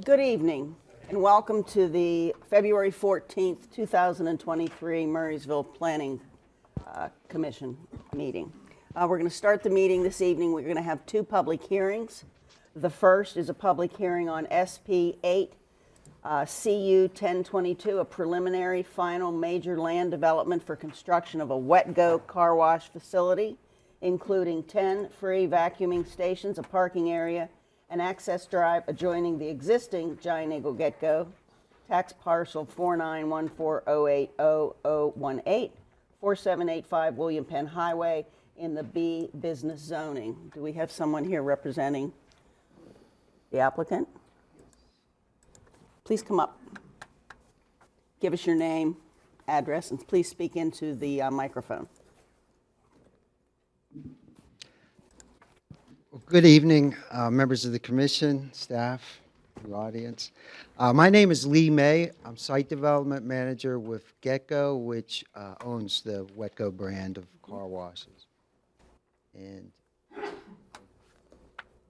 Good evening, and welcome to the February 14th, 2023 Murraysville Planning Commission meeting. We're going to start the meeting this evening. We're going to have two public hearings. The first is a public hearing on SP 8 CU 1022, a preliminary final major land development for construction of a wet-go car wash facility, including 10 free vacuuming stations, a parking area, an access drive adjoining the existing Giant Eagle Get-Go, tax parcel 4914080018, 4785 William Penn Highway in the B business zoning. Do we have someone here representing the applicant? Please come up. Give us your name, address, and please speak into the microphone. Good evening, members of the commission, staff, the audience. My name is Lee May. I'm site development manager with Get-Go, which owns the Wet-Go brand of car washes. And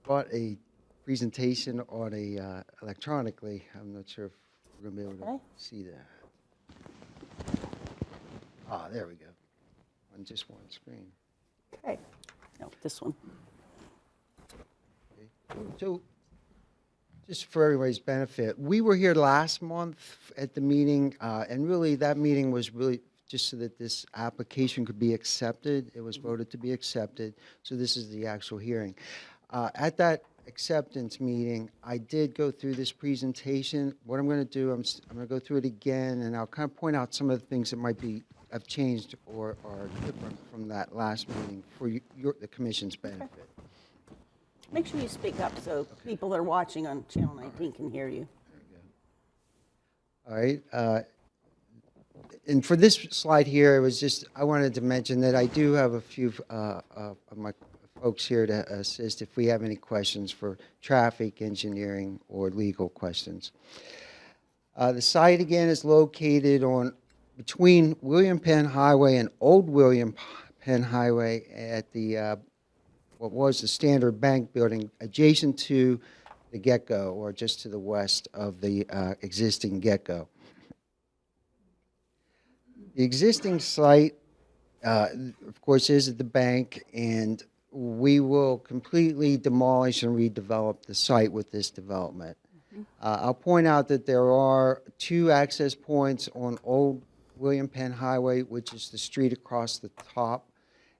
bought a presentation on a electronically. I'm not sure if we're going to be able to see that. There we go. On just one screen. Okay. No, this one. So, just for everybody's benefit, we were here last month at the meeting, and really that meeting was really just so that this application could be accepted. It was voted to be accepted, so this is the actual hearing. At that acceptance meeting, I did go through this presentation. What I'm going to do, I'm going to go through it again, and I'll kind of point out some of the things that might have changed or are different from that last meeting for the commission's benefit. Okay. Make sure you speak up so people that are watching on Channel 19 can hear you. All right. And for this slide here, it was just, I wanted to mention that I do have a few of my folks here to assist if we have any questions for traffic, engineering, or legal questions. The site, again, is located between William Penn Highway and Old William Penn Highway at the what was the Standard Bank building, adjacent to the Get-Go, or just to the west of the existing Get-Go. The existing site, of course, is at the bank, and we will completely demolish and redevelop the site with this development. I'll point out that there are two access points on Old William Penn Highway, which is the street across the top,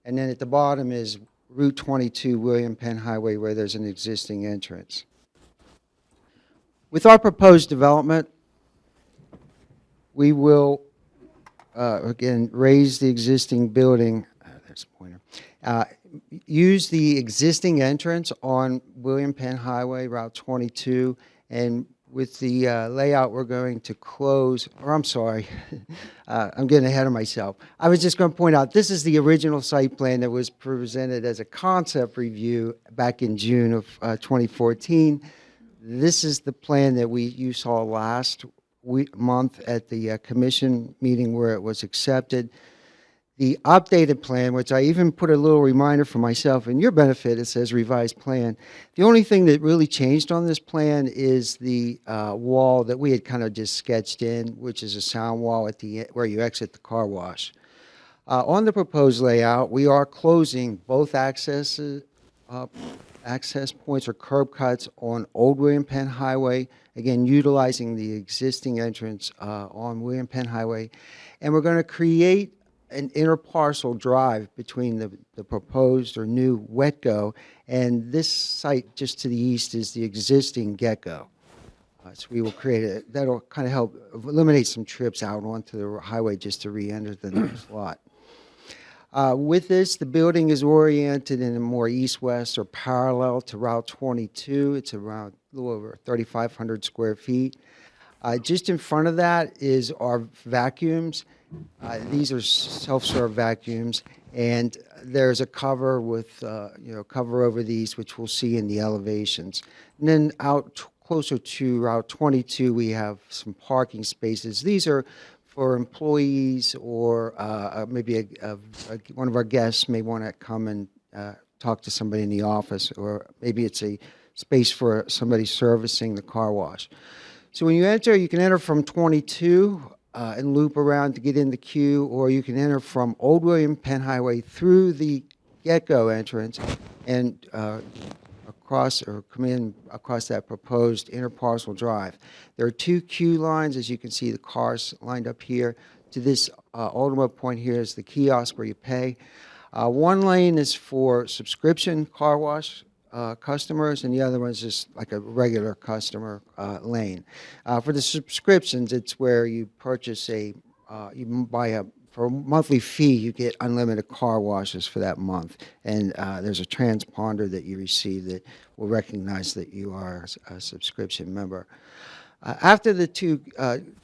and then at the bottom is Route 22, William Penn Highway, where there's an existing entrance. With our proposed development, we will, again, raise the existing building, there's a pointer, use the existing entrance on William Penn Highway, Route 22, and with the layout, we're going to close, or I'm sorry, I'm getting ahead of myself. I was just going to point out, this is the original site plan that was presented as a concept review back in June of 2014. This is the plan that you saw last month at the commission meeting where it was accepted. The updated plan, which I even put a little reminder for myself and your benefit, it says revised plan. The only thing that really changed on this plan is the wall that we had kind of just sketched in, which is a sound wall at the end where you exit the car wash. On the proposed layout, we are closing both access points or curb cuts on Old William Penn Highway, again, utilizing the existing entrance on William Penn Highway. And we're going to create an interparcel drive between the proposed or new Wet-Go, and this site just to the east is the existing Get-Go. So we will create it. That'll kind of help eliminate some trips out onto the highway just to re-enter the next lot. With this, the building is oriented in a more east-west or parallel to Route 22. It's around a little over 3,500 square feet. Just in front of that is our vacuums. These are self-serve vacuums, and there's a cover with, cover over these, which we'll see in the elevations. And then out closer to Route 22, we have some parking spaces. These are for employees or maybe one of our guests may want to come and talk to somebody in the office, or maybe it's a space for somebody servicing the car wash. So when you enter, you can enter from 22 and loop around to get in the queue, or you can enter from Old William Penn Highway through the get-go entrance and across or come in across that proposed interparcel drive. There are 2 queue lines, as you can see the cars lined up here. To this ultimate point here is the kiosk where you pay. 1 lane is for subscription car wash customers, and the other one is just like a regular customer lane. For the subscriptions, it's where you purchase you buy for a monthly fee, you get unlimited car washes for that month. And there's a transponder that you receive that will recognize that you are a subscription member. After the 2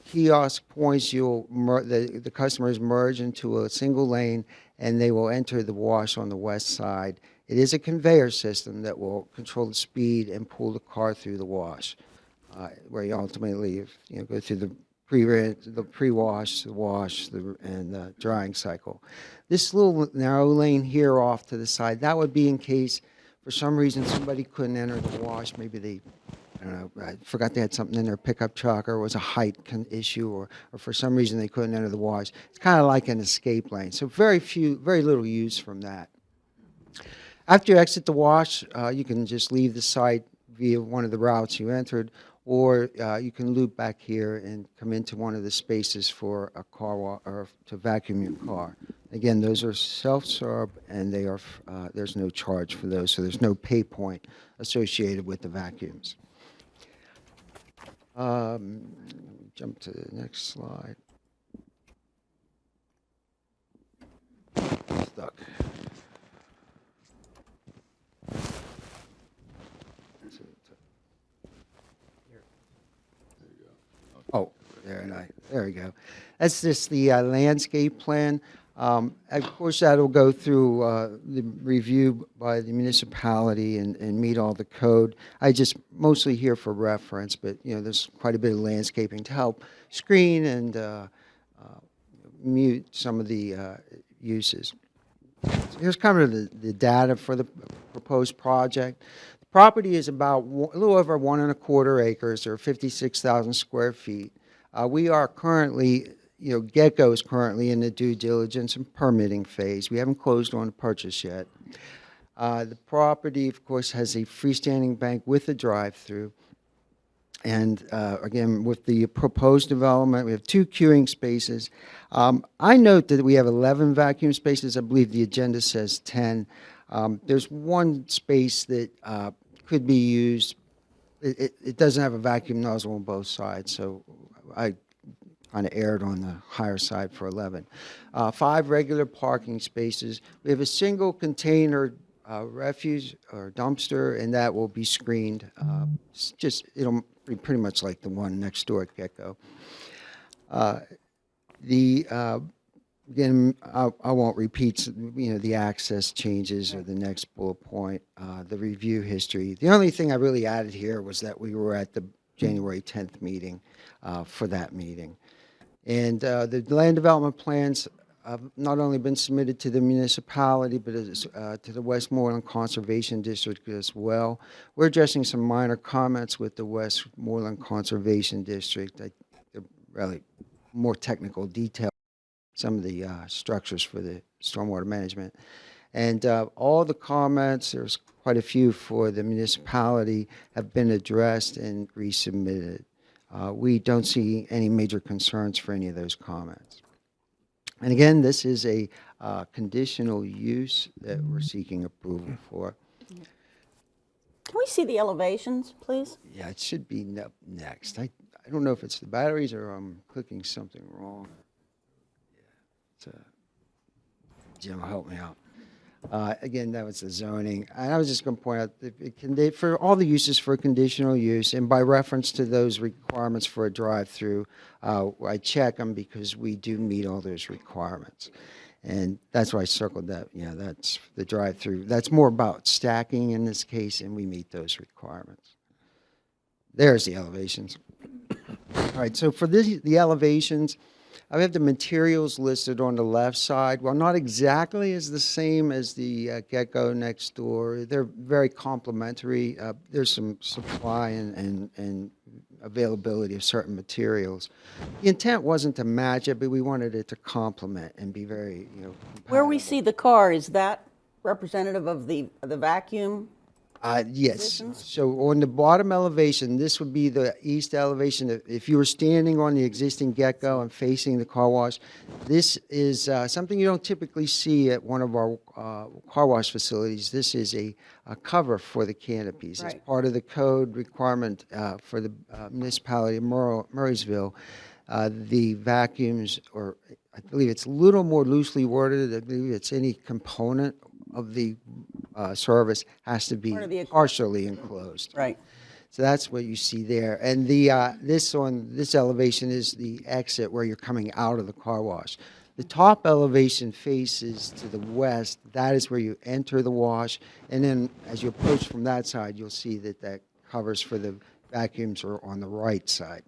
kiosk points, the customers merge into a single lane, and they will enter the wash on the west side. It is a conveyor system that will control the speed and pull the car through the wash, where you ultimately go through the pre-wash, the wash, and the drying cycle. This little narrow lane here off to the side, that would be in case for some reason somebody couldn't enter the wash. Maybe they, I don't know, I forgot they had something in their pickup truck, or it was a height issue, or for some reason they couldn't enter the wash. It's kind of like an escape lane. So very little use from that. After you exit the wash, you can just leave the site via one of the routes you entered, or you can loop back here and come into one of the spaces for a car wash or to vacuum your car. Again, those are self-serve, and they are there's no charge for those, so there's no pay point associated with the vacuums. Jump to the next slide. Stuck. Oh, there we go. That's just the landscape plan. Of course, that'll go through the review by the municipality and meet all the code. I just mostly here for reference, but there's quite a bit of landscaping to help screen and mute some of the uses. So here's kind of the data for the proposed project. The property is about a little over 1¼ acres, or 56,000 square feet. We are currently, GetGo is currently in the due diligence and permitting phase. We haven't closed on the purchase yet. The property, of course, has a freestanding bank with a drive-through. And again, with the proposed development, we have 2 queuing spaces. I note that we have 11 vacuum spaces. I believe the agenda says 10. There's 1 space that could be used. It doesn't have a vacuum nozzle on both sides, so I kind of erred on the higher side for 11. 5 regular parking spaces. We have a single container refuse or dumpster, and that will be screened. It'll be pretty much like the one next door at GetGo. Again, I won't repeat, the access changes or the next bullet point, the review history. The only thing I really added here was that we were at the January 10th meeting for that meeting. And the land development plans have not only been submitted to the municipality, but to the Westmoreland Conservation District as well. We're addressing some minor comments with the Westmoreland Conservation District. They're really more technical detail, some of the structures for the stormwater management. And all the comments, there's quite a few for the municipality, have been addressed and resubmitted. We don't see any major concerns for any of those comments. And again, this is a conditional use that we're seeking approval for. Can we see the elevations, please? Yeah, it should be up next. I don't know if it's the batteries or I'm clicking something wrong. Yeah, Jim, help me out. Again, that was the zoning. And I was just going to point out that for all the uses for conditional use, and by reference to those requirements for a drive-through, I check them because we do meet all those requirements. And that's why I circled that. Yeah, that's the drive-through. That's more about stacking in this case, and we meet those requirements. There's the elevations. All right, so for the elevations, I have the materials listed on the left side. Well, not exactly as the same as the Gecko next door. They're very complementary. There's some supply and availability of certain materials. The intent wasn't to match it, but we wanted it to complement and be very, Where we compatible. see the car, is that representative of the vacuum? Yes. Positions? So on the bottom elevation, this would be the east elevation. If you were standing on the existing Gecko and facing the car wash, this is something you don't typically see at one of our car wash facilities. This is a cover for the canopies. It's Right. part of the code requirement for the municipality of Murraysville. The vacuums, or I believe it's a little more loosely worded. I believe it's any component of the service has to be Part of the equipment. partially enclosed. Right. So that's what you see there. And the this on this elevation is the exit where you're coming out of the car wash. The top elevation faces to the west. That is where you enter the wash. And then as you approach from that side, you'll see that that covers for the vacuums are on the right side.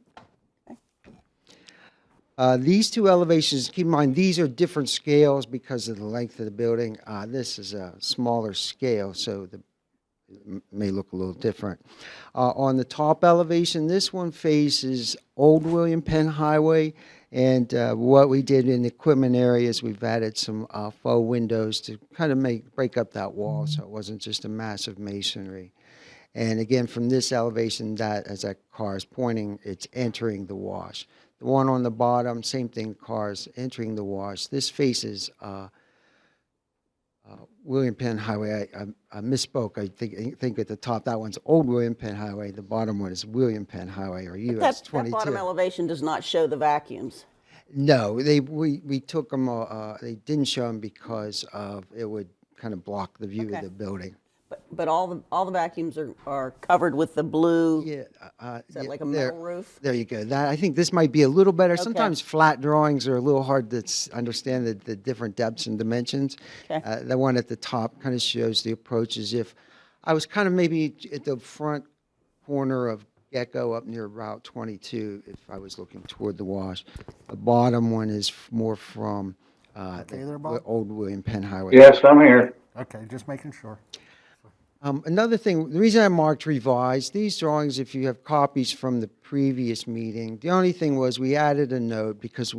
These two elevations, keep in mind, these are different scales because of the length of the building. This is a smaller scale, so it may look a little different. On the top elevation, this one faces Old William Penn Highway, and what we did in the equipment areas, we've added some faux windows to kind of break up that wall so it wasn't just a massive masonry. And again, from this elevation, that as that car is pointing, it's entering the wash. The one on the bottom, same thing, cars entering the wash. This faces William Penn Highway. I misspoke. I think at the top, that one's Old William Penn Highway. The bottom one is William Penn Highway, or US That 22. bottom elevation does not show the vacuums. No, we took them, they didn't show them because of, it would kind of block the view Okay. of the building. But all the vacuums are covered with the blue. Yeah. Is that yeah, like a there- metal roof? There you go. That, I think this might be a little better. Sometimes flat drawings are a little hard to understand the different depths and dimensions. Okay. The one at the top kind of shows the approach as if I was kind of maybe at the front corner of Gecko up near Route 22 if I was looking toward the wash. The bottom one is more from Okay there, Bob? Old William Penn Highway. Yes, I'm here. Okay, just making sure. Another thing, the reason I marked revised, these drawings, if you have copies from the previous meeting, the only thing was we added a note because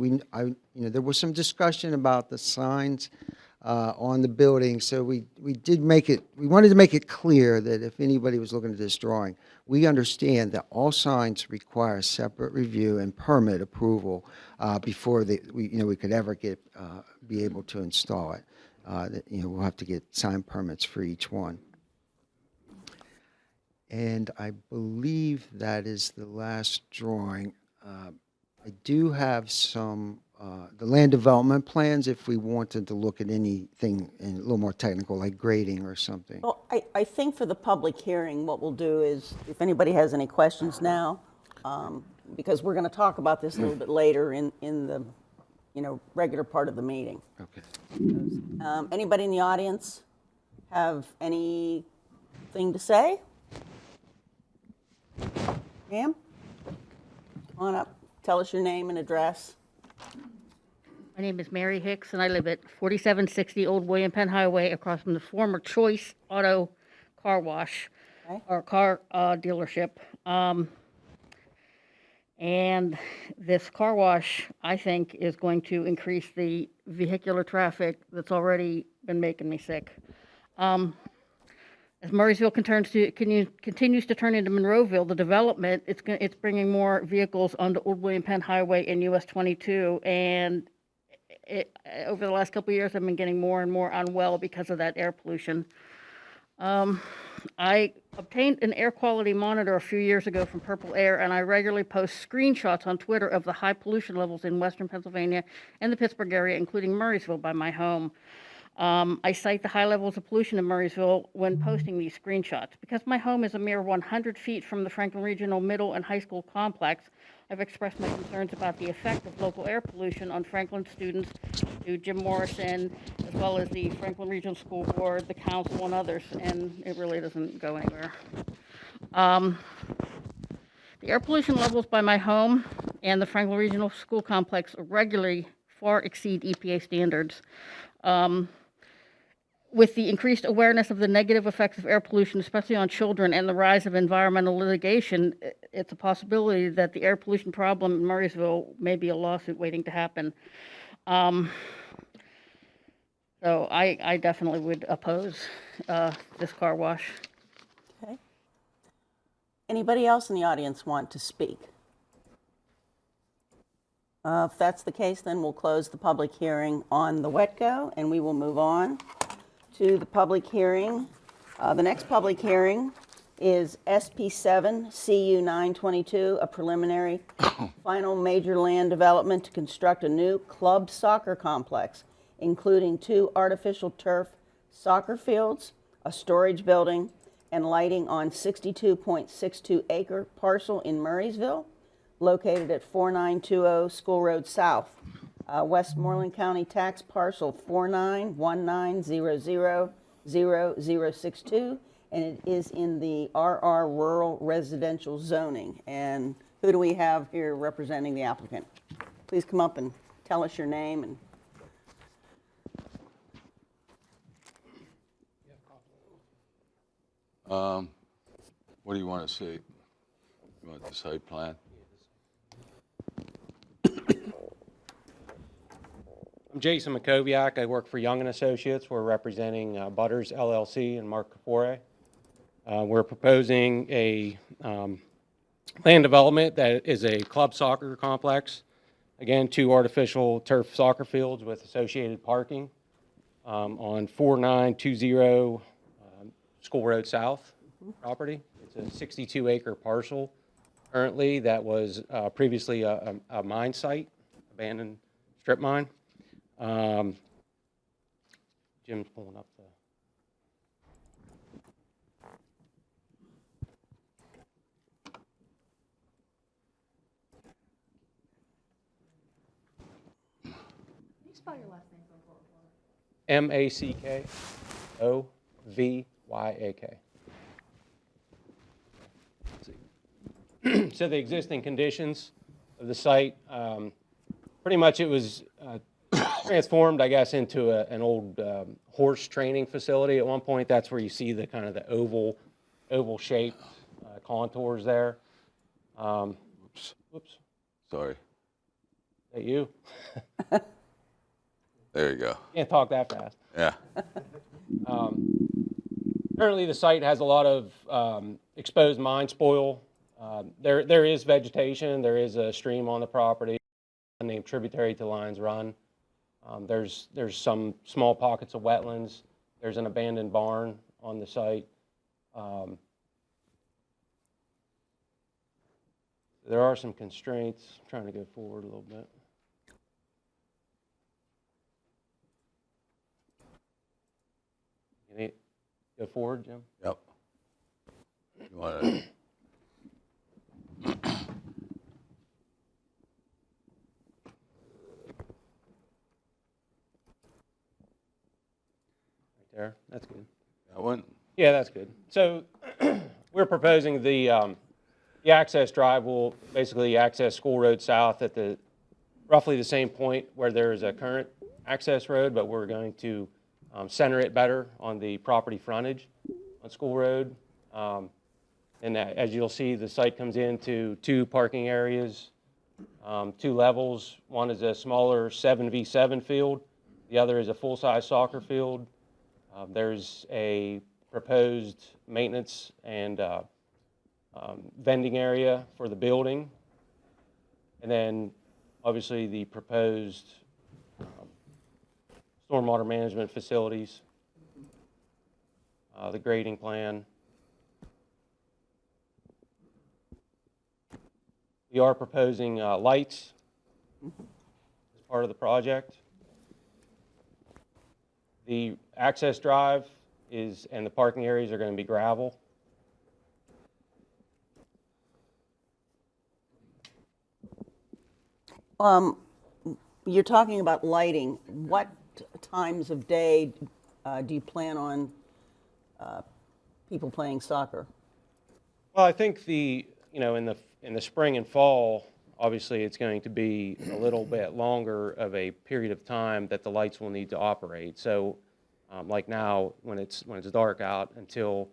there was some discussion about the signs on the building, so we wanted to make it clear that if anybody was looking at this drawing, we understand that all signs require separate review and permit approval before we could ever be able to install it. We'll have to get sign permits for each one. And I believe that is the last drawing. I do have some, the land development plans if we wanted to look at anything in a little more technical, like grading or something. Well, I think for the public hearing, what we'll do is, if anybody has any questions now, because we're going to talk about this a little bit later in the, regular part of the meeting. Okay. Anybody in the audience have anything to say? Ma'am? Come on up. Tell us your name and address. My name is Mary Hicks, and I live at 4760 Old William Penn Highway, across from the former Choice Auto Car Wash, Okay. or car dealership. And this car wash, I think, is going to increase the vehicular traffic that's already been making me sick. As Murraysville continues to turn into Monroeville, the development, it's bringing more vehicles onto Old William Penn Highway and US 22, and over the last couple of years, I've been getting more and more unwell because of that air pollution. I obtained an air quality monitor a few years ago from Purple Air, and I regularly post screenshots on Twitter of the high pollution levels in western Pennsylvania and the Pittsburgh area, including Murraysville by my home. I cite the high levels of pollution in Murraysville when posting these screenshots. Because my home is a mere 100 feet from the Franklin Regional Middle and High School complex, I've expressed my concerns about the effect of local air pollution on Franklin students to Jim Morrison, as well as the Franklin Regional School Board, the council, and others, and it really doesn't go anywhere. The air pollution levels by my home and the Franklin Regional School Complex regularly far exceed EPA standards. With the increased awareness of the negative effects of air pollution, especially on children, and the rise of environmental litigation, it's a possibility that the air pollution problem in Murraysville may be a lawsuit waiting to happen. So I definitely would oppose this car wash. Okay. Anybody else in the audience want to speak? If that's the case, then we'll close the public hearing on the WETCO, and we will move on to the public hearing. The next public hearing is SP7 CU 922, a preliminary final major land development to construct a new club soccer complex, including 2 artificial turf soccer fields, a storage building, and lighting on 62.62 acre parcel in Murraysville, located at 4920 School Road South, Westmoreland County Tax Parcel 4919000062, and it is in the RR Rural Residential Zoning. And who do we have here representing the applicant? Please come up and tell us your name and. What do you want to see? You want the site plan? I'm Jason Makoviak. I work for Young & Associates. We're representing Butters LLC and Mark Capore. We're proposing a land development that is a club soccer complex. Again, 2 artificial turf soccer fields with associated parking on 4920 School Road South property. It's a 62-acre parcel currently that was previously a mine site, abandoned strip mine. Jim's pulling up the. Can you spell your last name for Makoviak. So the existing conditions of the site, pretty much it was transformed, I guess, into an old horse training facility. At one point, that's where you see the kind of the oval shaped contours there. Whoops. Sorry. Is that you? There you go. Can't talk that fast. Yeah. Currently, the site has a lot of exposed mine spoil. There is vegetation. There is a stream on the property named tributary to Lions Run. There's some small pockets of wetlands. There's an abandoned barn on the site. There are some constraints. I'm trying to go forward a little bit. Can you go forward, Jim? Yep. You want to? There, that's good. That one? Yeah, that's good. So we're proposing the access drive will basically access School Road South at roughly the same point where there is a current access road, but we're going to center it better on the property frontage on School Road. And as you'll see, the site comes into 2 parking areas, 2 levels. One is a smaller 7v7 field. The other is a full-size soccer field. There's a proposed maintenance and vending area for the building. And then, obviously, the proposed stormwater management facilities, the grading plan. We are proposing lights as part of the project. The access drive and the parking areas are going to be gravel. You're talking about lighting. What times of day do you plan on people playing soccer? Well, I think in the spring and fall, obviously it's going to be a little bit longer of a period of time that the lights will need to operate. So, like now, when it's dark out until,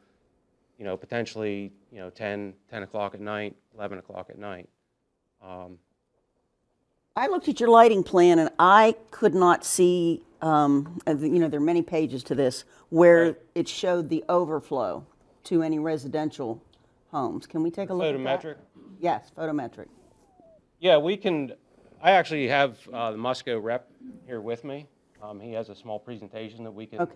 potentially, 10 o'clock at night, 11 o'clock at night. I looked at your lighting plan and I could not see, there are many pages to this, where Right. it showed the overflow to any residential homes. Can we take a look at that? Photometric? Yes, photometric. Yeah, I actually have the Musco rep here with me. He has a small presentation that we can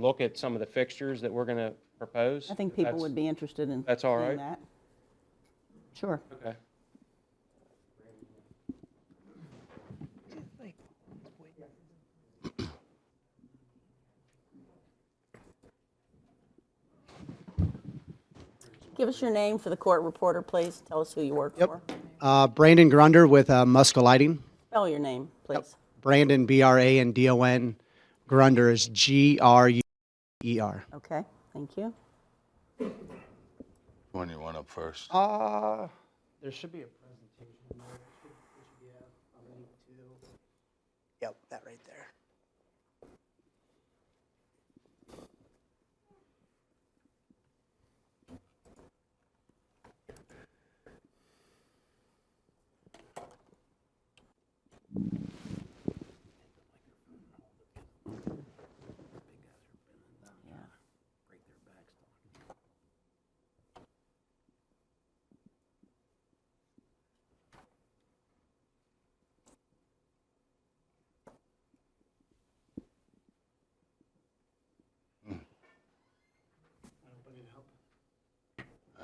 look at some of the fixtures that we're going to propose. I think people would be interested in that's all seeing right. that. Sure. Okay. Give us your name for the court reporter, please. Tell us who you work for. Brandon Grunder with Musco Lighting. Spell your name, please. Brandon, Brandon. Grunder is Gruer. Okay, thank you. When you want up first? There should be a presentation there. There should be a link to. Yep, that right there.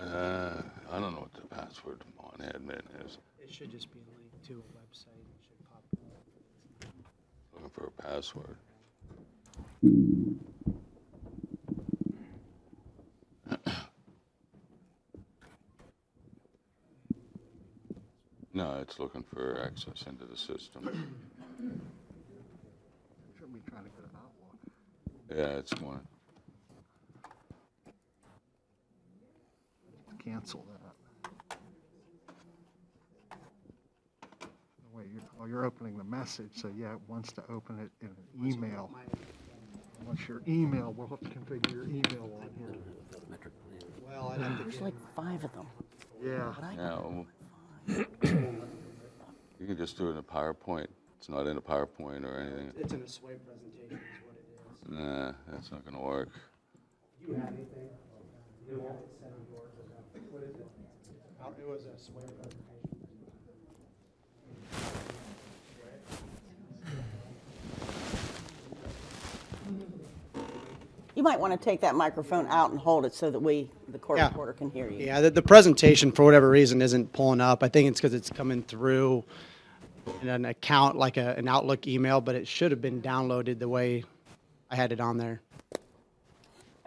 I don't know what the password on admin is. It should just be a link to a website. It should pop up. Looking for a password. No, it's looking for access into the system. Shouldn't be trying to get an Outlook. Yeah, it's going. Cancel that. Wait, you're opening the message, so yeah, it wants to open it in an email. Once your email, we'll have to configure your email on here. Well, I'd have to There's like 5 of them. Yeah. But I Yeah, you can just do it in a PowerPoint. It's not in a PowerPoint or anything. It's in a sway presentation, is what it is. Nah, that's not gonna work. Do you have anything? You don't have it set on yours. What is it? It was a sway presentation. You might want to take that microphone out and hold it so that the court Yeah. reporter can hear you. Yeah, the presentation, for whatever reason, isn't pulling up. I think it's because it's coming through in an account, like an Outlook email, but it should have been downloaded the way I had it on there.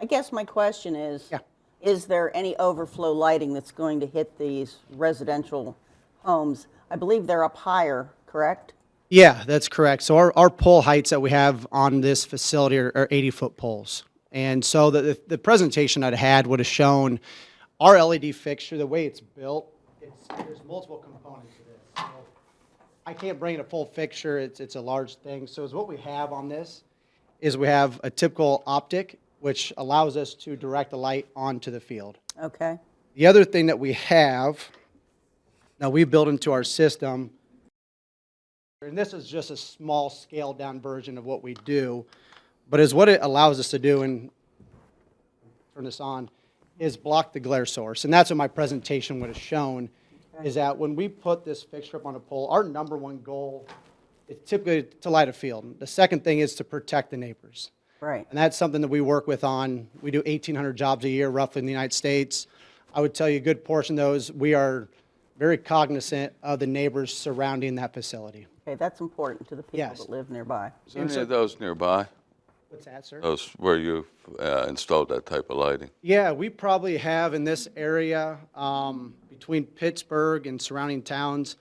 I guess my question is, Yeah. is there any overflow lighting that's going to hit these residential homes? I believe they're up higher, correct? Yeah, that's correct. So our pole heights that we have on this facility are 80-foot poles. And so the presentation I'd had would have shown our LED fixture, the way it's built, there's multiple components to this. So I can't bring in a full fixture, it's a large thing. So what we have on this is we have a typical optic, which allows us to direct the light onto the field. Okay. The other thing that we have, now we built into our system, and this is just a small scaled down version of what we do, but is what it allows us to do, and turn this on, is block the glare source. And that's what my presentation would have shown, is that when we put this fixture up on a pole, our number one goal is typically to light a field. The second thing is to protect the neighbors. Right. And that's something that we work with on. We do 1,800 jobs a year roughly in the United States. I would tell you a good portion of those, we are very cognizant of the neighbors surrounding that facility. Okay, that's important to the people Yes. that live nearby. Is there any of those nearby? What's that, sir? Those where you installed that type of lighting? Yeah, we probably have in this area, between Pittsburgh and surrounding towns,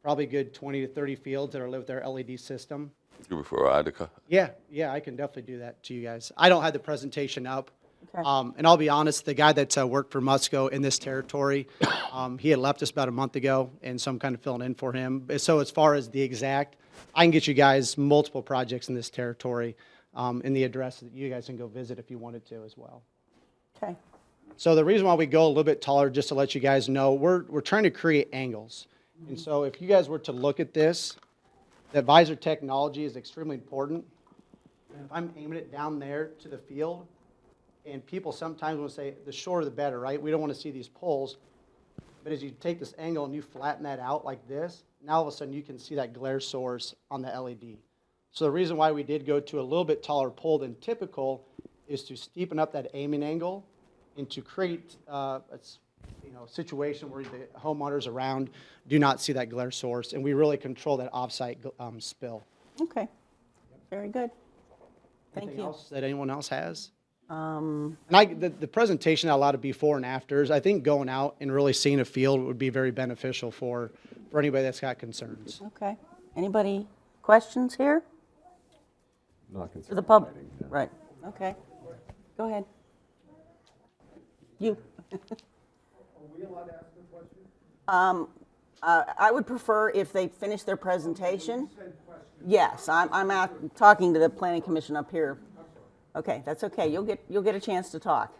probably a good 20 to 30 fields that are lit with our LED system. You before Idika? Yeah, I can definitely do that to you guys. I don't have the presentation up, And I'll be honest, the guy that worked for Musco in this territory, he had left us about a month ago, and so I'm kind of filling in for him. So as far as the exact, I can get you guys multiple projects in this territory, and the address that you guys can go visit if you wanted to as well. Okay. So the reason why we go a little bit taller, just to let you guys know, we're trying to create angles. And so if you guys were to look at this, that visor technology is extremely important. And if I'm aiming it down there to the field, and people sometimes will say, the shorter the better, right? We don't want to see these poles. But as you take this angle and you flatten that out like this, now all of a sudden you can see that glare source on the LED. So the reason why we did go to a little bit taller pole than typical is to steepen up that aiming angle and to create a situation where the homeowners around do not see that glare source, and we really control that off-site spill. Okay. Very good. Thank Anything you. else that anyone else has? And the presentation had a lot of before and afters. I think going out and really seeing a field would be very beneficial for anybody that's got concerns. Okay. Anybody questions here? Not For concerned. the public? Right. Okay. Go ahead. You. Are we allowed to ask a question? I would prefer if they finish their presentation. Yes, I'm talking to the planning commission up here. Okay, that's okay. You'll get a chance to talk.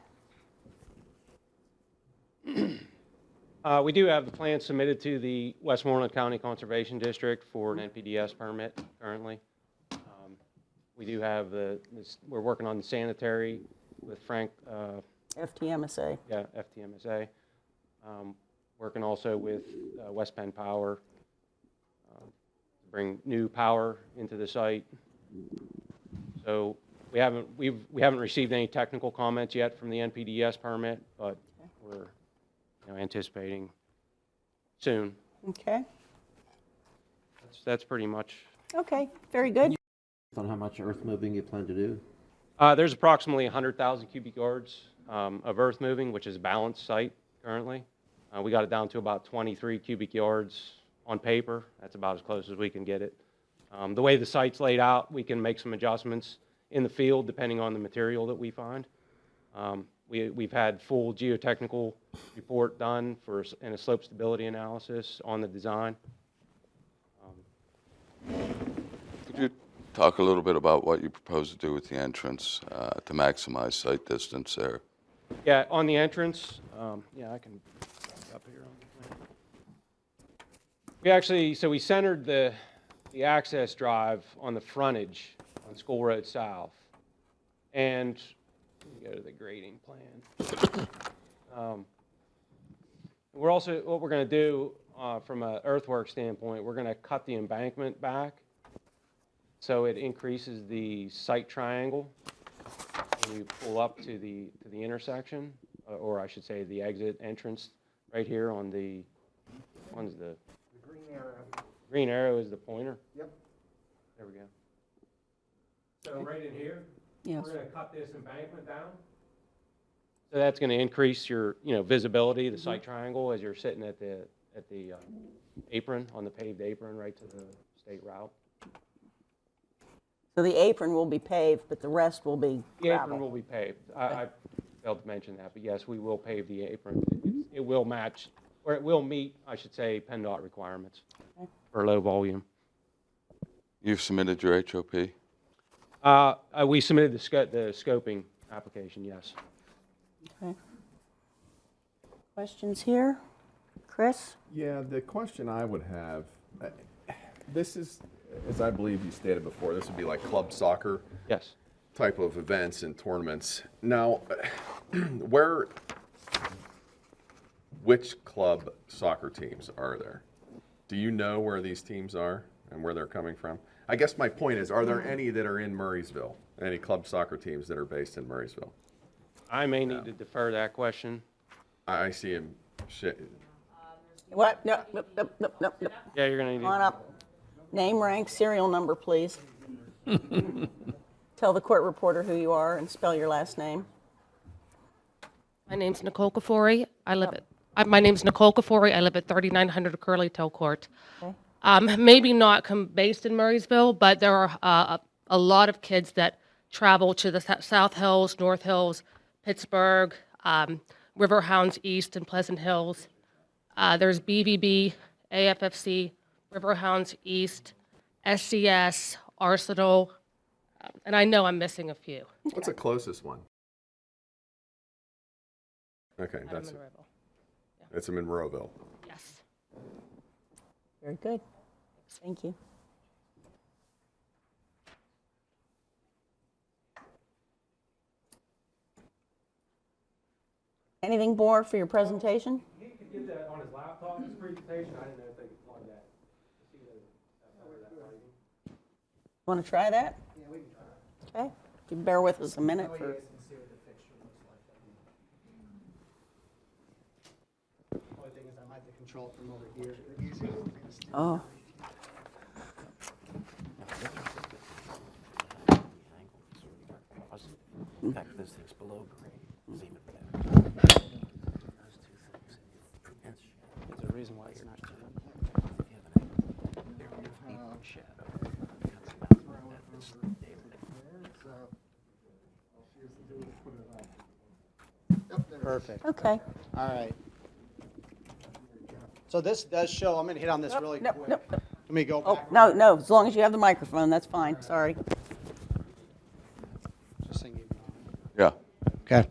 We do have the plan submitted to the Westmoreland County Conservation District for an NPDES permit currently. We do have we're working on the sanitary with Frank, FTMSA. FTMSA. Working also with West Penn Power to bring new power into the site. So we haven't received any technical comments yet from the NPDES permit, but we're anticipating soon. Okay. That's pretty much. Okay. Very good. On how much earth moving you plan to do? There's approximately 100,000 cubic yards of earth moving, which is a balanced site currently. We got it down to about 23 cubic yards on paper. That's about as close as we can get it. The way the site's laid out, we can make some adjustments in the field depending on the material that we find. We've had full geotechnical report done and a slope stability analysis on the design. Could you talk a little bit about what you propose to do with the entrance to maximize site distance there? Yeah, on the entrance, I can back up here on the plan. We centered the access drive on the frontage on School Road South. And let me go to the grading plan. What we're going to do from an earthwork standpoint, we're going to cut the embankment back so it increases the site triangle when you pull up to the intersection, or I should say the exit entrance right here on the green arrow. Green arrow is the pointer? Yep. There we go. So right in here, Yes. we're going to cut this embankment down. So that's going to increase your, visibility, the site triangle as you're sitting at the apron, on the paved apron right to the state route. So the apron will be paved, but the rest will be The apron gravel. will be paved. I failed to mention that, but yes, we will pave the apron. It will match, or it will meet, I should say, PennDOT requirements for low volume. You've submitted your HOP? We submitted the scoping application, yes. Okay. Questions here? Chris? Yeah, the question I would have, this is, as I believe you stated before, this would be like club soccer Yes. type of events and tournaments. Now, which club soccer teams are there? Do you know where these teams are and where they're coming from? I guess my point is, are there any that are in Murraysville? Any club soccer teams that are based in Murraysville? I may need to defer that question. I see him. What? No. Nope. Yeah, you're going to need Come on up. Name, rank, serial number, please. Tell the court reporter who you are and spell your last name. My name's Nicole Kafori. My name's Nicole Kafori. I live at 3900 Curly Tail Court. Okay. Maybe not based in Murraysville, but there are a lot of kids that travel to the South Hills, North Hills, Pittsburgh, Riverhounds East and Pleasant Hills. There's BVB, AFFC, Riverhounds East, SCS, Arsenal, and I know I'm missing a few. What's the closest one? Okay, Out of that's, Monroeville. it's in Monroeville. Yes. Very good. Thank you. Anything more for your presentation? He could get that on his laptop, his presentation. I didn't know if they could plug that. Want to try that? Yeah, we can try. Okay. If you bear with us a minute for. Only thing is I might have to control it from over here. Oh. In fact, this thing's below grade. It's even better. Those two things. It's There's a reason why it's not turned. Perfect. Okay. All right. So this does show, I'm going to hit on this really No, quick. no, no. Let me go Oh, back. no, no. As long as you have the microphone, that's fine. Sorry. Just singing. Yeah. Okay.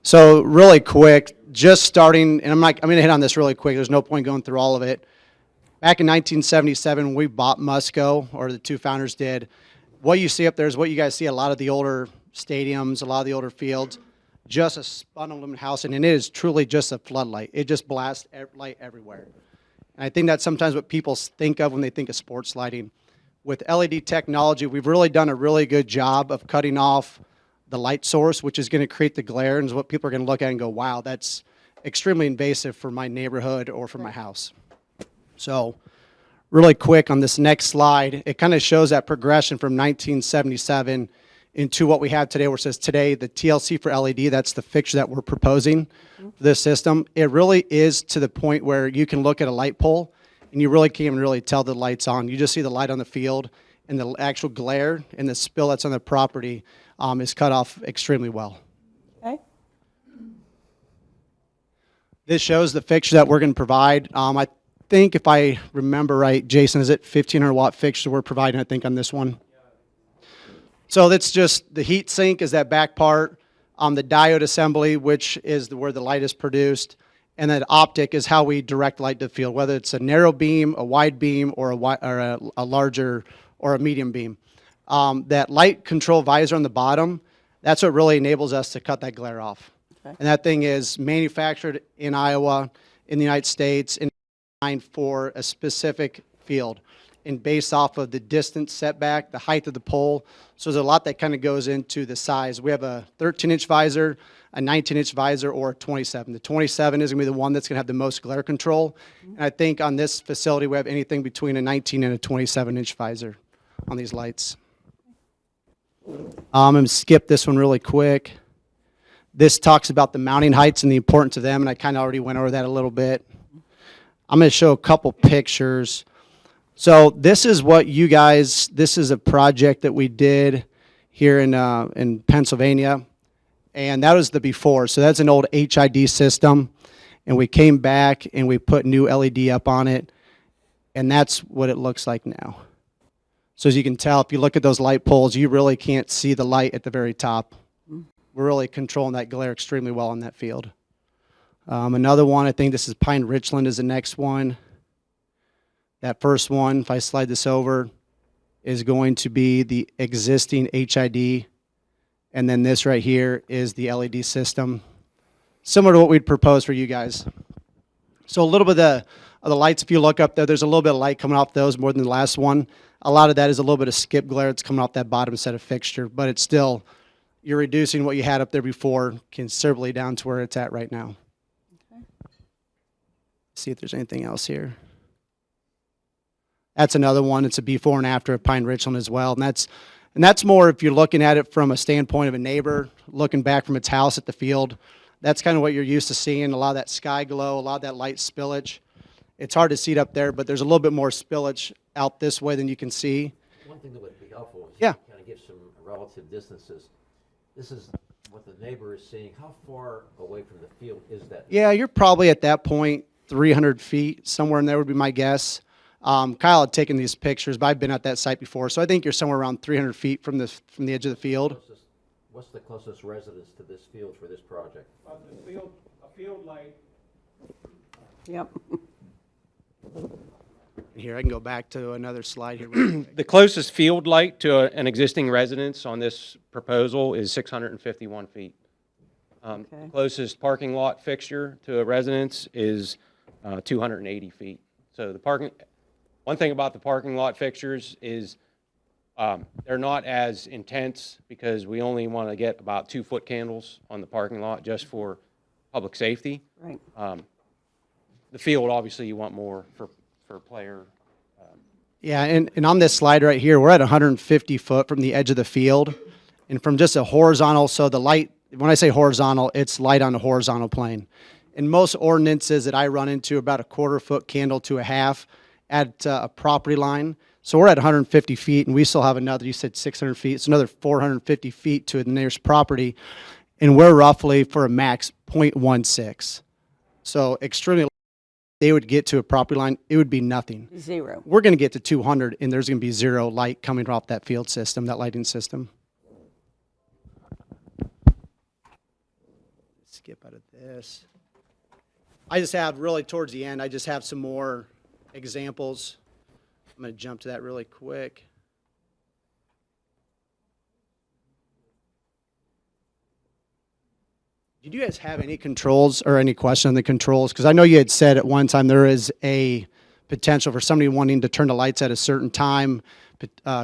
So really quick, just starting, and I'm going to hit on this really quick. There's no point going through all of it. Back in 1977, when we bought Musco, or the two founders did, what you see up there is what you guys see a lot of the older stadiums, a lot of the older fields, just a spun aluminum house, and it is truly just a floodlight. It just blasts light everywhere. And I think that's sometimes what people think of when they think of sports lighting. With LED technology, we've really done a really good job of cutting off the light source, which is going to create the glare, and is what people are going to look at and go, wow, that's extremely invasive for my neighborhood or for my house. So really quick on this next slide, it kind of shows that progression from 1977 into what we have today, where it says today, the TLC for LED, that's the fixture that we're proposing for this system. It really is to the point where you can look at a light pole and you really can't even really tell the light's on. You just see the light on the field, and the actual glare and the spill that's on the property is cut off extremely well. Okay. This shows the fixture that we're going to provide. I think if I remember right, Jason, is it 1500 watt fixture we're providing, I think, on this one? So that's just the heat sink is that back part, the diode assembly, which is where the light is produced, and then optic is how we direct light to the field, whether it's a narrow beam, a wide beam, or a larger or a medium beam. That light control visor on the bottom, that's what really enables us to cut that glare off. Okay. And that thing is manufactured in Iowa, in the United States, and designed for a specific field, and based off of the distance setback, the height of the pole. So there's a lot that kind of goes into the size. We have a 13-inch visor, a 19-inch visor, or a 27. The 27 is going to be the one that's going to have the most glare control. And I think on this facility, we have anything between a 19 and a 27-inch visor on these lights. I'm going to skip this one really quick. This talks about the mounting heights and the importance of them, and I kind of already went over that a little bit. I'm going to show a couple pictures. So this is what you guys, this is a project that we did here in Pennsylvania, and that was the before. So that's an old HID system, and we came back and we put new LED up on it, and that's what it looks like now. So as you can tell, if you look at those light poles, you really can't see the light at the very top. We're really controlling that glare extremely well in that field. Another one, I think this is Pine Richland is the next one. That first one, if I slide this over, is going to be the existing HID. And then this right here is the LED system, similar to what we'd propose for you guys. So a little bit of the lights, if you look up there, there's a little bit of light coming off those more than the last one. A lot of that is a little bit of skip glare that's coming off that bottom set of fixture, but it's still, you're reducing what you had up there before considerably down to where it's at right now. Okay. See if there's anything else here. That's another one. It's a before and after of Pine Richland as well. And that's more if you're looking at it from a standpoint of a neighbor, looking back from its house at the field. That's kind of what you're used to seeing, a lot of that sky glow, a lot of that light spillage. It's hard to see it up there, but there's a little bit more spillage out this way than you can see. One thing that would be helpful is Yeah. kind of give some relative distances. This is what the neighbor is seeing, how far away from the field is that? Yeah, you're probably at that point 300 feet, somewhere in there would be my guess. Kyle had taken these pictures, but I've been at that site before, so I think you're somewhere around 300 feet from the edge of the field. What's the closest residence to this field for this project? A field light. Yep. Here, I can go back to another slide here. really quick. The closest field light to an existing residence on this proposal is 651 feet. Okay. The closest parking lot fixture to a residence is 280 feet. So one thing about the parking lot fixtures is they're not as intense because we only want to get about 2-foot candles on the parking lot just for public safety. Right. The field, obviously, you want more for player. Yeah, and on this slide right here, we're at 150 foot from the edge of the field. And from just a horizontal, so the light, when I say horizontal, it's light on a horizontal plane. In most ordinances that I run into, about a 1/4 foot candle to a half at a property line. So we're at 150 feet, and we still have another, you said 600 feet, it's another 450 feet to the nearest property. And we're roughly, for a max, 0.16. So extremely, they would get to a property line, it would be nothing. Zero. We're going to get to 200, and there's going to be zero light coming off that field system, that lighting system. Skip out of this. I just have, really towards the end, I just have some more examples. I'm going to jump to that really quick. Did you guys have any controls or any question on the controls? Because I know you had said at one time there is a potential for somebody wanting to turn the lights at a certain time,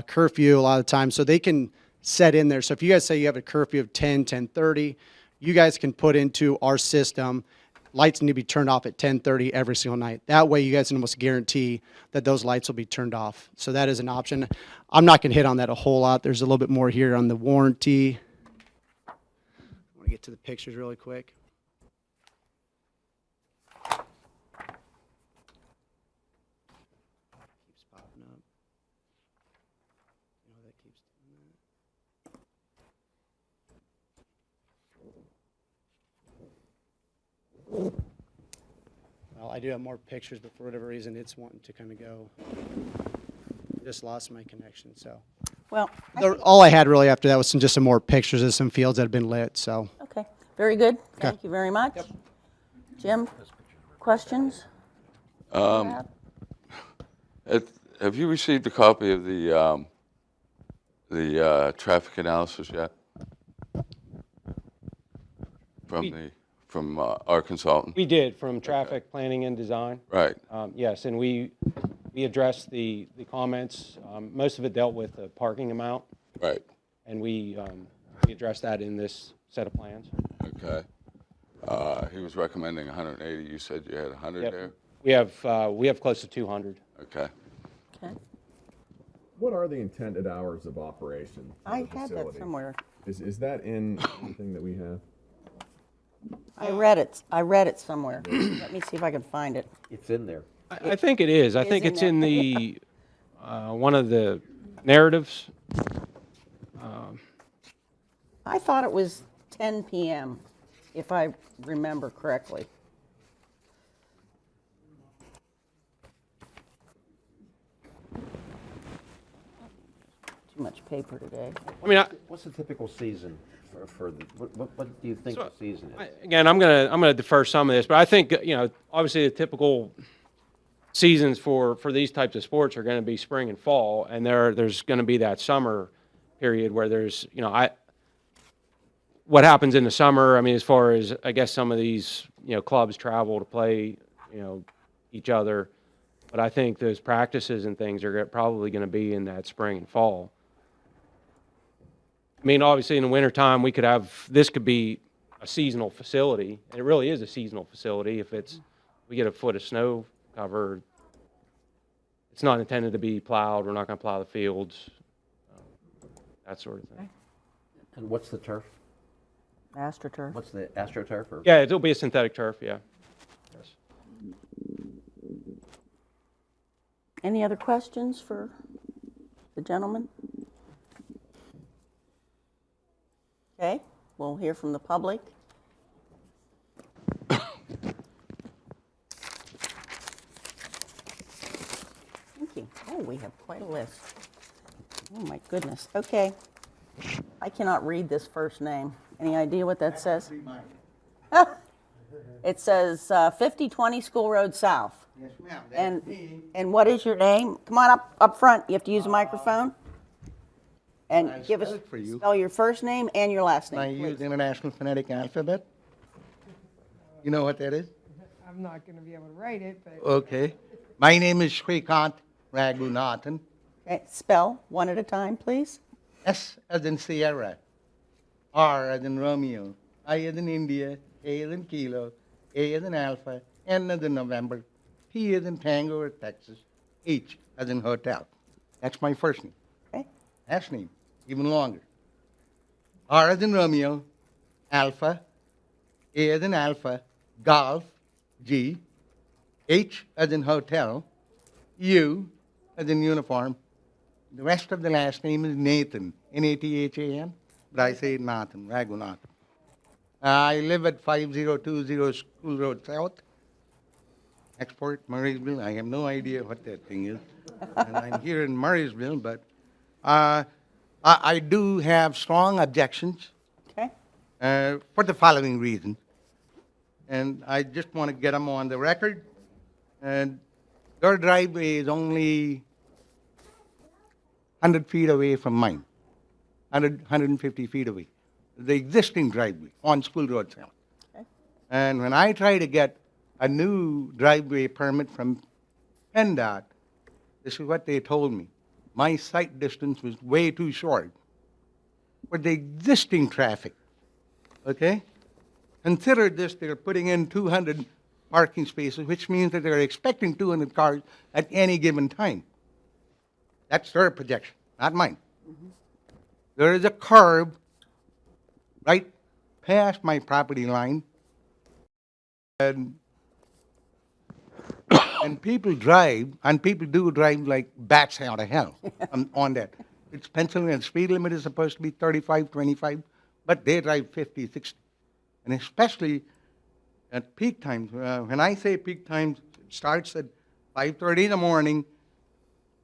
curfew a lot of the time, so they can set in there. So if you guys say you have a curfew of 10, 10:30, you guys can put into our system, lights need to be turned off at 10:30 every single night. That way you guys can almost guarantee that those lights will be turned off. So that is an option. I'm not going to hit on that a whole lot. There's a little bit more here on the warranty. I want to get to the pictures really quick. Keeps popping up. You know, that keeps doing that. Well, I do have more pictures, but for whatever reason, it's wanting to kind of go. Just lost my connection, so. Well, All I had really after that was just some more pictures of some fields that have been lit, so. okay, very good. Thank you very much. Jim, questions? Have you received a copy of the traffic analysis yet? From our consultant? We did, from traffic planning and design. Right. Yes, and we addressed the comments. Most of it dealt with the parking amount, Right. and we addressed that in this set of plans. Okay. He was recommending 180. You said you had 100 Yep. there? We have close to 200. Okay. Okay. What are the intended hours of operation? I had that somewhere. Is that in anything that we have? I read it somewhere. Let me see if I can find it. It's in there. I think it is. I think in it's in the, one of the narratives. I thought it was 10 p.m., if I remember correctly. Too much paper today. I mean, What's the typical season for the, what do you think the season is? again, I'm gonna defer some of this, but I think, obviously the typical seasons for these types of sports are going to be spring and fall, and there's going to be that summer period where there's, what happens in the summer. I mean, as far as, I guess, some of these, clubs travel to play, each other, but I think those practices and things are probably going to be in that spring and fall. I mean, obviously in the wintertime, this could be a seasonal facility, and it really is a seasonal facility. If we get a foot of snow cover, it's not intended to be plowed. We're not going to plow the fields, that sort of thing. And what's the turf? AstroTurf. What's the AstroTurf? Or? Yeah, it'll be a synthetic turf, yeah. Yes. Any other questions for the gentleman? Okay, we'll hear from the public. Thank you. Oh, we have quite a list. Oh, my goodness. Okay. I cannot read this first name. Any idea what that says? It says 5020 School Road South. Yes, ma'am. And what is your name? Come on up front. You have to use a microphone. And I give us, spell it for you. spell your first name and your last I name, use please. International Phonetic Alphabet. You know what that is? I'm not going to be able to write it, but Okay. My name is Shrikant Raghunathan. Okay, spell one at a time, please. S as in Sierra, R as in Romeo, I as in India, A as in Kilo, A as in Alpha, N as in November, T as in Tango or Texas, H as in Hotel. That's my first name. Okay. Last name, even longer. R as in Romeo, Alpha, A as in Alpha, Golf, G, H as in Hotel, U as in Uniform. The rest of the last name is Nathan, Nathan, but I say Nathan, Raghunathan. I live at 5020 School Road South, Export, Murraysville. I have no idea what that thing is. And I'm here in Murraysville, but I do have strong objections Okay. for the following reason. And I just want to get them on the record. And your driveway is only 100 feet away from mine, 150 feet away. The existing driveway on School Road South. Okay. And when I try to get a new driveway permit from PennDOT, this is what they told me. My sight distance was way too short for the existing traffic, okay? Consider this, they're putting in 200 parking spaces, which means that they're expecting 200 cars at any given time. That's their projection, not mine. There is a curb right past my property line, and people drive, and people do drive like bats out of hell on that. It's Pennsylvania, the speed limit is supposed to be 35, 25, but they drive 50, 60. And especially at peak times. When I say peak times, it starts at 5:30 in the morning,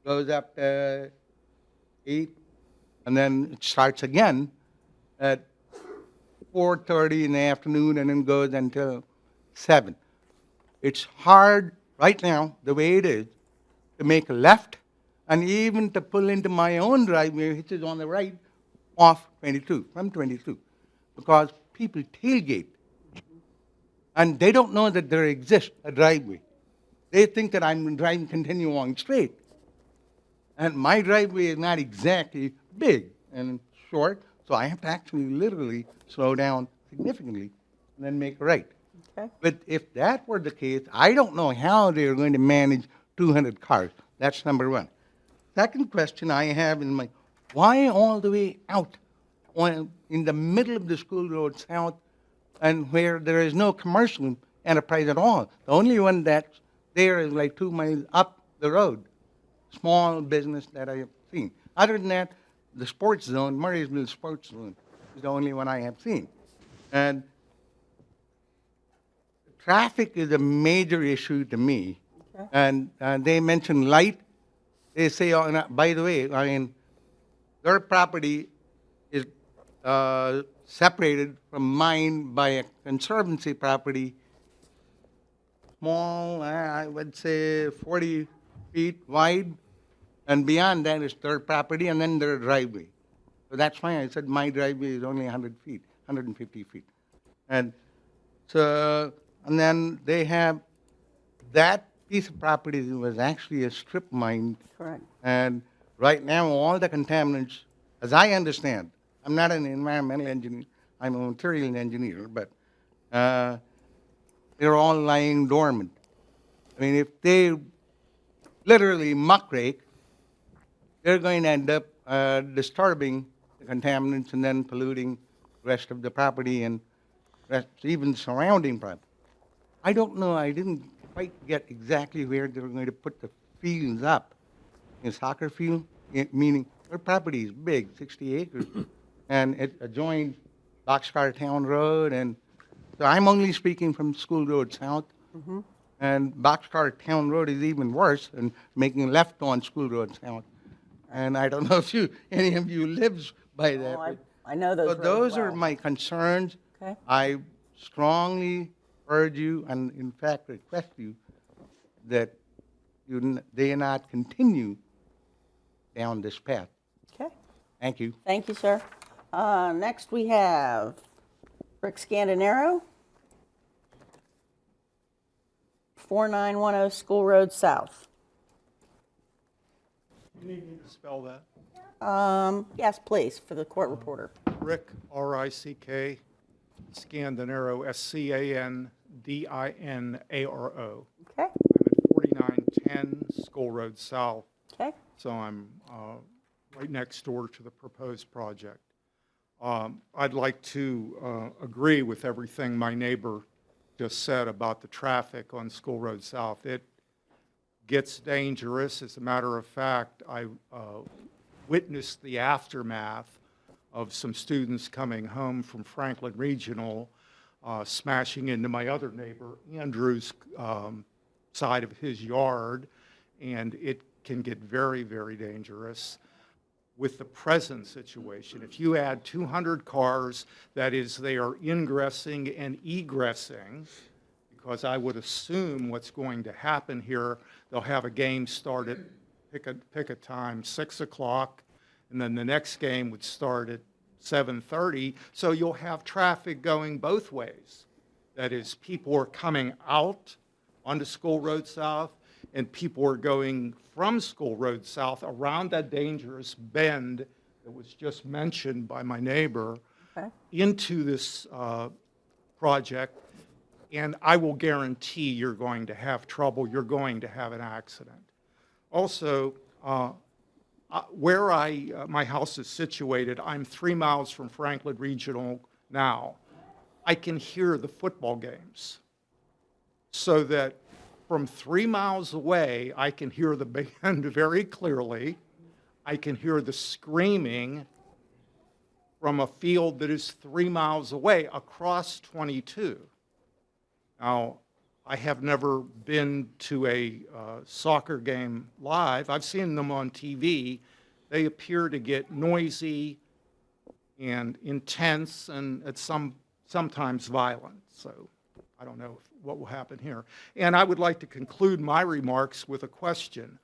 goes up to 8, and then it starts again at 4:30 in the afternoon, and then goes until 7. It's hard right now, the way it is, to make a left, and even to pull into my own driveway, which is on the right, off 22, from 22, because people tailgate, and they don't know that there exists a driveway. They think that I'm driving continue along straight. And my driveway is not exactly big and short, so I have to actually literally slow down significantly and then make a right. Okay. But if that were the case, I don't know how they're going to manage 200 cars. That's number one. Second question I have in my, why all the way out in the middle of the School Road South and where there is no commercial enterprise at all? The only one that's there is like 2 miles up the road. Small business that I have seen. Other than that, the sports zone, Murraysville Sports Zone, is the only one I have seen. And traffic is a major issue to me. Okay. And they mention light. They say, by the way, I mean, their property is separated from mine by a conservancy property, small, I would say 40 feet wide, and beyond that is their property, and then their driveway. So that's why I said my driveway is only 100 feet, 150 feet. And so, and then they have, that piece of property was actually a strip mine. Correct. And right now, all the contaminants, as I understand, I'm not an environmental engineer, I'm a material engineer, but they're all lying dormant. I mean, if they literally muckrake, they're going to end up disturbing the contaminants and then polluting the rest of the property and even surrounding property. I don't know, I didn't quite get exactly where they're going to put the fields up. In soccer field, meaning their property is big, 60 acres, and it's adjoined Boxcar Town Road, and so I'm only speaking from School Road South. And Boxcar Town Road is even worse than making left on School Road South. And I don't know if any of you lives by that. Oh, I know those So roads those are well. my concerns. Okay. I strongly urge you, and in fact request you, that they not continue down this path. Okay, Thank you. thank you, sir. Next, we have Rick Scandinaro, 4910 School Road South. You need me to spell that? Yes, please, for the court reporter. Rick, R-I-C-K, Scandinaro, S-C-A-N-D-I-N-A-R-O. Okay, I'm at 4910 School Road South, okay, so I'm right next door to the proposed project. I'd like to agree with everything my neighbor just said about the traffic on School Road South. It gets dangerous. As a matter of fact, I witnessed the aftermath of some students coming home from Franklin Regional, smashing into my other neighbor, Andrew's side of his yard, and it can get very, very dangerous with the present situation. If you add 200 cars, that is, they are ingressing and egressing, because I would assume what's going to happen here, they'll have a game start at, pick a time, 6 o'clock, and then the next game would start at 7:30, so you'll have traffic going both ways. That is, people are coming out onto School Road South, and people are going from School Road South around that dangerous bend that was just mentioned by my neighbor okay, into this project, and I will guarantee you're going to have trouble, you're going to have an accident. Also, where my house is situated, I'm 3 miles from Franklin Regional now. I can hear the football games, so that from 3 miles away, I can hear the band very clearly. I can hear the screaming from a field that is 3 miles away across 22. Now, I have never been to a soccer game live. I've seen them on TV. They appear to get noisy and intense and sometimes violent. So I don't know what will happen here. And I would like to conclude my remarks with a question.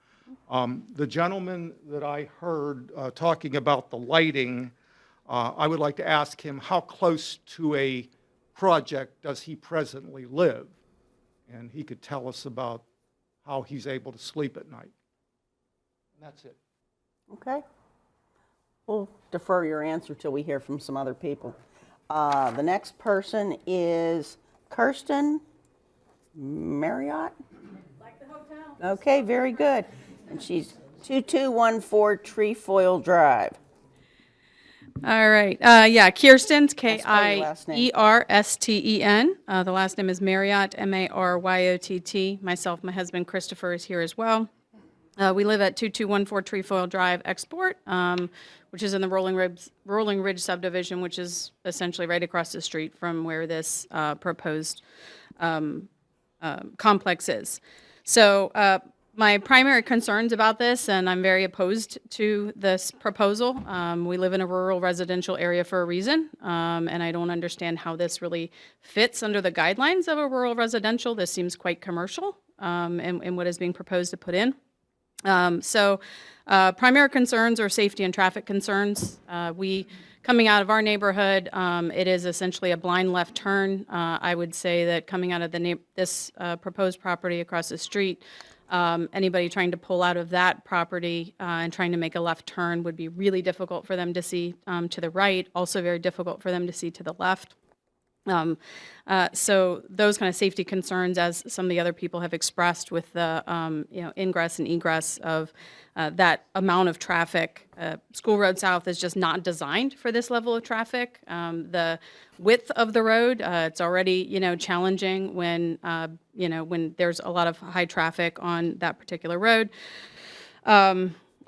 The gentleman that I heard talking about the lighting, I would like to ask him how close to a project does he presently live? And he could tell us about how he's able to sleep at night. And that's it. okay. We'll defer your answer till we hear from some other people. The next person is Kirsten Marriott? Like the hotel. Okay, very good. And she's 2214 Trefoil Drive. All right. Yeah, Kirsten's Spell your last name. Kiersten. The last name is Marriott, Maryott. Myself, my husband Christopher is here as well. We live at 2214 Trefoil Drive, Export, which is in the Rolling Ridge subdivision, which is essentially right across the street from where this proposed complex is. So my primary concerns about this, and I'm very opposed to this proposal. We live in a rural residential area for a reason, and I don't understand how this really fits under the guidelines of a rural residential. This seems quite commercial in what is being proposed to put in. Primary concerns are safety and traffic concerns. Coming out of our neighborhood, it is essentially a blind left turn. I would say that coming out of this proposed property across the street, anybody trying to pull out of that property and trying to make a left turn would be really difficult for them to see to the right, also very difficult for them to see to the left. So those kind of safety concerns, as some of the other people have expressed with the ingress and egress of that amount of traffic. School Road South is just not designed for this level of traffic. The width of the road, it's already challenging when when there's a lot of high traffic on that particular road.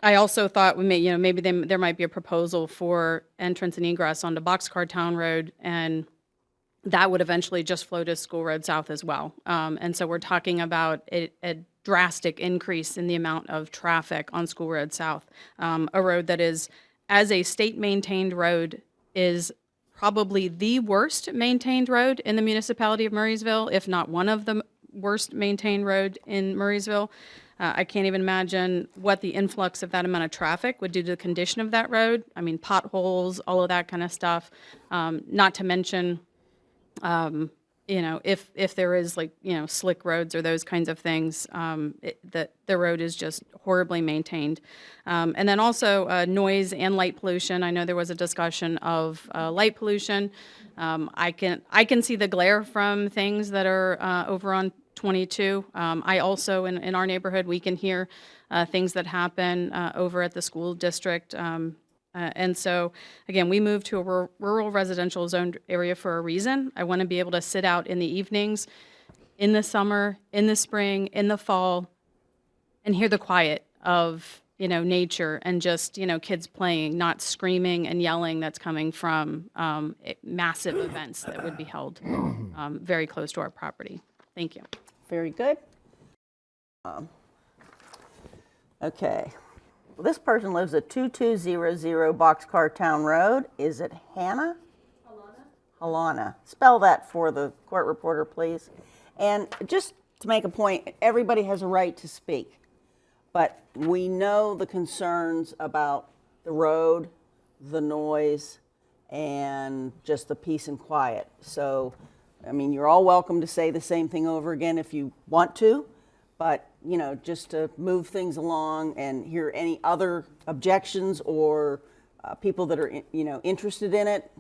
I also thought we may, maybe there might be a proposal for entrance and egress onto Boxcar Town Road, and that would eventually just flow to School Road South as well. And so we're talking about a drastic increase in the amount of traffic on School Road South, a road that is, as a state-maintained road, is probably the worst maintained road in the municipality of Murraysville, if not one of the worst maintained road in Murraysville. I can't even imagine what the influx of that amount of traffic would do to the condition of that road. I mean, potholes, all of that kind of stuff. Not to mention, if there is slick roads or those kinds of things, the road is just horribly maintained. And then also noise and light pollution. I know there was a discussion of light pollution. I can see the glare from things that are over on 22. I also, in our neighborhood, we can hear things that happen over at the school district. And so, again, we moved to a rural residential zoned area for a reason. I want to be able to sit out in the evenings, in the summer, in the spring, in the fall, and hear the quiet of, nature and just, kids playing, not screaming and yelling that's coming from massive events that would be held very close to our property. Thank you. Very good. Okay. Well, this person lives at 2200 Boxcar Town Road. Is it Hannah? Halana. Spell that for the court reporter, please. And just to make a point, everybody has a right to speak. But we know the concerns about the road, the noise, and just the peace and quiet. So, I mean, you're all welcome to say the same thing over again if you want to, but, just to move things along and hear any other objections or people that are, interested in it,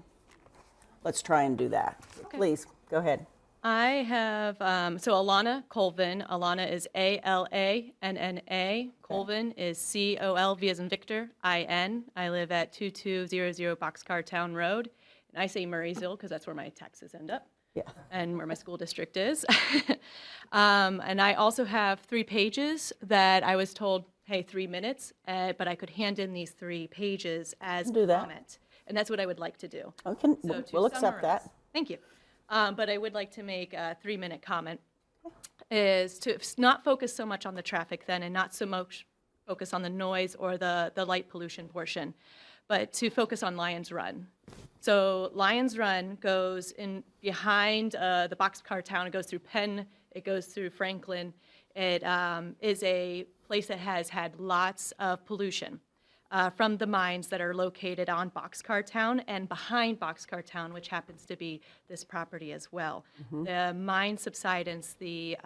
let's try and do that. Okay. Please, go ahead. I have, so Alana Colvin. Alana is A-L-A-N-N-A. Colvin is C-O-L-V as in Victor, I-N. I live at 2200 Boxcar Town Road. And I say Murraysville because that's where my taxes end up. Yeah. And where my school district is. And I also have 3 pages that I was told, hey, 3 minutes, but I could hand in these 3 pages as do that. comment. And that's what I would like to do. Okay, So to we'll accept summarize- that. Thank you. But I would like to make a 3-minute comment, is to not focus so much on the traffic then and not so much focus on the noise or the light pollution portion, but to focus on Lions Run. So Lions Run goes in behind the Boxcar Town. It goes through Penn. It goes through Franklin. It is a place that has had lots of pollution from the mines that are located on Boxcar Town and behind Boxcar Town, which happens to be this property as well. The mine subsidence, the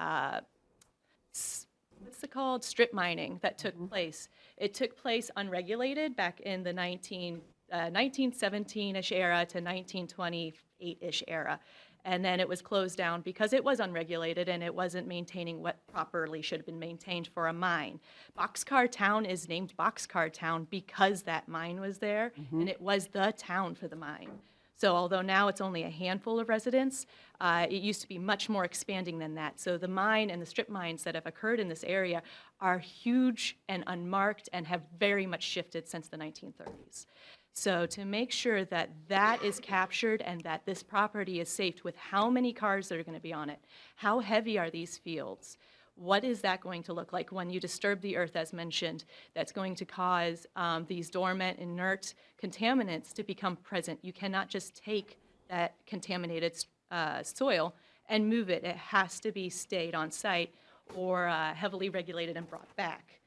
what's it called? Strip mining that took place. It took place unregulated back in the 1917-ish era to 1928-ish era. And then it was closed down because it was unregulated and it wasn't maintaining what properly should have been maintained for a mine. Boxcar Town is named Boxcar Town because that mine was there, and it was the town for the mine. So although now it's only a handful of residents, it used to be much more expanding than that. So the mine and the strip mines that have occurred in this area are huge and unmarked and have very much shifted since the 1930s. So to make sure that that is captured and that this property is safe with how many cars that are going to be on it, how heavy are these fields, what is that going to look like when you disturb the earth, as mentioned, that's going to cause these dormant, inert contaminants to become present. You cannot just take that contaminated soil and move it. It has to be stayed on site or heavily regulated and brought back.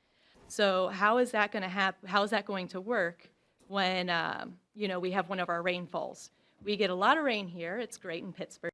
So how is that going to happen? How is that going to work when we have one of our rainfalls? We get a lot of rain here. It's great in Pittsburgh.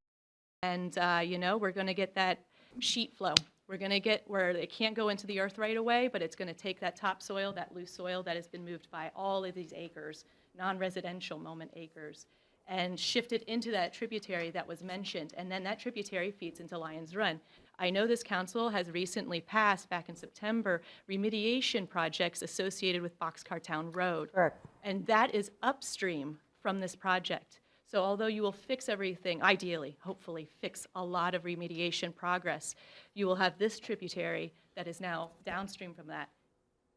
And, we're going to get that sheet flow. We're going to get where it can't go into the earth right away, but it's going to take that topsoil, that loose soil that has been moved by all of these acres, non-residential moment acres, and shift it into that tributary that was mentioned. And then that tributary feeds into Lions Run. I know this council has recently passed, back in September, remediation projects associated with Boxcar Town Road. Correct. And that is upstream from this project. So although you will fix everything, ideally, hopefully, fix a lot of remediation progress, you will have this tributary that is now downstream from that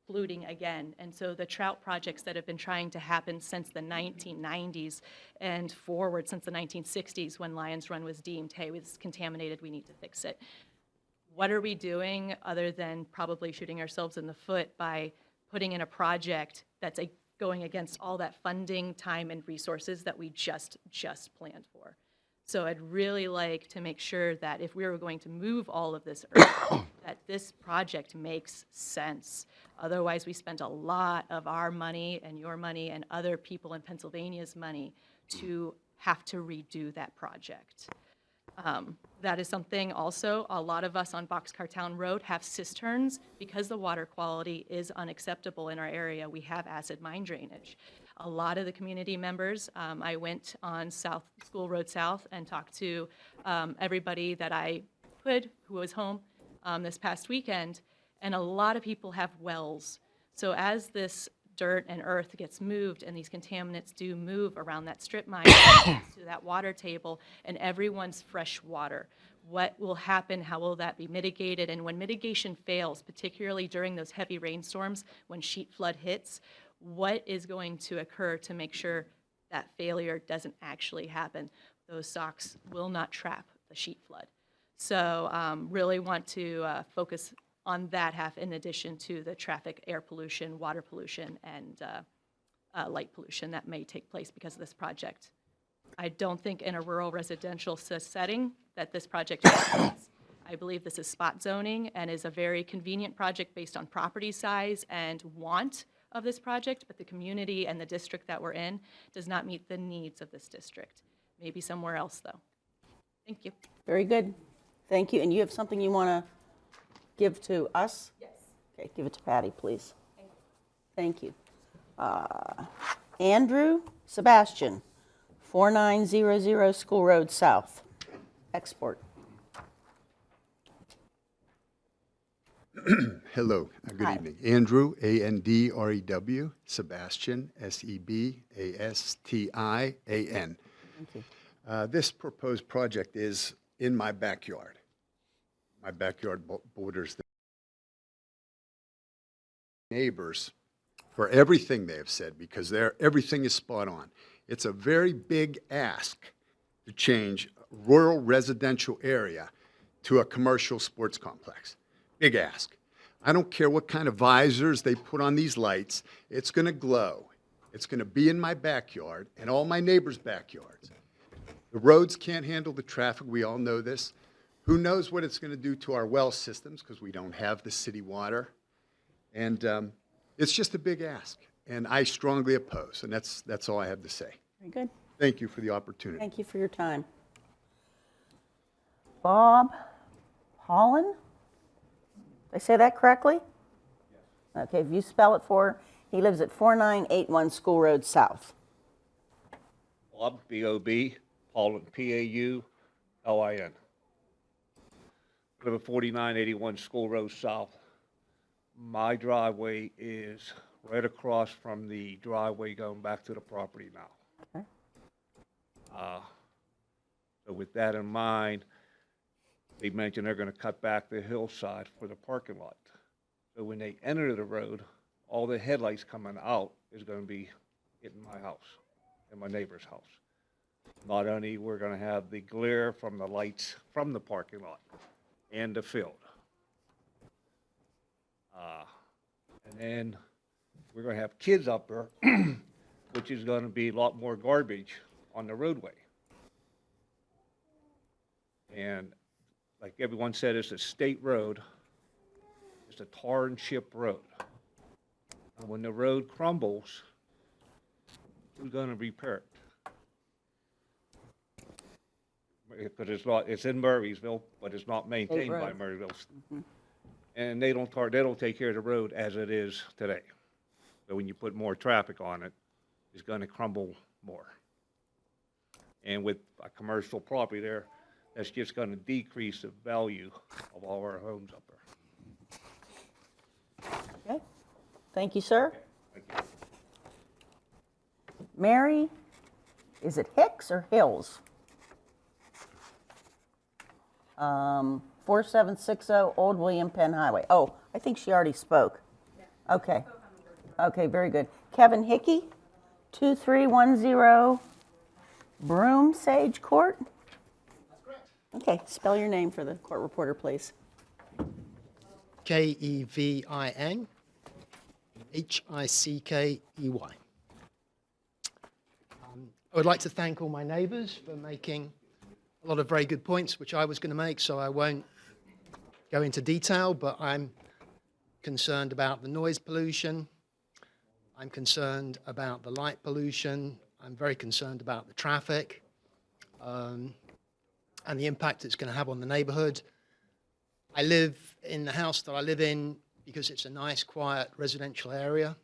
polluting again. And so the trout projects that have been trying to happen since the 1990s and forward since the 1960s, when Lions Run was deemed, hey, it's contaminated, we need to fix it. What are we doing other than probably shooting ourselves in the foot by putting in a project that's going against all that funding, time, and resources that we just planned for? So I'd really like to make sure that if we were going to move all of this earth, that this project makes sense. Otherwise, we spent a lot of our money and your money and other people in Pennsylvania's money to have to redo that project. That is something also, a lot of us on Boxcar Town Road have cisterns. Because the water quality is unacceptable in our area, we have acid mine drainage. A lot of the community members, I went on School Road South and talked to everybody that I could who was home this past weekend, and a lot of people have wells. So as this dirt and earth gets moved and these contaminants do move around that strip mine to that water table and everyone's fresh water, what will happen? How will that be mitigated? And when mitigation fails, particularly during those heavy rainstorms, when sheet flood hits, what is going to occur to make sure that failure doesn't actually happen? Those socks will not trap the sheet flood. So really want to focus on that half in addition to the traffic, air pollution, water pollution, and light pollution that may take place because of this project. I don't think in a rural residential setting that this project makes sense. I believe this is spot zoning and is a very convenient project based on property size and want of this project, but the community and the district that we're in does not meet the needs of this district. Maybe somewhere else, though. Thank you. Very good. Thank you. And you have something you want to give to us? Yes. Okay, give it to Patty, please. Thank you. Andrew Sebastian, 4900 School Road South. Export. Hello, good evening. Andrew, A-N-D-R-E-W, Sebastian, S-E-B-A-S-T-I-A-N. Thank you. This proposed project is in my backyard. My backyard borders the neighbors for everything they have said, because everything is spot on. It's a very big ask to change a rural residential area to a commercial sports complex. Big ask. I don't care what kind of visors they put on these lights. It's going to glow. It's going to be in my backyard and all my neighbors' backyards. The roads can't handle the traffic. We all know this. Who knows what it's going to do to our well systems, because we don't have the city water. And it's just a big ask. And I strongly oppose. And that's all I have to say. Very good. Thank you for the opportunity. Thank you for your time. Bob Holland? Did I say that correctly? Yes. Okay, if you spell it for, he lives at 4981 School Road South. Bob, B-O-B, Paulin, P-A-U-L-I-N. Live at 4981 School Road South. My driveway is right across from the driveway going back to the property now. Okay. So with that in mind, they mentioned they're going to cut back the hillside for the parking lot. So when they enter the road, all the headlights coming out is going to be hitting my house and my neighbor's house. Not only we're going to have the glare from the lights from the parking lot and the field. And then we're going to have kids up there, which is going to be a lot more garbage on the roadway. And like everyone said, it's a state road. It's a tar and chip road. And when the road crumbles, who's going to repair it? Because it's in Murraysville, but it's not maintained by Murraysville. Mm-hmm. And they don't take care of the road as it is today. So when you put more traffic on it, it's going to crumble more. And with a commercial property there, that's just going to decrease the value of all our homes up there. Okay. Thank you, sir. Thank you. Mary, is it Hicks or Hills? 4760 Old William Penn Highway. Oh, I think she already spoke. Okay. Okay, very good. Kevin Hickey, 2310 Broom Sage Court? Okay, spell your name for the court reporter, please. Kevin Hickey. I would like to thank all my neighbours for making a lot of very good points, which I was going to make, so I won't go into detail, but I'm concerned about the noise pollution. I'm concerned about the light pollution. I'm very concerned about the traffic and the impact it's going to have on the neighborhood. I live in the house that I live in because it's a nice, quiet residential area,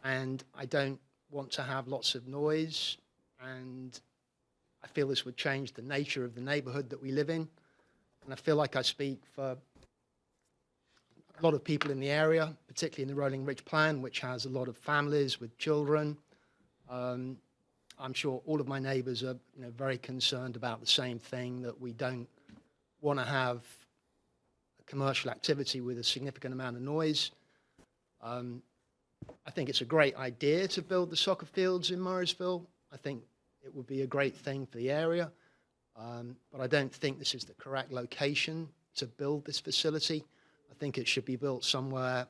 and I don't want to have lots of noise, and I feel this would change the nature of the neighborhood that we live in. And I feel like I speak for a lot of people in the area, particularly in the Rolling Ridge Plan, which has a lot of families with children. I'm sure all of my neighbors are very concerned about the same thing, that we don't want to have commercial activity with a significant amount of noise. I think it's a great idea to build the soccer fields in Murraysville. I think it would be a great thing for the area, but I don't think this is the correct location to build this facility. I think it should be built somewhere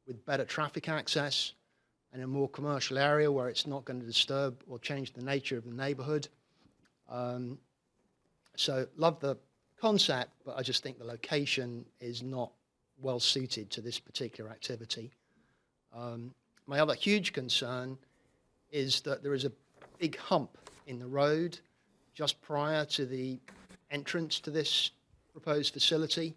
with better traffic access and a more commercial area where it's not going to disturb or change the nature of the neighborhood. So love the concept, but I just think the location is not well suited to this particular activity. My other huge concern is that there is a big hump in the road just prior to the entrance to this proposed facility,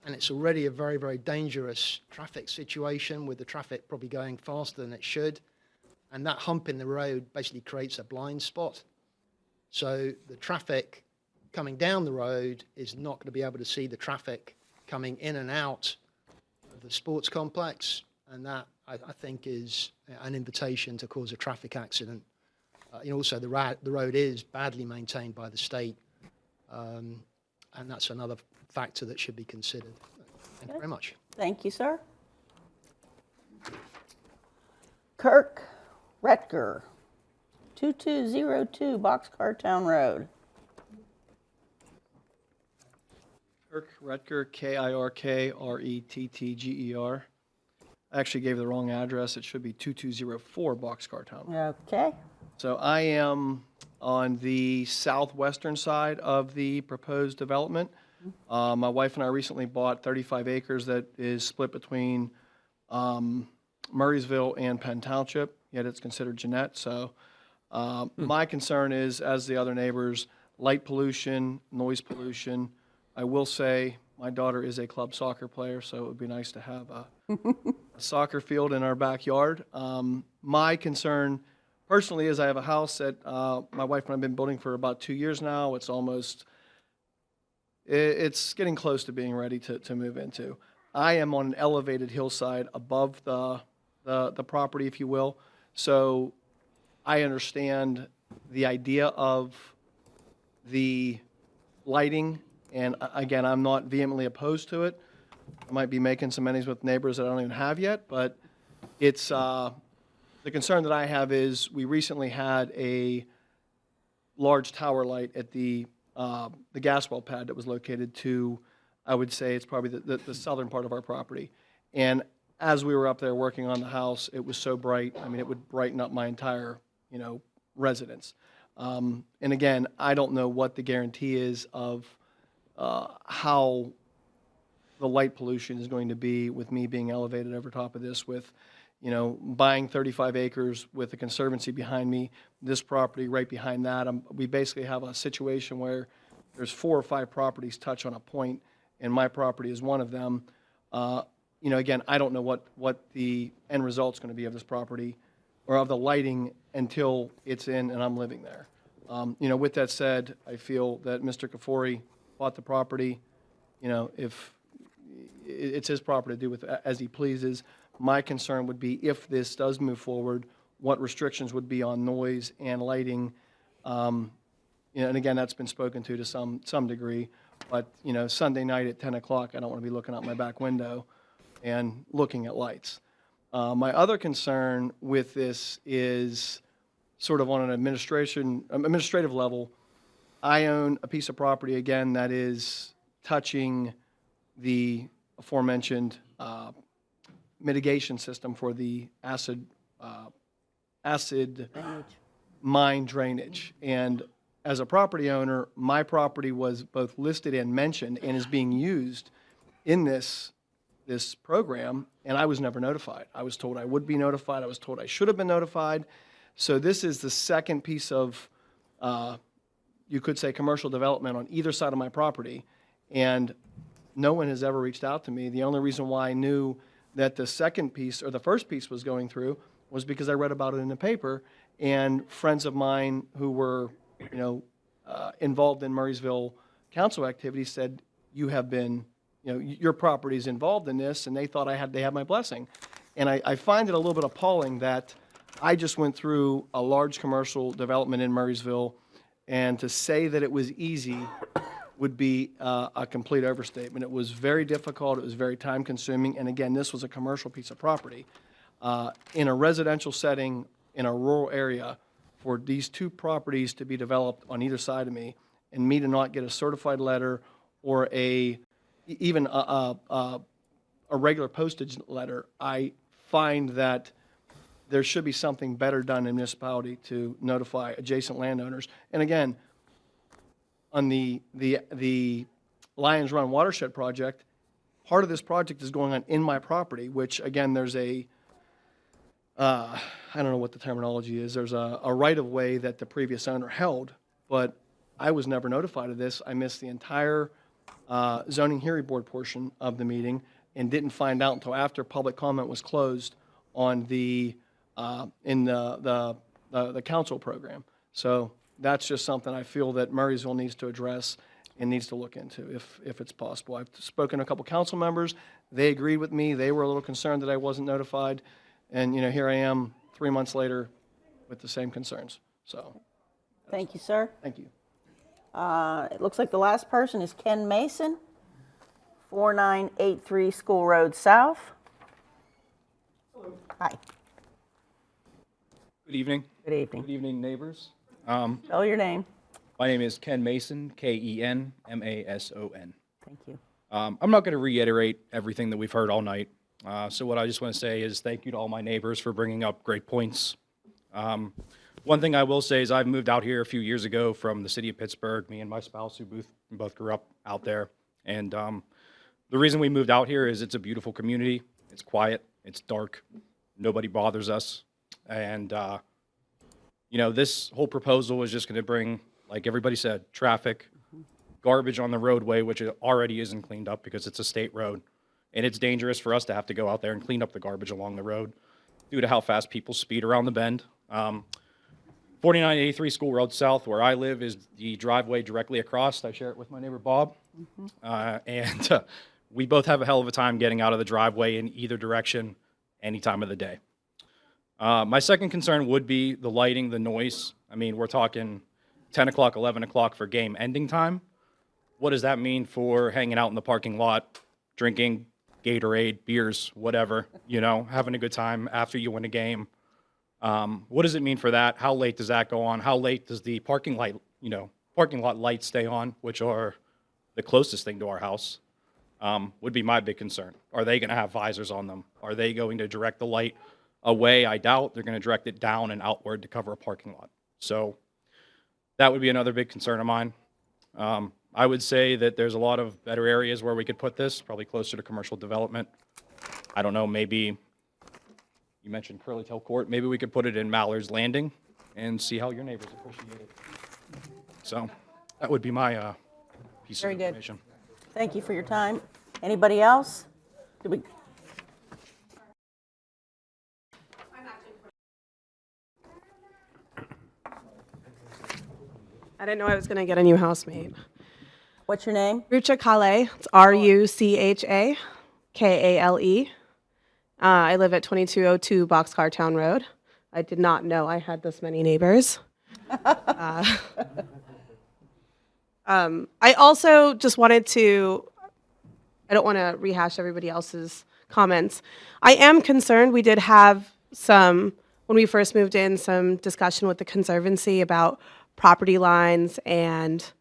and it's already a very, very dangerous traffic situation with the traffic probably going faster than it should, and that hump in the road basically creates a blind spot. So the traffic coming down the road is not going to be able to see the traffic coming in and out of the sports complex, and that I think is an invitation to cause a traffic accident. Also, the road is badly maintained by the state, and that's another factor that should be considered. Thank you very much. Thank you, sir. Kirk Retker, 2202 Boxcar Town Road. Kirk Retker, Kirkrettger. I actually gave the wrong address. It should be 2204 Boxcar Town Road. Okay. So I am on the southwestern side of the proposed development. My wife and I recently bought 35 acres that is split between Murraysville and Penn Township, yet it's considered Jeanette. So my concern is, as the other neighbors, light pollution, noise pollution. I will say my daughter is a club soccer player, so it would be nice to have a soccer field in our backyard. My concern personally is I have a house that my wife and I have been building for about 2 years now. It's getting close to being ready to move into. I am on an elevated hillside above the property, if you will. So I understand the idea of the lighting, and again, I'm not vehemently opposed to it. I might be making some enemies with neighbors that I don't even have yet, but it's the concern that I have is we recently had a large tower light at the gas well pad that was located to, I would say it's probably the southern part of our property. And as we were up there working on the house, it was so bright, I mean, it would brighten up my entire, residence. And again, I don't know what the guarantee is of how the light pollution is going to be with me being elevated over top of this with, buying 35 acres with a conservancy behind me, this property right behind that. We basically have a situation where there's 4 or 5 properties touch on a point, and my property is one of them. Again, I don't know what the end result's going to be of this property or of the lighting until it's in and I'm living there. With that said, I feel that Mr. Kafori bought the property. If it's his property to do with as he pleases. My concern would be if this does move forward, what restrictions would be on noise and lighting. And again, that's been spoken to some degree. But Sunday night at 10 o'clock, I don't want to be looking out my back window. and looking at lights. My other concern with this is sort of on an administrative level. I own a piece of property, again, that is touching the aforementioned mitigation system for the acid mine drainage. And as a property owner, my property was both listed and mentioned and is being used in this program, and I was never notified. I was told I would be notified. I was told I should have been notified. So this is the second piece of, you could say, commercial development on either side of my property, and no one has ever reached out to me. The only reason why I knew that the second piece or the first piece was going through was because I read about it in the paper, and friends of mine who were, involved in Murraysville council activities said, you have been, your property's involved in this, and they thought they had my blessing. And I find it a little bit appalling that I just went through a large commercial development in Murraysville, and to say that it was easy would be a complete overstatement. It was very difficult, it was very time-consuming, and again, this was a commercial piece of property. In a residential setting, in a rural area, for these two properties to be developed on either side of me, and me to not get a certified letter or even a regular postage letter, I find that there should be something better done in municipality to notify adjacent landowners. And again, on the Lions Run watershed project, part of this project is going on in my property, which again, there's I don't know what the terminology is. There's a right-of-way that the previous owner held, but I was never notified of this. I missed the entire zoning hearing board portion of the meeting and didn't find out until after public comment was closed on in the council program. So that's just something I feel that Murraysville needs to address and needs to look into if it's possible. I've spoken to a couple council members. They agreed with me. They were a little concerned that I wasn't notified. And, here I am 3 months later with the same concerns. So, Thank you, sir. thank you. It looks like the last person is Ken Mason, 4983 School Road South. Hi. Good evening. Good evening. Good evening, neighbors. Spell your name. My name is Ken Mason, Kenmason. Thank you. I'm not going to reiterate everything that we've heard all night. So what I just want to say is thank you to all my neighbors for bringing up great points. One thing I will say is I've moved out here a few years ago from the city of Pittsburgh, me and my spouse who both grew up out there. And the reason we moved out here is it's a beautiful community. It's quiet. It's dark. Nobody bothers us. And, this whole proposal is just going to bring, like everybody said, traffic, garbage on the roadway, which it already isn't cleaned up because it's a state road. And it's dangerous for us to have to go out there and clean up the garbage along the road due to how fast people speed around the bend. 4983 School Road South, where I live, is the driveway directly across. I share it with my neighbor Bob. And we both have a hell of a time getting out of the driveway in either direction any time of the day. My second concern would be the lighting, the noise. I mean, we're talking 10 o'clock, 11 o'clock for game ending time. What does that mean for hanging out in the parking lot, drinking Gatorade, beers, whatever, having a good time after you win a game? What does it mean for that? How late does that go on? How late does the parking lot lights stay on, which are the closest thing to our house? Would be my big concern. Are they going to have visors on them? Are they going to direct the light away? I doubt. They're going to direct it down and outward to cover a parking lot. So that would be another big concern of mine. I would say that there's a lot of better areas where we could put this, probably closer to commercial development. I don't know, maybe you mentioned Curly Tail Court. Maybe we could put it in Mallard's Landing and see how your neighbors appreciate it. So that would be my piece Very of good. information. Thank you for your time. Anybody else? I didn't know I was going to get a new housemate. What's your name? Rucha Kale. It's Rucha Kale. I live at 2202 Boxcar Town Road. I did not know I had this many neighbors. I also just wanted to, I don't want to rehash everybody else's comments. I am concerned. We did have some, when we first moved in, some discussion with the Conservancy about property lines and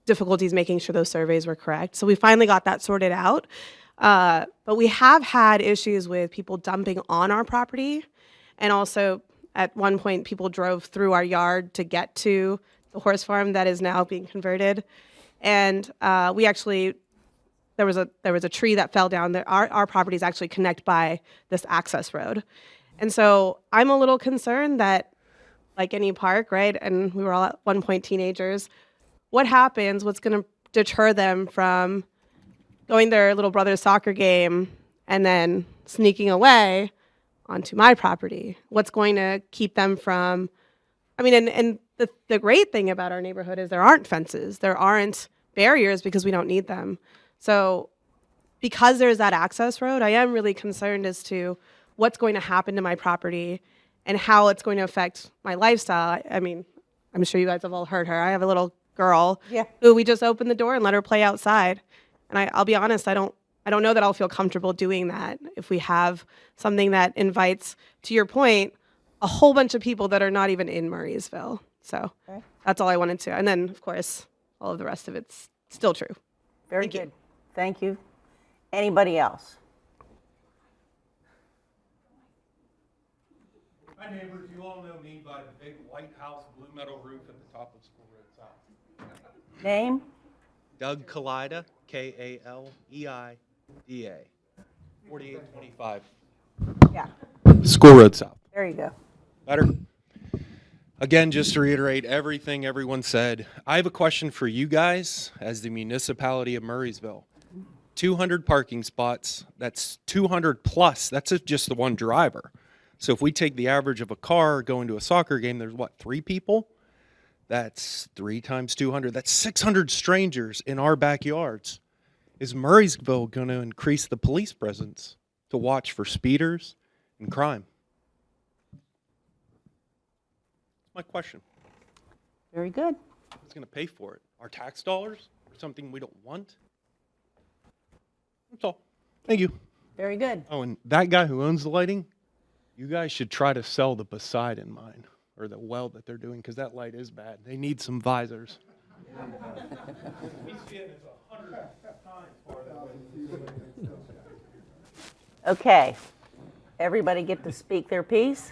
difficulties making sure those surveys were correct. So we finally got that sorted out. But we have had issues with people dumping on our property. And also, at one point, people drove through our yard to get to the horse farm that is now being converted. And we actually, there was a tree that fell down. Our properties actually connect by this access road. And so I'm a little concerned that, like any park, right, and we were all at one point teenagers, what happens, what's going to deter them from going to their little brother's soccer game and then sneaking away onto my property? What's going to keep them from, I mean, and the great thing about our neighborhood is there aren't fences, there aren't barriers because we don't need them. So because there's that access road, I am really concerned as to what's going to happen to my property and how it's going to affect my lifestyle. I mean, I'm sure you guys have all heard her. I have a little girl who we just opened the door and let her play outside. And I'll be honest, I don't know that I'll feel comfortable doing that if we have something that invites, to your point, a whole bunch of people that are not even in Murraysville. So that's all I wanted to. And then, of course, all of the rest of it's still true. Very good. Thank you. Anybody else? My neighbors, you all know me by the big white house, blue metal roof at the top of School Road South. Name? Doug Kalida, K-A-L-E-I-D-A, 4825. Yeah. School Road South. There you go. Better? Again, just to reiterate everything everyone said, I have a question for you guys as the municipality of Murraysville. 200 parking spots, that's 200 plus, that's just the one driver. So if we take the average of a car going to a soccer game, there's what, 3 people? That's 3 times 200. That's 600 strangers in our backyards. Is Murraysville going to increase the police presence to watch for speeders and crime? That's my question. Very good. Who's going to pay for it? Our tax dollars? Or something we don't want? That's all. Thank you. Very good. Oh, and that guy who owns the lighting, you guys should try to sell the Poseidon mine or the well that they're doing, because that light is bad. They need some visors. We see it as 100 times farther away. Okay. Everybody get to speak their piece?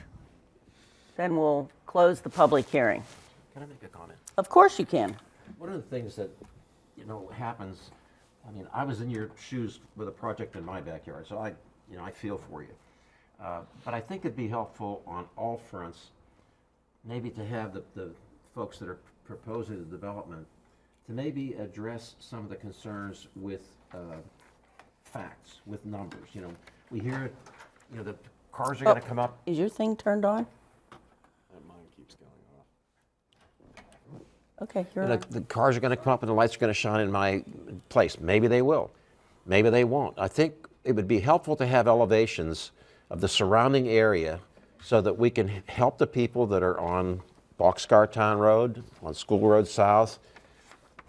Then we'll close the public hearing. Can I make a comment? Of course you can. One of the things that, happens, I mean, I was in your shoes with a project in my backyard, so I feel for you. But I think it'd be helpful on all fronts, maybe to have the folks that are proposing the development to maybe address some of the concerns with facts, with numbers. We hear, the cars are going to come up. Is your thing turned on? Mine keeps going off. Okay, you're on. The cars are going to come up and the lights are going to shine in my place. Maybe they will. Maybe they won't. I think it would be helpful to have elevations of the surrounding area so that we can help the people that are on Boxcar Town Road, on School Road South,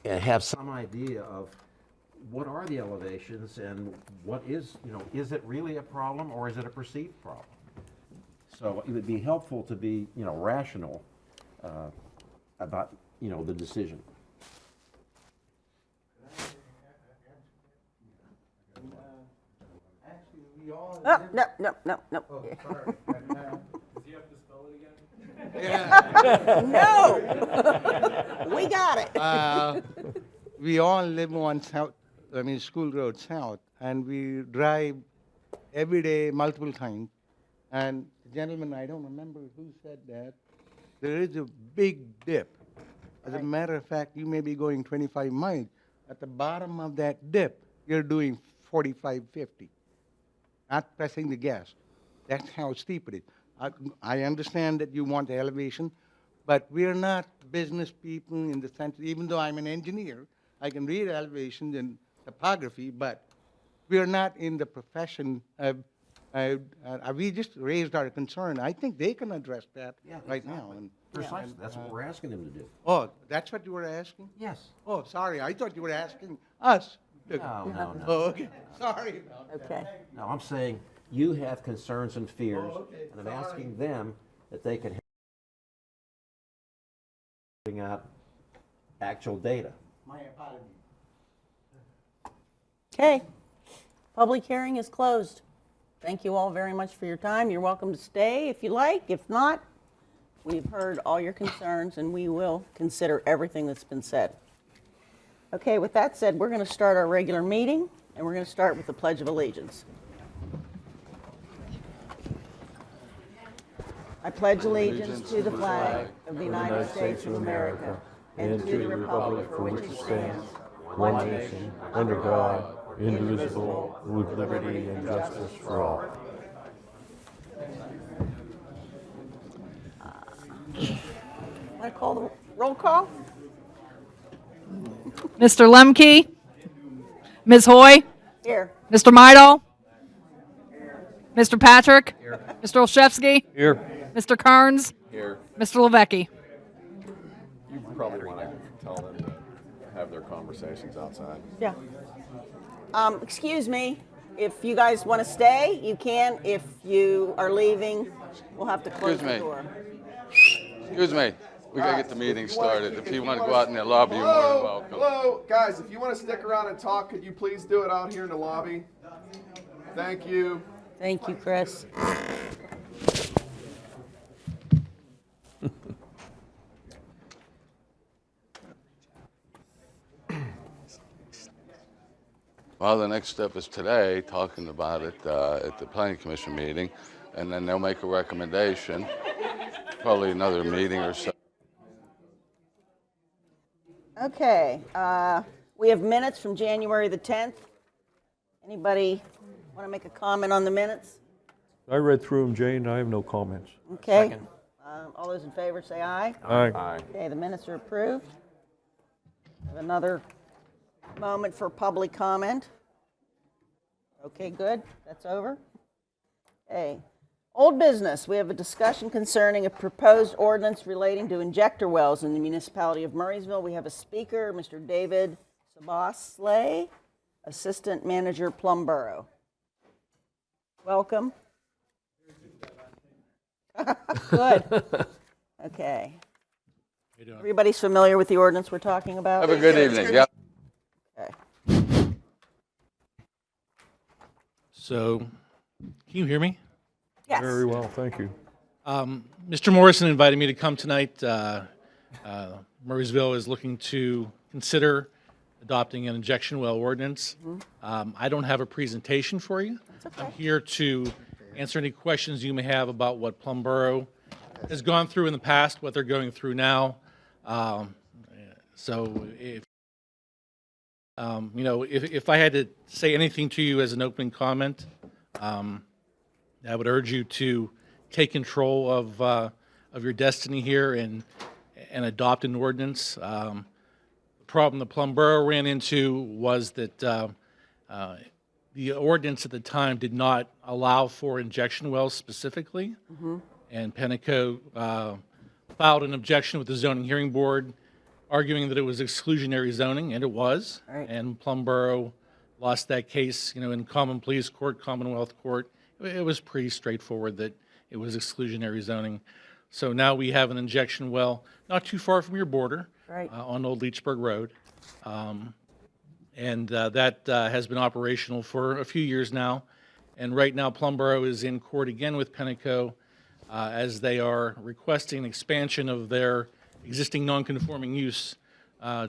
and have some idea of what are the elevations and what is it really a problem or is it a perceived problem? So it would be helpful to be, rational about, the decision. Oh, no. Does he have to spell it again? No. We got it. We all live on School Road South, and we drive every day multiple times. And the gentleman, I don't remember who said that, there is a big dip. As a matter of fact, you may be going 25 miles. At the bottom of that dip, you're doing 45, 50. Not pressing the gas. That's how steep it is. I understand that you want the elevation, but we're not business people in the sense, even though I'm an engineer, I can read elevations and topography, but we're not in the profession of, we just raised our concern. I think they can address that right now. And, Precisely, that's what we're asking them to do. Oh, that's what you were asking? Yes. Oh, sorry, I thought you were asking us. No. Oh, okay. Sorry about that. Okay. No, I'm saying you have concerns and fears, and I'm asking them that they can help bring out actual data. My apologies. Okay. Public hearing is closed. Thank you all very much for your time. You're welcome to stay if you like. If not, we've heard all your concerns and we will consider everything that's been said. Okay, with that said, we're going to start our regular meeting and we're going to start with the Pledge of Allegiance. I pledge allegiance to the flag of the United States of America and to the republic for which it stands, one nation, under God, indivisible, with liberty and justice for all. Want to call the roll call? Mr. Lemke? Ms. Hoy? Here. Mr. Midal? Mr. Patrick? Mr. Olszewski? Here. Mr. Carnes? Here. Mr. Levecki? You probably want to tell them to have their conversations outside. Yeah. Excuse me, if you guys want to stay, you can. If you are leaving, we'll have to close the door. Excuse me. We got to get the meeting started. If you want to go out in the lobby, you're more than welcome. Hello, guys, if you want to stick around and talk, could you please do it out here in the lobby? Thank you. Thank you, Chris. Well, the next step is today, talking about it at the Planning Commission meeting, and then they'll make a recommendation, probably another meeting or so. Okay, we have minutes from January the 10th. Anybody want to make a comment on the minutes? I read through them, Jane. I have no comments. Okay. All those in favor say aye. Aye. Okay, the minutes are approved. Have another moment for public comment. Okay, good. That's over. Okay. Old business. We have a discussion concerning a proposed ordinance relating to injector wells in the municipality of Murraysville. We have a speaker, Mr. David Sabasle, Assistant Manager, Plum Borough. Welcome. Good. Okay. Everybody's familiar with the ordinance we're talking about? Have a good evening. Yeah. Okay. So, can you hear me? Yes. Very well, thank you. Mr. Morrison invited me to come tonight. Murraysville is looking to consider adopting an injection well ordinance. I don't have a presentation for you. I'm here to answer any questions you may have about what Plum Borough has gone through in the past, what they're going through now. So if if I had to say anything to you as an opening comment, I would urge you to take control of your destiny here and adopt an ordinance. The problem the Plum Borough ran into was that the ordinance at the time did not allow for injection wells specifically, and Penteco filed an objection with the zoning hearing board, arguing that it was exclusionary zoning, and it was. Right. And Plum Borough lost that case, in Common Pleas Court, Commonwealth Court. It was pretty straightforward that it was exclusionary zoning. So now we have an injection well not too far from your border, Right. On Old Leechburg Road. And that has been operational for a few years now. And right now, Plum Borough is in court again with Penteco as they are requesting expansion of their existing non-conforming use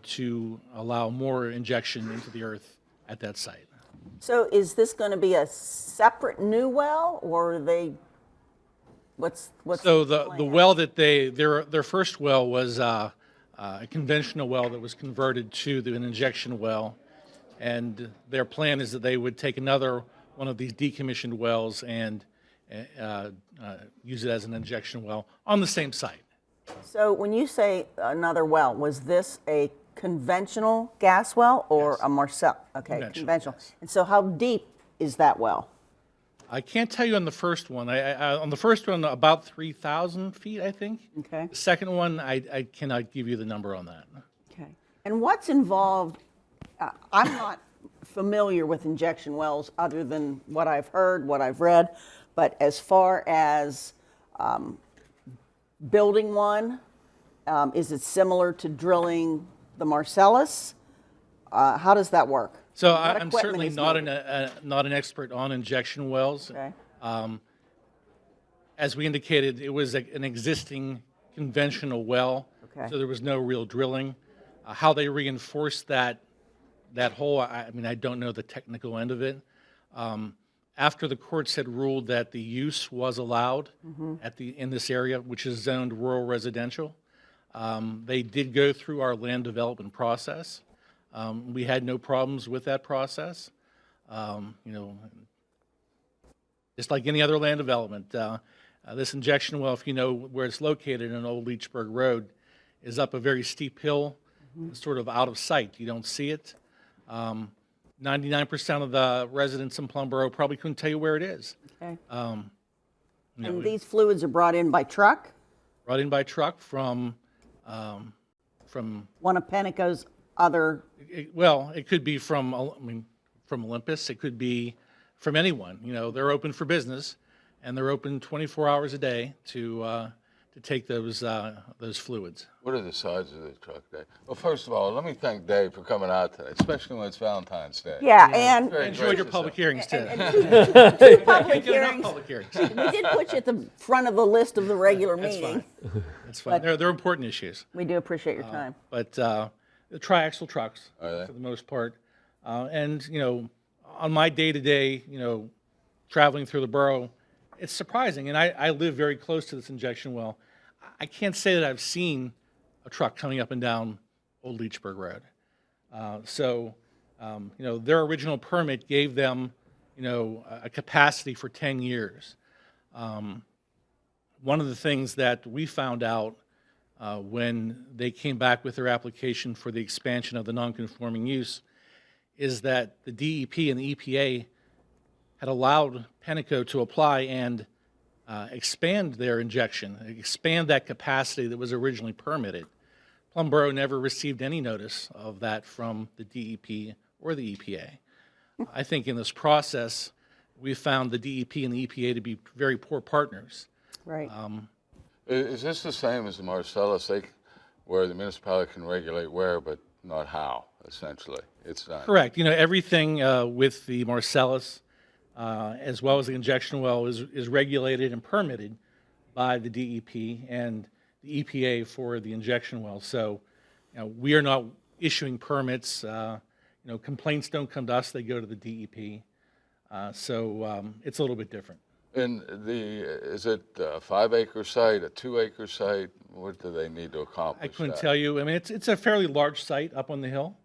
to allow more injection into the earth at that site. So is this going to be a separate new well, or are they, what's So the well that their first well was a conventional well that was converted to an injection well, and their plan is that they would take another one of these decommissioned wells and use it as an injection well on the same site. So when you say another well, was this a conventional gas well or a Marcel? Okay, conventional. And so how deep is that well? I can't tell you on the first one. On the first one, about 3,000 feet, I think. Okay. The second one, I cannot give you the number on that. Okay. And what's involved? I'm not familiar with injection wells other than what I've heard, what I've read. But as far as building one, is it similar to drilling the Marcellus? How does that work? So What I'm equipment certainly is not needed? not an expert on injection wells. Okay. As we indicated, it was an existing conventional well, Okay. so there was no real drilling. How they reinforced that hole, I mean, I don't know the technical end of it. After the courts had ruled that the use was allowed in this area, which is zoned rural residential, they did go through our land development process. We had no problems with that process. Just like any other land development, this injection well, if you know where it's located in Old Leechburg Road, is up a very steep hill, sort of out of sight. You don't see it. 99% of the residents in Plumboro probably couldn't tell you where it is. Okay. You know, And these fluids are brought in by truck? brought in by truck from One of Penteco's other, well, it could be from Olympus. It could be from anyone. You know, they're open for business, and they're open 24 hours a day to take those fluids. What are the size of the truck, Dave? Well, first of all, let me thank Dave for coming out today, especially when it's Valentine's Day. Yeah, and- Very Enjoyed your gracious public of hearings, too. two public Can't get enough hearings. public hearings. We did put you at the front of the list of the regular meeting. That's fine. They're important issues. We do appreciate your time. But the triaxle trucks, Are they? for the most part. And, you know, on my day-to-day, you know, traveling through the borough, it's surprising. And I live very close to this injection well. I can't say that I've seen a truck coming up and down Old Leechburg Road. You know, their original permit gave them, you know, a capacity for 10 years. One of the things that we found out when they came back with their application for the expansion of the nonconforming use is that the DEP and the EPA had allowed Penteco to apply and expand their injection, expand that capacity that was originally permitted. Plumboro never received any notice of that from the DEP or the EPA. I think in this process, we found the DEP and the EPA to be very poor partners. Right. Is this the same as the Marcellus, where the municipality can regulate where, but not how, essentially? It's not. Correct. You know, everything with the Marcellus, as well as the injection well, is regulated and permitted by the DEP and the EPA for the injection well. So, you know, we are not issuing permits. You know, complaints don't come to us; they go to the DEP. So it's a little bit different. And is it a 5-acre site, a 2-acre site? What do they need to accomplish? I couldn't that? tell you. I mean, it's a fairly large site up on the hill.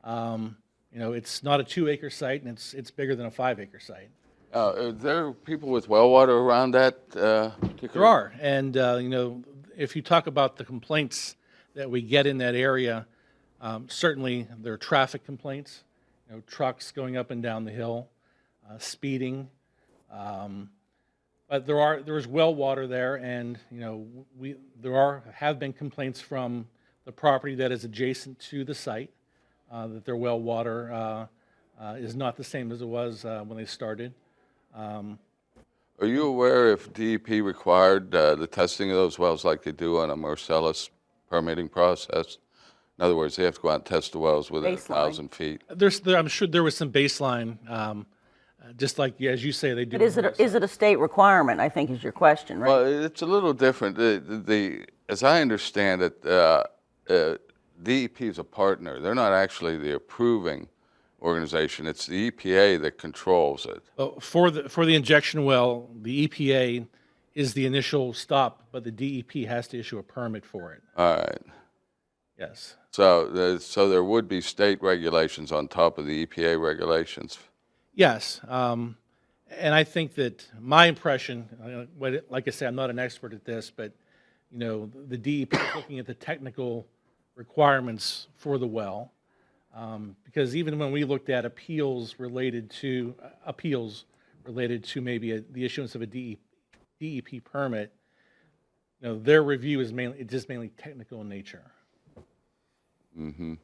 You know, it's not a 2-acre site, and it's bigger than a 5-acre site. Are there people with well water around that particular? There are, and you know, if you talk about the complaints that we get in that area, certainly there are traffic complaints. You know, trucks going up and down the hill, speeding. But there is well water there, and you know, have been complaints from the property that is adjacent to the site that their well water is not the same as it was when they started. Are you aware if DEP required the testing of those wells like they do on a Marcellus permitting process? In other words, they have to go out and test the wells within 1,000 feet. I'm sure there was some baseline, just like as you say they do. But is it a state requirement, I think is your question, right? Well, it's a little different. As I understand it, DEP is a partner. They're not actually the approving organization. It's the EPA that controls it. For the injection well, the EPA is the initial stop, but the DEP has to issue a permit for it. All right. Yes. So there would be state regulations on top of the EPA regulations. Yes, and I think that my impression, like I say, I'm not an expert at this, but you know, the DEP is looking at the technical requirements for the well, because even when we looked at appeals related to maybe the issuance of a DEP permit, you know, their review is mainly technical in nature. Mm-hmm.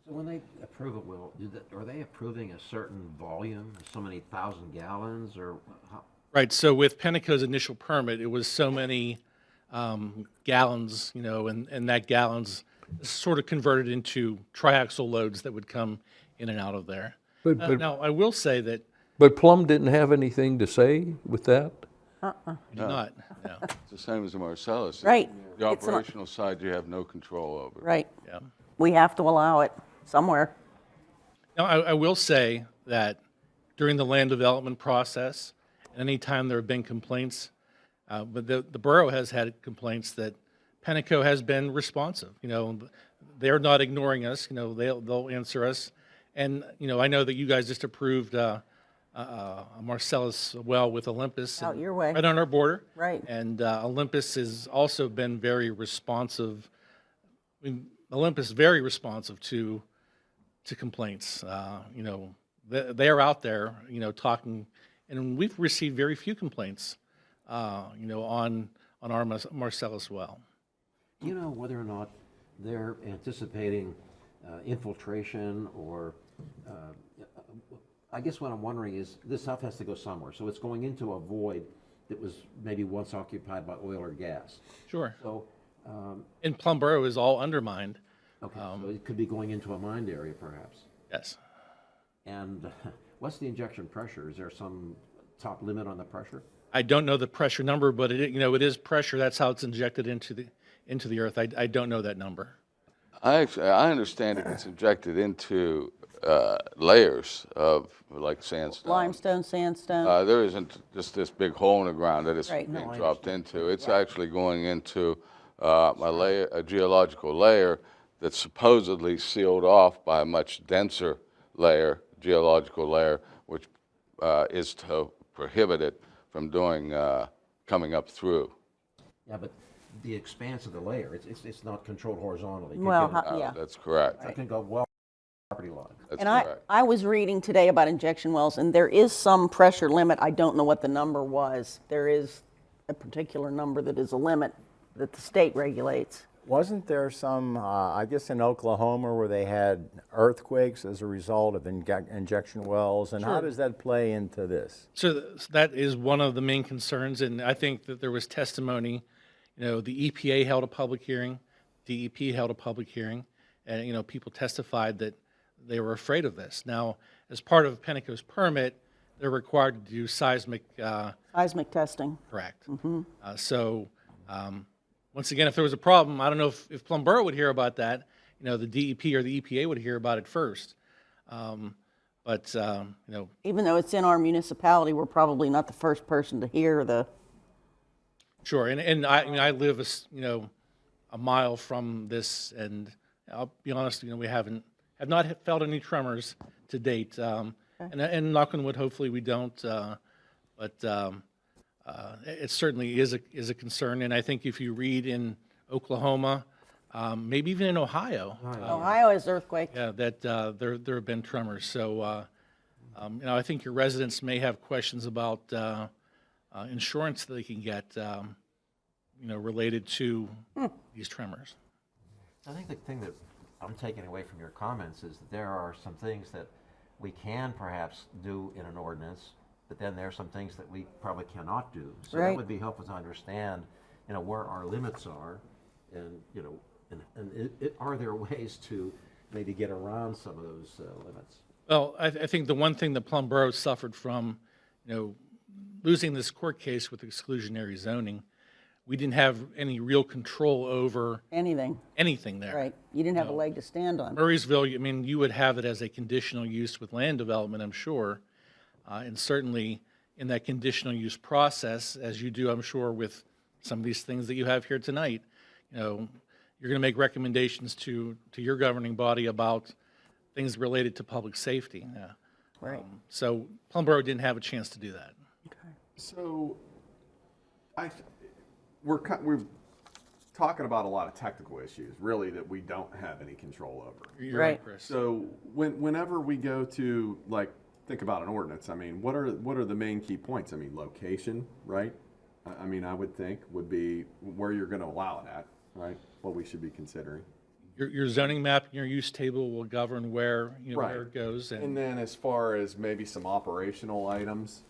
So when they approve it, Will, are they approving a certain volume, so many thousand gallons, or how? Right, so with Penteco's initial permit, it was so many gallons, and that gallons sort of converted into triaxle loads that would come in and out of there. But- Now, I will say that But Plum didn't have anything to say with that? we did not, no. It's the same as the Marcellus. Right. The It's not- operational side, you have no control over. Right. Yeah. We have to allow it somewhere. Now, I will say that during the land development process, anytime there have been complaints, but the borough has had complaints that Penteco has been responsive. They're not ignoring us. They'll answer us. And I know that you guys just approved a Marcellus well with Olympus Out your way. right on our border. Right. And Olympus has also been very responsive. Olympus is very responsive to complaints. They are out there, talking, and we've received very few complaints, on our Marcellus well. Do you know whether or not they're anticipating infiltration or, I guess what I'm wondering is, this stuff has to go somewhere, so it's going into a void that was maybe once occupied by oil or gas. Sure. So, And Plum Borough is all undermined. okay, so it could be going into a mined area perhaps. Yes. And what's the injection pressure? Is there some top limit on the pressure? I don't know the pressure number, but it is pressure. That's how it's injected into the earth. I don't know that number. I understand it gets injected into layers of like sandstone. Limestone, sandstone. There isn't just this big hole in the ground that it's Right. being No, I dropped into. It's actually going into a geological layer that's supposedly sealed off by a much denser geological layer, which is to prohibit it from coming up through. Yeah, but the expanse of the layer, it's not controlled horizontally. Well, yeah. That's correct. It can go well property line. That's And correct. I was reading today about injection wells, and there is some pressure limit. I don't know what the number was. There is a particular number that is a limit that the state regulates. Wasn't there some, I guess in Oklahoma, where they had earthquakes as a result of injection wells? And how Sure. does that play into this? So that is one of the main concerns, and I think that there was testimony. The EPA held a public hearing, DEP held a public hearing, and people testified that they were afraid of this. Now, as part of Penteco's permit, they're required to do seismic. Seismic testing. Correct. Mhm. Once again, if there was a problem, I don't know if Plum Borough would hear about that. The DEP or the EPA would hear about it first. Even though it's in our municipality, we're probably not the first person to hear the. Sure, and I live a mile from this, and I'll be honest, we have not felt any tremors to date, and knock on wood, hopefully we don't, but it certainly is a concern, and I think if you read in Oklahoma, maybe even in Ohio, Ohio has earthquake. yeah, that there have been tremors. So, I think your residents may have questions about insurance that they can get, related to these tremors. I think the thing that I'm taking away from your comments is that there are some things that we can perhaps do in an ordinance, but then there are some things that we probably cannot do. So that Right. would be helpful to understand, where our limits are, and are there ways to maybe get around some of those limits? Well, I think the one thing that Plum Borough suffered from, losing this court case with exclusionary zoning, we didn't have any real control over Anything. there. Right. You didn't have a leg to stand on. Murraysville, you would have it as a conditional use with land development, I'm sure. And certainly in that conditional use process, as you do, I'm sure, with some of these things that you have here tonight, you're going to make recommendations to your governing body about things related to public safety. Yeah. Right. So Plum Borough didn't have a chance to do that. So, we're talking about a lot of technical issues, really, that we don't have any control over. You're right, Chris. So, whenever we go to think about an ordinance, what are the main key points? Location, right? I would think would be where you're going to allow it at, right? What we should be considering. your zoning map and your use table will govern where, you know, Right. where it goes. And then as far as maybe some operational items?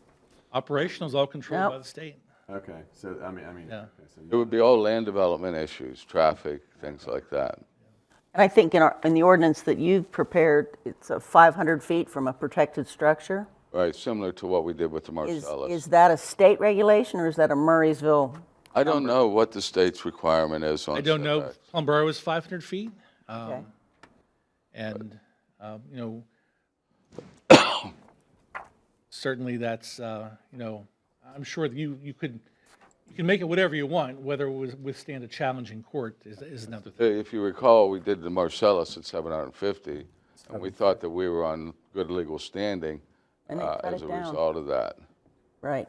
Operational is all controlled Nope. by the state. Okay, so, I mean, Yeah. okay, so It would be all land development issues, traffic, things like that. And I think in the ordinance that you've prepared, it's 500 feet from a protected structure. Right, similar to what we did with the Is Marcellus. that a state regulation or is that a Murraysville? I don't know what the state's requirement is on I don't know, setbacks. Plum Borough is 500 feet. Okay. And, you know, certainly that's, you know, I'm sure that you can make it whatever you want, whether it would withstand a challenge in court is another thing. If you recall, we did the Marcellus at 750, and we thought that we were on good legal standing And they cut as it a down. result of that. Right.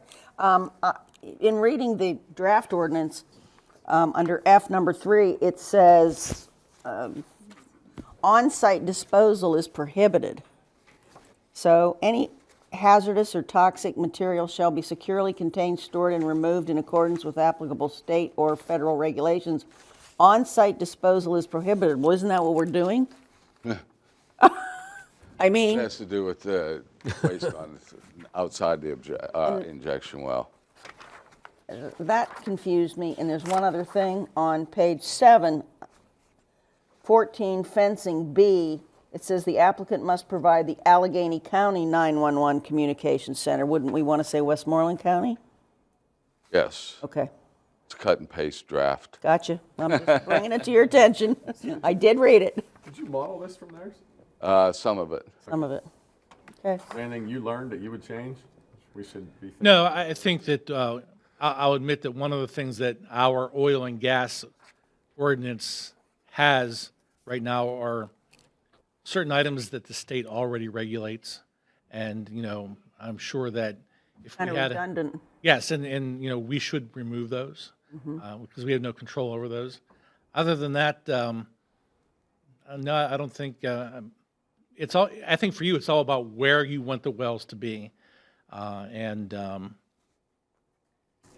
In reading the draft ordinance, under F number 3, it says on-site disposal is prohibited. So any hazardous or toxic material shall be securely contained, stored, and removed in accordance with applicable state or federal regulations. On-site disposal is prohibited. Well, isn't that what we're doing? I mean, It has to do with the waste on outside the injection well. that confused me. And there's one other thing on page 7, 14, fencing B. It says the applicant must provide the Allegheny County 911 Communications Center. Wouldn't we want to say Westmoreland County? Yes, Okay, it's cut and paste draft. gotcha. I'm just bringing it to your attention. I did read it, Did you model this from theirs? Some of it. some of it. Okay. Anything you learned that you would change? We should be thinking. No, I think that I'll admit that one of the things that our oil and gas ordinance has right now are certain items that the state already regulates. And, you know, I'm sure that if Kind we of had. redundant. Yes, and, you know, we should remove those because we have no control over those. Other than that, no, I don't think, it's all, I think for you, it's all about where you want the wells to be. And, you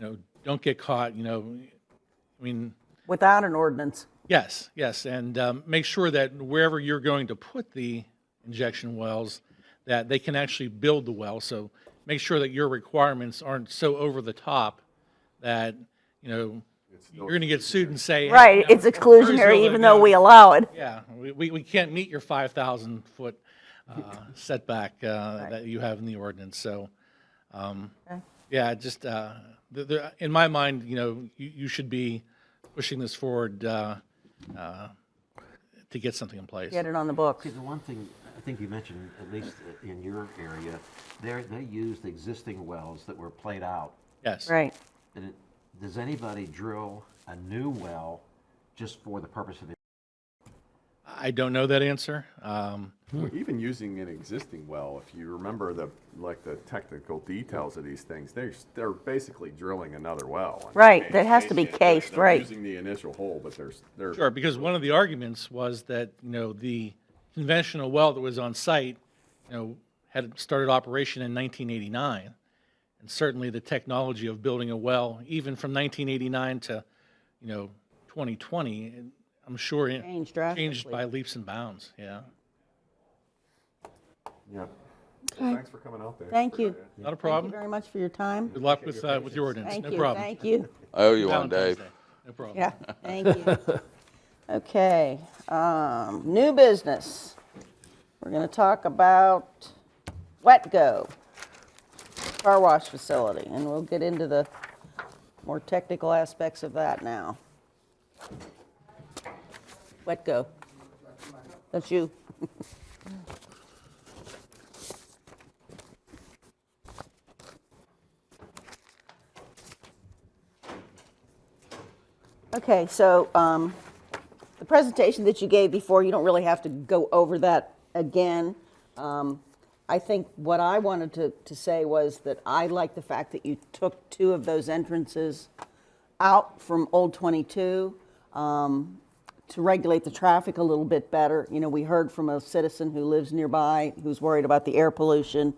know, don't get caught, you know, I mean, Without an ordinance. yes, and make sure that wherever you're going to put the injection wells, that they can actually build the well. So make sure that your requirements aren't so over the top that, you know, you're going to get sued and say, hey, Right, you know, it's exclusionary Marysville, even you though know, we allow it. Yeah, we can't meet your 5,000-foot setback that you have in the ordinance. So, yeah, just in my mind, you know, you should be pushing this forward to get something in place. Get it on the books. See, the one thing I think you mentioned, at least in your area, they used existing wells that were played out. Yes. Right. And does anybody drill a new well just for the purpose of it? I don't know that answer. Well, even using an existing well, if you remember the technical details of these things, they're basically drilling another well. Right, that has to be cased, They're right. using the initial hole, but they're Sure, because one of the arguments was that, you know, the conventional well that was on site, you know, had started operation in 1989. And certainly the technology of building a well, even from 1989 to, you know, 2020, I'm sure it Changed changed drastically. by leaps and bounds, yeah. Yeah. Okay. Well, thanks for coming out there. Thank you. Not a Thank problem. you very much for your time. Good luck with your ordinance, Thank no you, problem. thank you. I owe you one, Valentine's Dave. Day, no problem. Yeah, thank you. Okay, new business. We're going to talk about Wetco, car wash facility, and we'll get into the more technical aspects of that now. Wetco. That's you. Okay, so the presentation that you gave before, you don't really have to go over that again. I think what I wanted to say was that I like the fact that you took two of those entrances out from Old 22 to regulate the traffic a little bit better. You know, we heard from a citizen who lives nearby who's worried about the air pollution,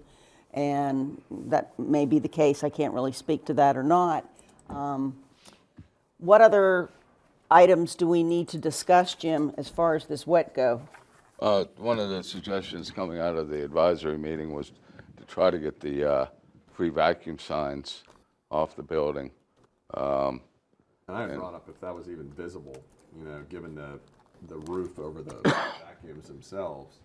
and that may be the case. I can't really speak to that or not. What other items do we need to discuss, Jim, as far as this wet go? One of the suggestions coming out of the advisory meeting was to try to get the free vacuum signs off the building. And I brought up if that was even visible, you know, given the roof over the vacuums themselves.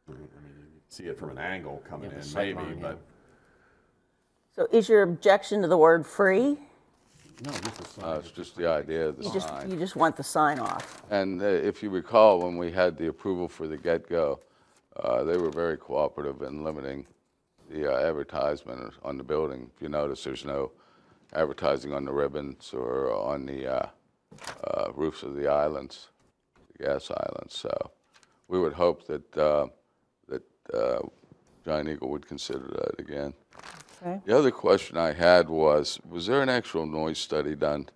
I mean, you see it from an angle coming in, maybe, but So is your objection to the word free? No, just a sign. it's just the idea of the sign. You just want the sign off? And if you recall, when we had the approval for the get-go, they were very cooperative in limiting the advertisement on the building. If you notice, there's no advertising on the ribbons or on the roofs of the islands, the gas islands. So we would hope that Giant Eagle would consider that again. Okay. The other question I had was there an actual noise study done?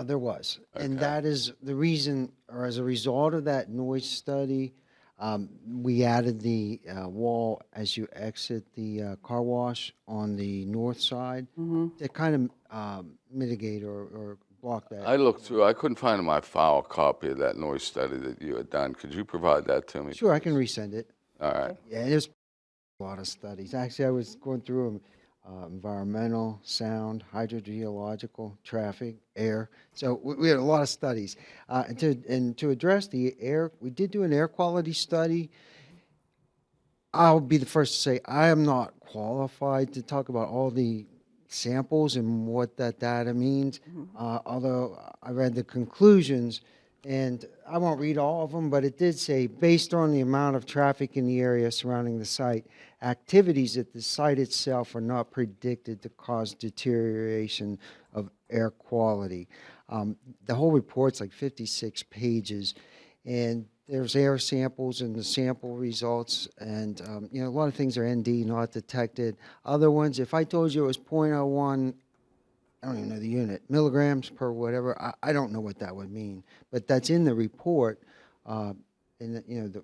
There was, and that is the reason, or as a result of that noise study, we added the wall as you exit the car wash on the north side to kind of mitigate or block that. I looked through, I couldn't find in my file a copy of that noise study that you had done. Could you provide that to me? Sure, I can resend it. All right. Yeah, there's a lot of studies. Actually, I was going through them. Environmental, sound, hydrogeological, traffic, air. So we had a lot of studies. And to address the air, we did do an air quality study. I'll be the first to say I am not qualified to talk about all the samples and what that data means, although I read the conclusions. And I won't read all of them, but it did say, based on the amount of traffic in the area surrounding the site, activities at the site itself are not predicted to cause deterioration of air quality. The whole report's like 56 pages, and there's air samples and the sample results, and you know, a lot of things are ND, not detected. Other ones, if I told you it was 0.01, I don't even know the unit, milligrams per whatever, I don't know what that would mean. But that's in the report, and you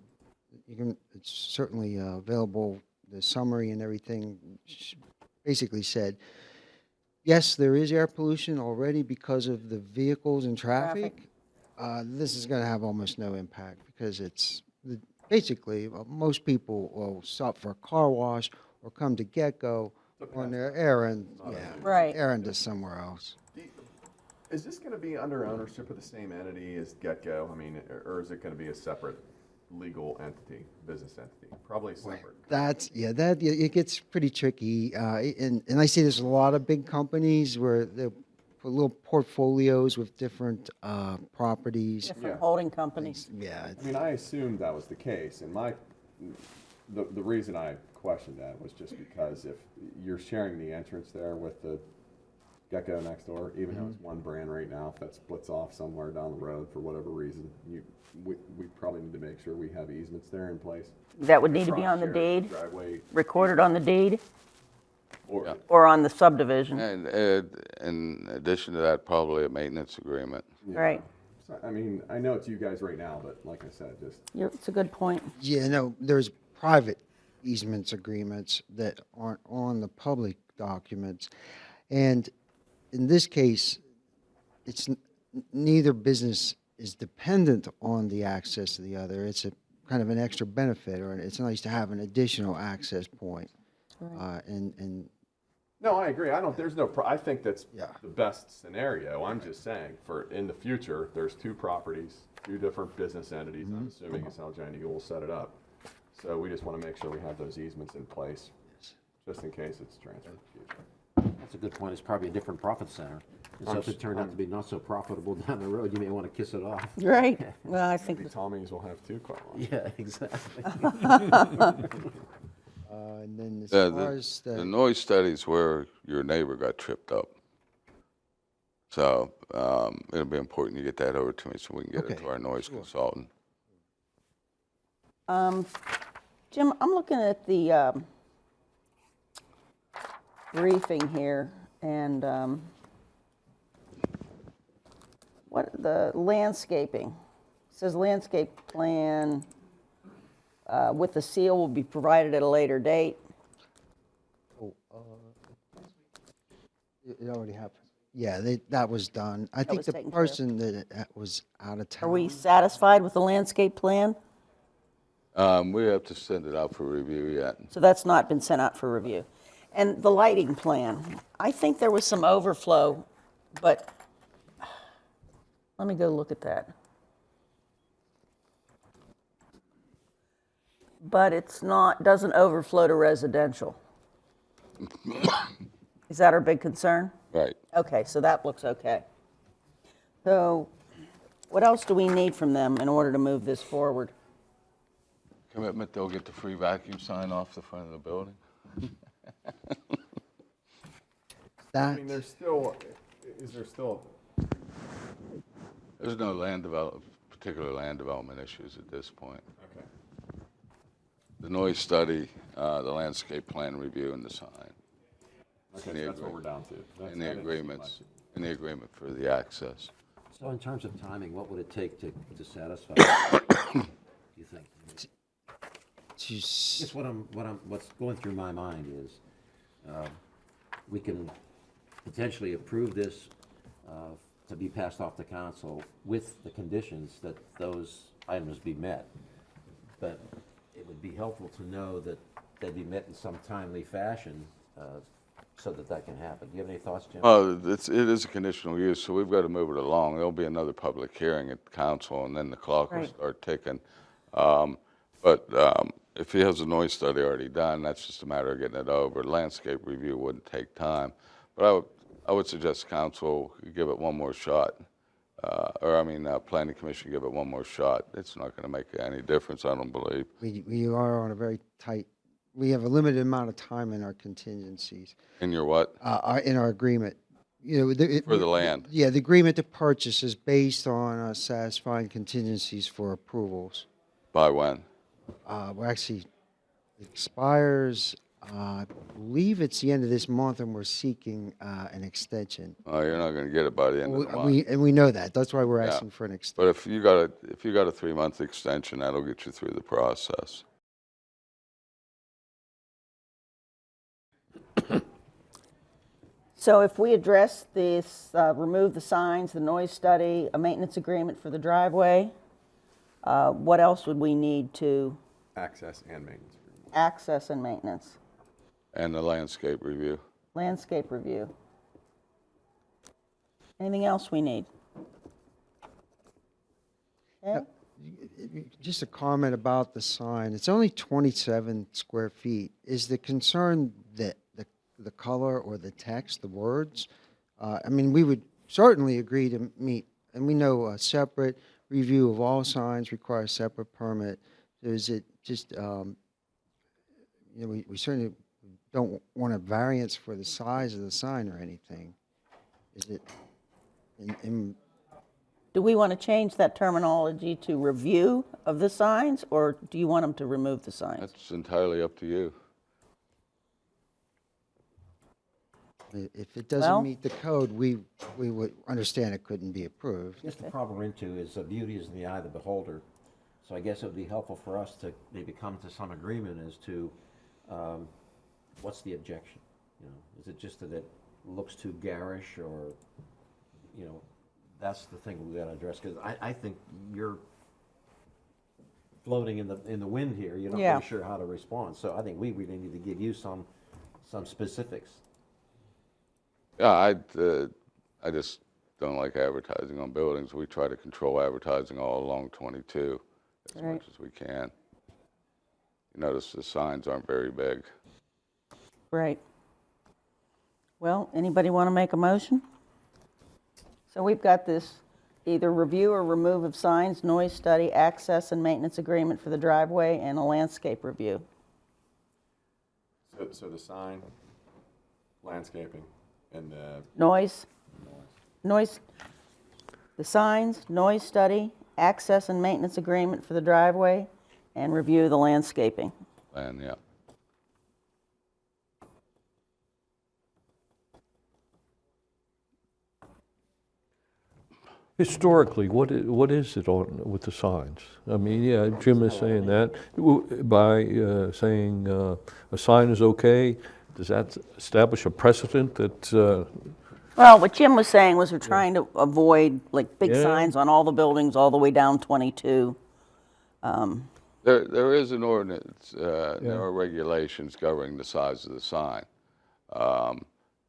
know, it's certainly available, the summary and everything basically said, yes, there is air pollution already because of the vehicles and traffic. This is going to have almost no impact because it's basically most people will stop for a car wash or come to Get-Go on their errand, errand is somewhere else. is this going to be under ownership of the same entity as Get-Go? I mean, or is it going to be a separate legal entity, business entity? Probably separate. It gets pretty tricky. And I see there's a lot of big companies where they put little portfolios with different properties. Different holding companies. Yeah. I mean, I assumed that was the case, and the reason I questioned that was just because if you're sharing the entrance there with the Get-Go next door, even though it's one brand right now, if that splits off somewhere down the road for whatever reason, we probably need to make sure we have easements there in place. That would need to be on the deed, Driveway. recorded on the deed, Or, or on the subdivision. And in addition to that, probably a maintenance agreement. Right. So, I mean, I know it's you guys right now, but like I said, just It's a good point. Yeah, no, there's private easements agreements that aren't on the public documents. And in this case, it's neither business is dependent on the access to the other. It's a kind of an extra benefit, or it's nice to have an additional access point. And no, I agree. I think that's the best scenario. I'm just saying, for in the future, there's two properties, two different business entities. I'm assuming is how Giant Eagle will set it up. So we just want to make sure we have those easements in place, just in case it's transferred in the future. That's a good point. It's probably a different profit center. And so if it turned out to be not so profitable down the road, you may want to kiss it off. Right. Well, I think maybe Tommy's will have two car washes. Yeah, exactly. And then as Yeah, far as the noise studies where your neighbor got tripped up. So it'll be important you get that over to me so we can get it to our noise consultant. Jim, I'm looking at the briefing here, and what the landscaping. It says landscape plan with the seal will be provided at a later date. it already happened. Yeah, that was done. I think was the taken care of. person that was out of town. Are we satisfied with the landscape plan? We have to send it out for review yet. So that's not been sent out for review. And the lighting plan, I think there was some overflow, but let me go look at that. But it's not, doesn't overflow to residential. Is that our big concern? Right. Okay, so that looks okay. So what else do we need from them in order to move this forward? Commitment they'll get the free vacuum sign off the front of the building. I mean, there's still, is there still? There's no particular land development issues at this point. Okay. The noise study, the landscape plan review, and the sign. Okay, And the so that's what agree- we're down to. And the That didn't seem agreements, and the agreement for the access. So in terms of timing, what would it take to satisfy? Do you think? Just what's going through my mind is, we can potentially approve this to be passed off to council with the conditions that those items be met. But it would be helpful to know that they'd be met in some timely fashion, so that can happen. Do you have any thoughts, Jim? It is a conditional use, so we've got to move it along. There'll be another public hearing at council, and then the clock will Right. start ticking. If he has a noise study already done, that's just a matter of getting it over. Landscape review wouldn't take time. But I would suggest council give it one more shot. Planning commission give it one more shot. It's not going to make any difference, I don't believe. We are on a very tight, we have a limited amount of time in our contingencies. In your what? In our agreement. For the land. Yeah, the agreement to purchase is based on us satisfying contingencies for approvals. By when? Well, actually, it expires, I believe it's the end of this month, and we're seeking an extension. Oh, you're not going to get it by the end of the month. And we know that. That's why we're Yeah. asking for an extension. But if you got a 3-month extension, that'll get you through the process. So if we address this, remove the signs, the noise study, a maintenance agreement for the driveway, what else would we need to Access and maintenance. access and maintenance? And the landscape review. Landscape review. Anything else we need? Okay. Just a comment about the sign. It's only 27 square feet. Is the concern that the color or the text, the words? We would certainly agree to meet, and we know a separate review of all signs requires a separate permit. Is it just, we certainly don't want a variance for the size of the sign or anything. Is it, Do we want to change that terminology to review of the signs, or do you want them to remove the signs? That's entirely up to you. if it doesn't meet the code, we would understand it couldn't be approved. I guess the problem we're into is beauty is in the eye of the beholder. So I guess it would be helpful for us to maybe come to some agreement as to what's the objection? Is it just that it looks too garish, or, that's the thing we got to address, because I think you're floating in the wind here. You're not really sure how to respond. So I think we really need to give you some specifics. Yeah, I just don't like advertising on buildings. We try to control advertising all along 22 as much as we can. You notice the signs aren't very big. Right. Well, anybody want to make a motion? So we've got this either review or remove of signs, noise study, access and maintenance agreement for the driveway, and a landscape review. So the sign, landscaping, and the Noise, the signs, noise study, access and maintenance agreement for the driveway, and review the landscaping. plan, yeah. Historically, what is it on with the signs? I mean, yeah, Jim is saying that. By saying a sign is okay, does that establish a precedent that Well, what Jim was saying was we're trying to avoid like big Yeah. signs on all the buildings all the way down 22. There is an ordinance, there are regulations governing the size of the sign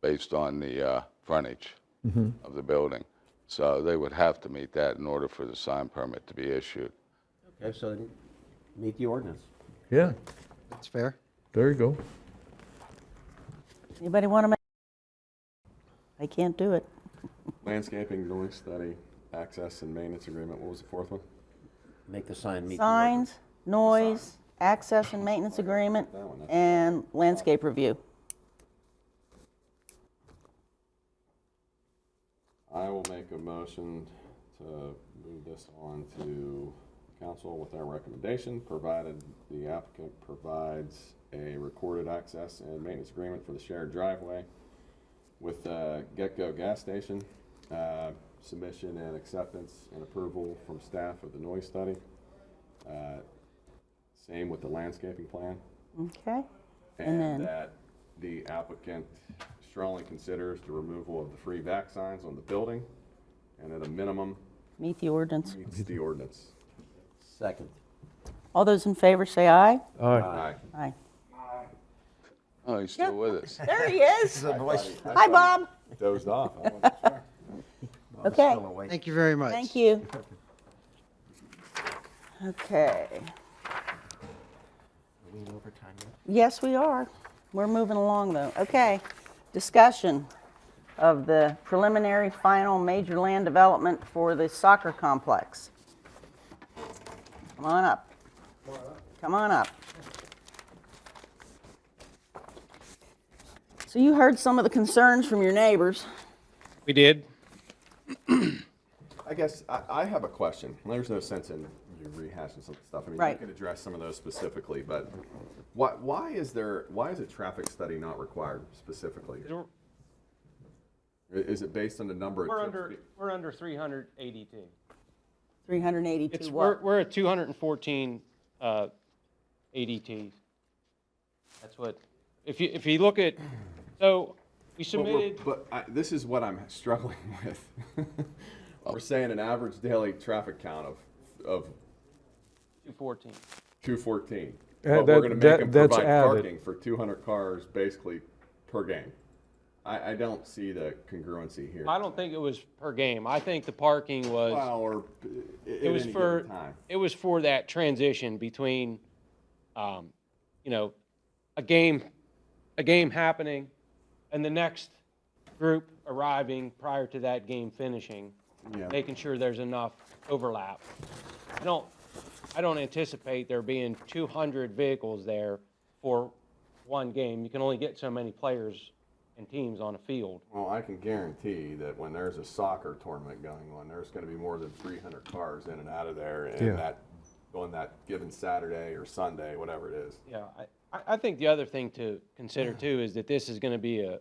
based on the frontage of the building. So they would have to meet that in order for the sign permit to be issued. Okay, so then meet the ordinance. Yeah, That's fair. there you go. Anybody want to make? I can't do it. Landscaping, noise study, access and maintenance agreement, what was the fourth one? Make the sign meet Signs, noise, access and maintenance agreement, and landscape review. I will make a motion to move this on to council with our recommendation, provided the applicant provides a recorded access and maintenance agreement for the shared driveway with Get-Go gas station, submission and acceptance and approval from staff of the noise study. Same with the landscaping plan. Okay. And And then, that the applicant strongly considers the removal of the free vac signs on the building, and at a minimum, meet the ordinance. meets the ordinance. Second. All those in favor say aye. Aye. Aye. Oh, he's still with us. There he is. Hi, Bob. Dozed off. Okay. Thank you very much. Thank you. Okay. Are we in overtime yet? Yes, we are. We're moving along, though. Okay. Discussion of the preliminary final major land development for the soccer complex. Come on up. Come on up. So you heard some of the concerns from your neighbors. We did. I guess I have a question. There's no sense in you rehashing some stuff. I mean, Right. you can address some of those specifically, but why is a traffic study not required specifically? Is it based on the number of trips? We're under 300 ADT. 382 It's, what? we're at 214 ADTs. That's what, if you look at, so we submitted. This is what I'm struggling with. We're saying an average daily traffic count of 214. 214. Yeah, But we're going to make them that's provide added. parking for 200 cars basically per game. I don't see the congruency here. I don't think it was per game. I think the parking was. Well, or It was for, it was for that transition between, you know, a game happening and the next group arriving prior to that game finishing, Yeah. making sure there's enough overlap. I don't anticipate there being 200 vehicles there for one game. You can only get so many players and teams on a field. Well, I can guarantee that when there's a soccer tournament going on, there's going to be more than 300 cars in and out of there, and Yeah. on that given Saturday or Sunday, whatever it is. Yeah, I think the other thing to consider too is that this is going to be a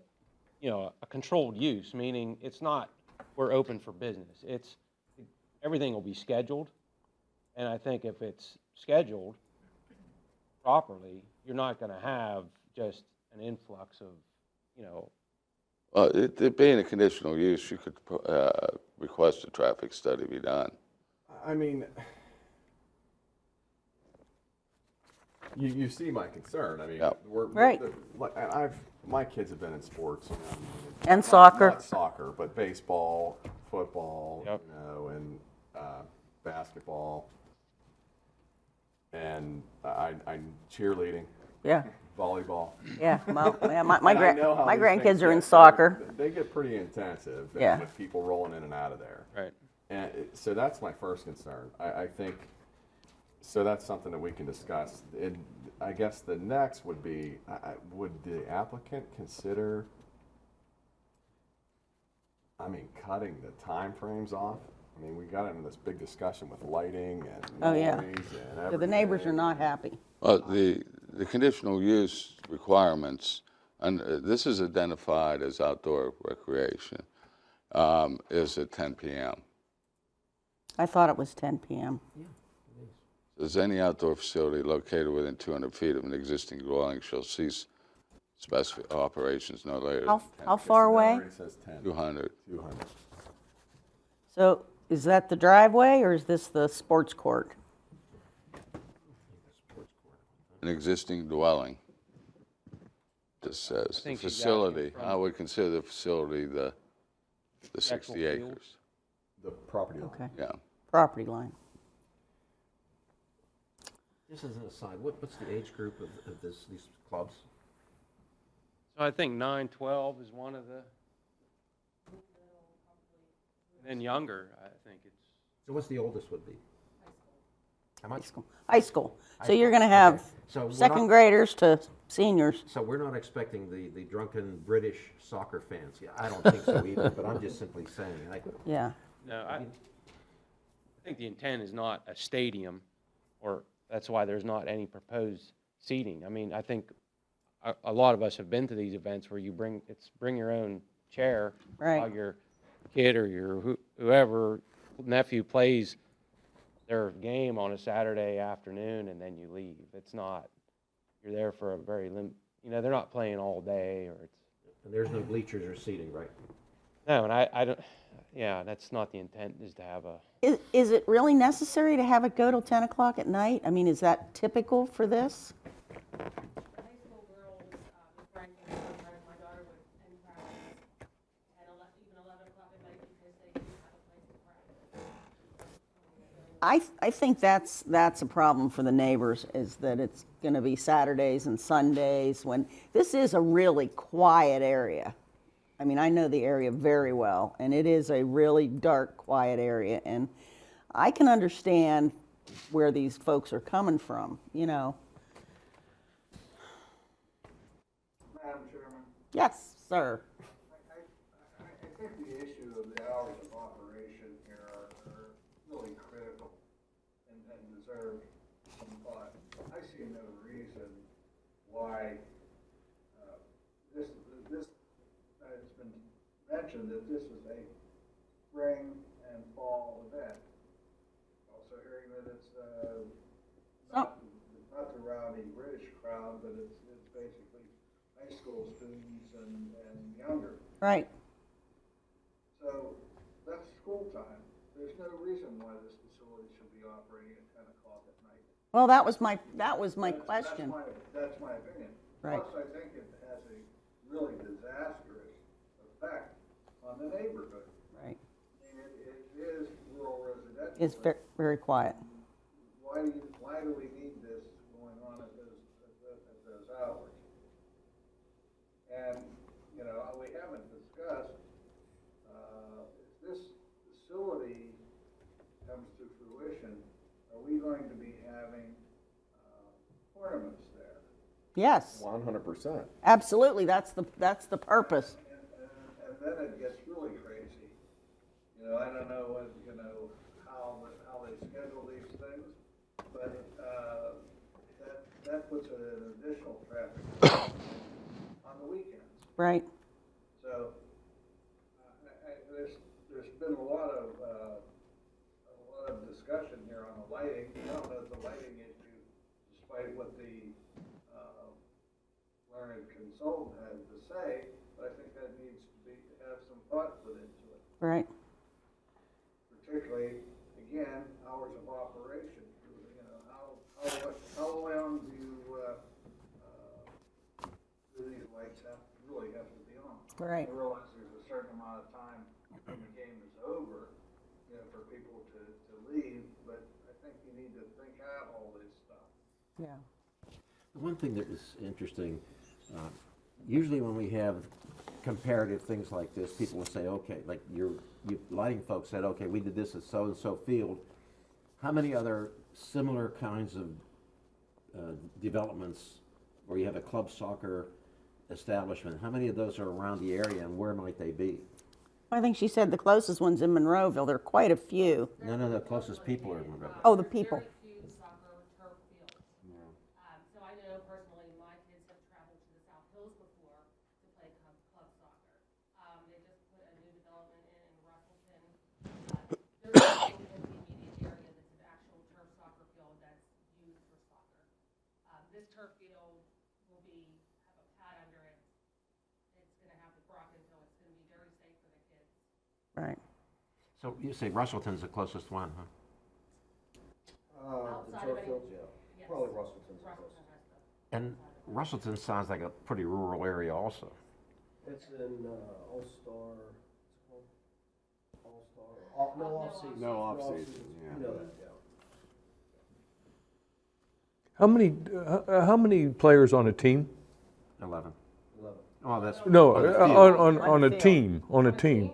controlled use, meaning it's not we're open for business. Everything will be scheduled, and I think if it's scheduled properly, you're not going to have just an influx of, Well, it being a conditional use, you could request a traffic study be done. I mean, you see my concern. I mean, Yeah. Right. My kids have been in sports. And soccer. Not soccer, but baseball, football, Yep. and basketball. And I'm cheerleading. Yeah. Volleyball. Yeah, well, yeah, my And I know how my these grandkids things are in get. soccer. They get pretty intensive. Yeah. With people rolling in and out of there. Right. And so that's my first concern. I think, so that's something that we can discuss. And I guess the next would be, would the applicant consider, cutting the timeframes off? I mean, we got into this big discussion with lighting and Oh, noise yeah. and So everything. the neighbors are not happy. Well, the conditional use requirements, and this is identified as outdoor recreation, is at 10 p.m. I thought it was 10 p.m. Says any outdoor facility located within 200 feet of an existing dwelling shall cease specific operations no later. How far away? It says 10. 200. 200. So is that the driveway or is this the sports court? An existing dwelling. Just says, the think she's asking facility, from- I would consider the facility the 60 Actual field? acres. The property line. Okay. Yeah. Property line. Just as an aside, what's the age group of these clubs? So I think 9, 12 is one of the, and then younger, I think it's. So what's the oldest would be? How much? High school. High So you're school, going to have okay. So we're second not- graders to seniors. So we're not expecting the drunken British soccer fans. Yeah, I don't think so either, but I'm just simply saying. Yeah. No, I think the intent is not a stadium, or that's why there's not any proposed seating. I mean, I think a lot of us have been to these events where you bring your own chair Right. while your kid or your whoever nephew plays their game on a Saturday afternoon, and then you leave. It's not, you're there for a very they're not playing all day, or it's. And there's no bleachers or seating, right? No, and I don't, yeah, that's not the intent, is to have a. Is it really necessary to have it go till 10 o'clock at night? I mean, is that typical for this? I think that's a problem for the neighbors, is that it's going to be Saturdays and Sundays when this is a really quiet area. I mean, I know the area very well, and it is a really dark, quiet area, and I can understand where these folks are coming from, you know. Madam Chairman, Yes, sir. I think the issue of the hours of operation here are really critical and deserve some thought. I see no reason why it's been mentioned that this is a spring and fall event. Also hearing that it's not the rowdy British crowd, but it's basically high school students and younger. Right. So that's school time. There's no reason why this facility should be operating at 10 o'clock at night. Well, that was my question. That's my opinion. Right. Plus, I think it has a really disastrous effect on the neighborhood. Right. I mean, it is rural residential. It's very quiet. Why do we need this going on at those hours? And, you know, we haven't discussed, if this facility comes to fruition, are we going to be having tournaments there? Yes. 100%. Absolutely. That's the purpose. And then it gets really crazy. You know, I don't know how they schedule these things, but that puts an additional traffic on the weekends. Right. So there's been a lot of discussion here on the lighting. I don't know if the lighting issue, despite what the learned consultant had to say, but I think that needs to have some thought put into it. Right. Particularly, again, hours of operation. You know, how long do these lights really have to be on? Right. I realize there's a certain amount of time when the game is over, you know, for people to leave, but I think you need to think out all this stuff. Yeah. One thing that is interesting, usually when we have comparative things like this, people will say, okay, like you lighting folks said, okay, we did this at so-and-so field. How many other similar kinds of developments where you have a club soccer establishment, how many of those are around the area and where might they be? I think she said the closest one's in Monroeville. There are quite a few. None of the closest people are in Monroe. Oh, the people. So I know personally, my kids have traveled to the South Hills before to play club soccer. They just put a new development in Russellton. There's also in the immediate area that's an actual turf soccer field that's used for soccer. This turf field will have a pad under it So you say Russellton's the closest one, huh? The turf fields, yeah. Probably Russellton's the closest. And Russellton sounds like a pretty rural area also. It's in All-Star, All-Star, no off-season. No off-season, yeah. You know that, yeah. How many players on a team? 11. Oh, that's. No, on a team, on a team.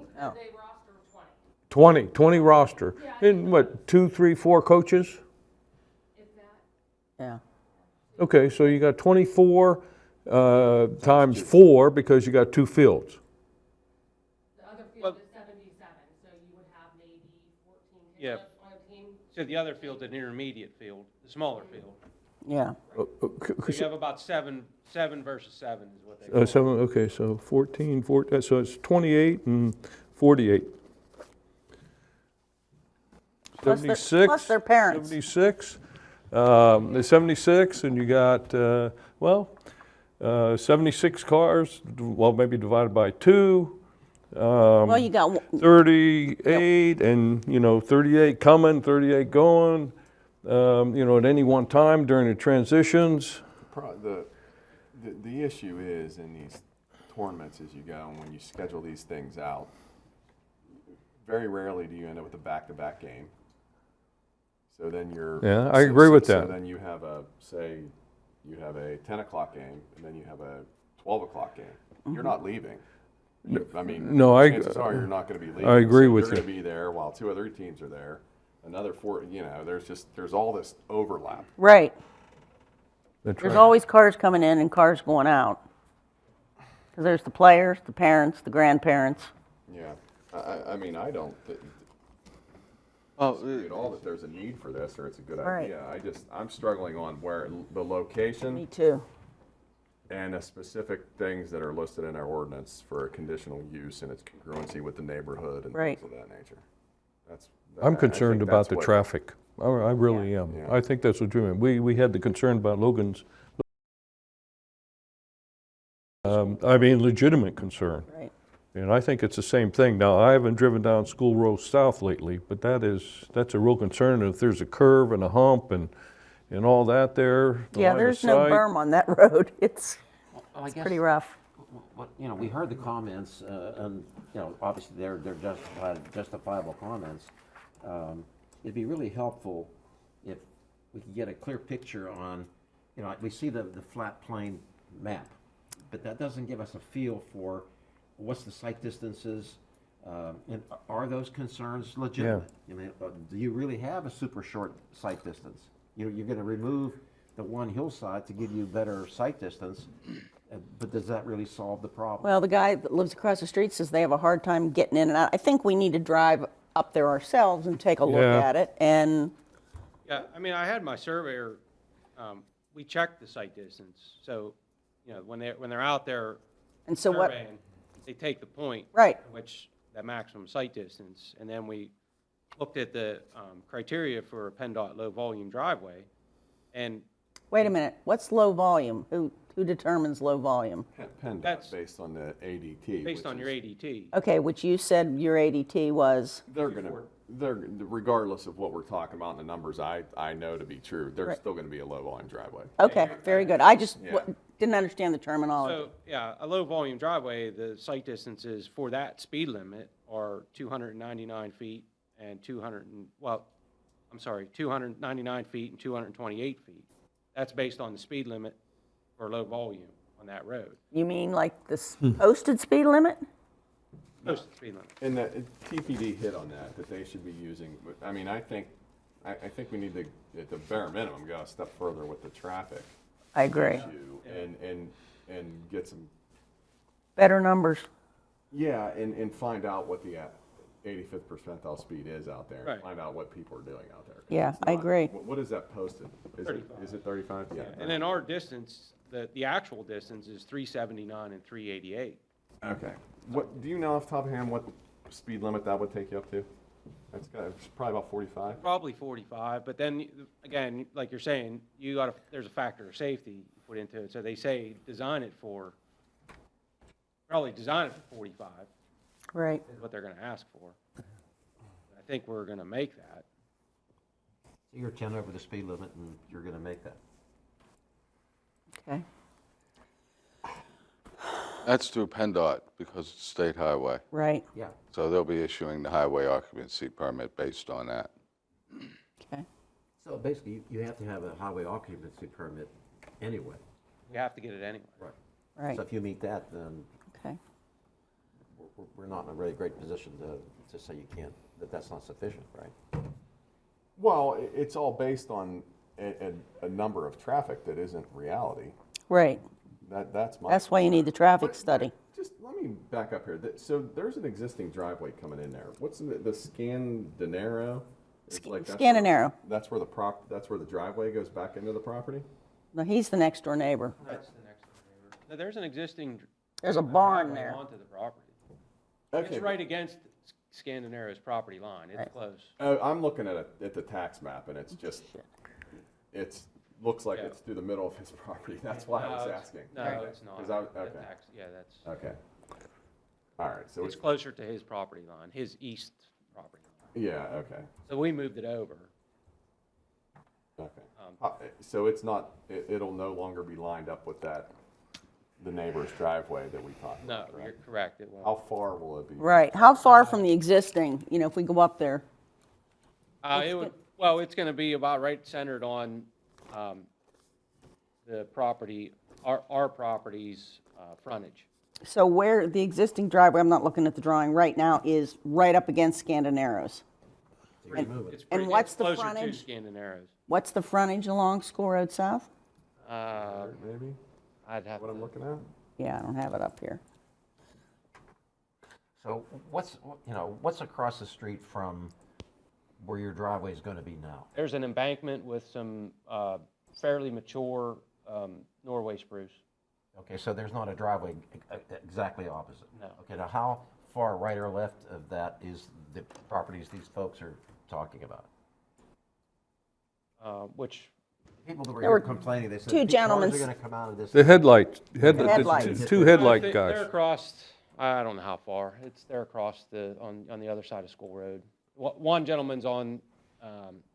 20 roster. And what, 2, 3, 4 coaches? Yeah. Okay, so you got 24 times 4 because you got 2 fields. The other field is 77, so you would have maybe 14 Yeah. kids on a team. So the other field's an intermediate field, the smaller field. Yeah. So you have about seven versus 7 is what they call it. 7, okay, so 14, so it's 28 and 48. Plus 76. plus their parents. 76. There's 76, and you got, 76 cars, well, maybe divided by 2. Well, you got 38, and, 38 coming, 38 going, at any one time during the transitions. The issue is in these tournaments as you go, and when you schedule these things out, very rarely do you end up with a back-to-back game. So then you're. Yeah, I agree with So that. then you have a 10 o'clock game, and then you have a 12 o'clock game. You're not leaving. Chances are you're not going to be leaving. I agree with You're you. going to be there while 2 other teams are there. Another 4, there's all this overlap. Right. That's There's right. always cars coming in and cars going out. Because there's the players, the parents, the grandparents. Yeah, I don't disagree at all that there's a need for this or it's a good Right. idea. I'm struggling on where the location. Me too. And the specific things that are listed in our ordinance for a conditional use and its congruency with the neighborhood and Right. things of that nature. I'm I concerned think about that's the what- traffic. I really am. Yeah. I think that's legitimate. We had the concern about Logan's, legitimate concern. Right. And I think it's the same thing. Now, I haven't driven down School Road South lately, but that's a real concern. If there's a curve and a hump and all that there. the Yeah, line of there's no sight. berm on that road. It's Well, I guess pretty rough. we heard the comments, and, obviously they're justifiable comments. It'd be really helpful if we could get a clear picture on, we see the flat plane map, but that doesn't give us a feel for what's the sight distances, and are those concerns legitimate? Do you really have a super short sight distance? You're going to remove the one hillside to give you better sight distance, but does that really solve the problem? Well, the guy that lives across the street says they have a hard time getting in and out. I think we need to drive up there ourselves and take a look Yeah. at it. And Yeah, I had my surveyor, we checked the sight distance. So, when they're out there And so what- surveying, they take the point. Right. Which, that maximum sight distance. And then we looked at the criteria for a PennDOT low-volume driveway. And wait a minute, what's low volume? Who determines low volume? PennDOT based on the ADT. based which on is- your ADT. Okay, which you said your ADT was. They're regardless of what we're talking about and the numbers I know to be true, there's Right. still gonna be a low volume driveway. Okay, very good. I just Yeah. didn't understand the terminology. So, yeah, a low-volume driveway, the sight distances for that speed limit are 299 feet and 299 feet and 228 feet. That's based on the speed limit for low volume on that road. You mean like the posted speed limit? Posted speed limit. And the TPD hit on that they should be using, I think we need to, at the bare minimum, go a step further with the traffic I agree. issue and get some, Better numbers. yeah, and find out what the 85th percentile speed is out there. Right. Find out what people are doing out there. 'Cause Yeah, it's I not- agree. What is that posted? Is it 35? Yeah. And then our distance, the actual distance is 379 and 388. Okay. Do you know off the top of your hand what speed limit that would take you up to? It's probably about 45? Probably 45, but then, again, like you're saying, there's a factor of safety put into it. So they say probably design it for 45. Right. Is what they're gonna ask for. think we're gonna make that. You're 10 over the speed limit and you're going to make that. Okay. That's through PennDOT because it's state highway. Right. Yeah. So they'll be issuing the highway occupancy permit based on that. Okay. So basically, you have to have a highway occupancy permit anyway. We have to get it anyway. Right. Right. So if you meet that, then Okay. we're not in a really great position to say you can't, that's not sufficient, right? Well, it's all based on a number of traffic that isn't reality. Right. That's my. That's why you need the traffic study. Just let me back up here. So there's an existing driveway coming in there. What's the Scandinero? It's like Scandinero. That's where that's where the driveway goes back into the property? No, he's the next door neighbor. That's the next door neighbor. No, there's an existing. There's a barn driveway there. onto the property. Okay. It's right against Scandinero's property line. It's close. I'm looking at the tax map and it's just, looks like Yeah. it's through the middle of his property. That's why I was asking. No, Okay. it's not. 'Cause I- The okay. tax- Yeah, that's. Okay. All right, so It's closer to his property line, his east property line. yeah, okay. So we moved it over. Okay. So it's not, it'll no longer be lined up with the neighbor's driveway that we talked No, about, right? you're correct, it won't. How far will it be? Right. How far from the existing, if we go up there? It's gonna be about right centered on, the property, our property's, frontage. So where the existing driveway, I'm not looking at the drawing right now, is right up against Scandinaro's. It's And pretty- what's it's the closer frontage? to Scandinero's. What's the frontage along School Road South? Maybe? I'd have What I'm looking at? Yeah, I don't have it up here. So what's across the street from where your driveway is going to be now? There's an embankment with some, fairly mature, Norway spruce. Okay, so there's not a driveway exactly opposite? No. Okay, now how far right or left of that is the properties these folks are talking about? Which. People that were There here were complaining, they said, two "Big cars gentlemen- are going to come out of this." The headlights, Headlights. two headlight They're guys. across, I don't know how far, they're across on the other side of School Road. One gentleman's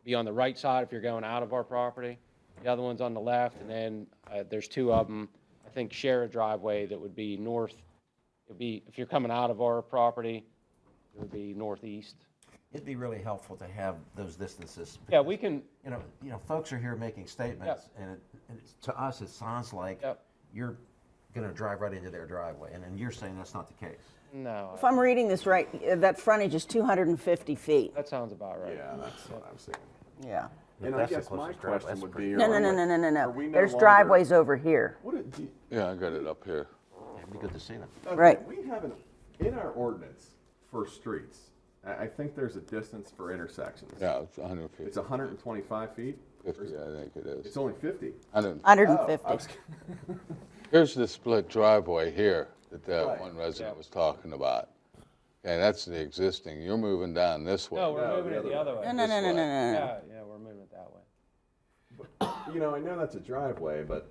be on the right side if you're going out of our property, the other one's on the left, and then there's two of them, I think, share a driveway that would be north, if you're coming out of our property, it would be northeast. It'd be really helpful to have those distances. Yeah, we can. Folks are here making statements, and to us, it sounds like you're going to drive right into their driveway, and then you're saying that's not the case. No. If I'm reading this right, that frontage is 250 feet. That sounds about right. Yeah, that's what I'm saying. Yeah. And I That's the guess my closest driveway. question would be. No. are we no There's longer- driveways over here. Yeah, I got it up here. It'd be good to see them. Okay, Right. We have in our ordinance for streets, I think there's a distance for intersections. Yeah, it's 150. It's 125 feet? 50, I think it is. It's only 50. 150. Oh, I was- Here's the split driveway here that Right. one resident was talking about. Okay, that's the existing. You're moving down this way. No, we're moving it the other way. No. Yeah, we're moving it that way. I know that's a driveway, but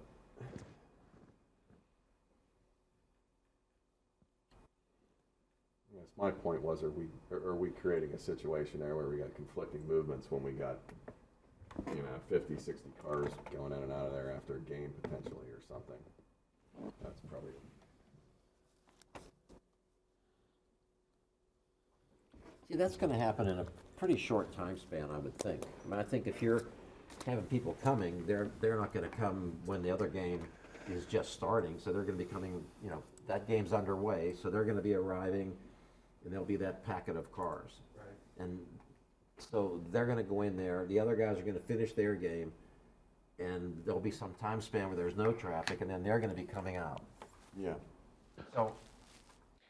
yes, my point was, are we creating a situation there where we got conflicting movements when we got, 50, 60 cars going in and out of there after a game potentially or something? That's probably. See, that's going to happen in a pretty short time span, I would think. I mean, I think if you're having people coming, they're not going to come when the other game is just starting, so they're going to be coming, that game's underway, so they're going to be arriving, and there'll be that packet of cars. Right. And so they're going to go in there, the other guys are going to finish their game, and there'll be some time span where there's no traffic, and then they're going to be coming out. Yeah. So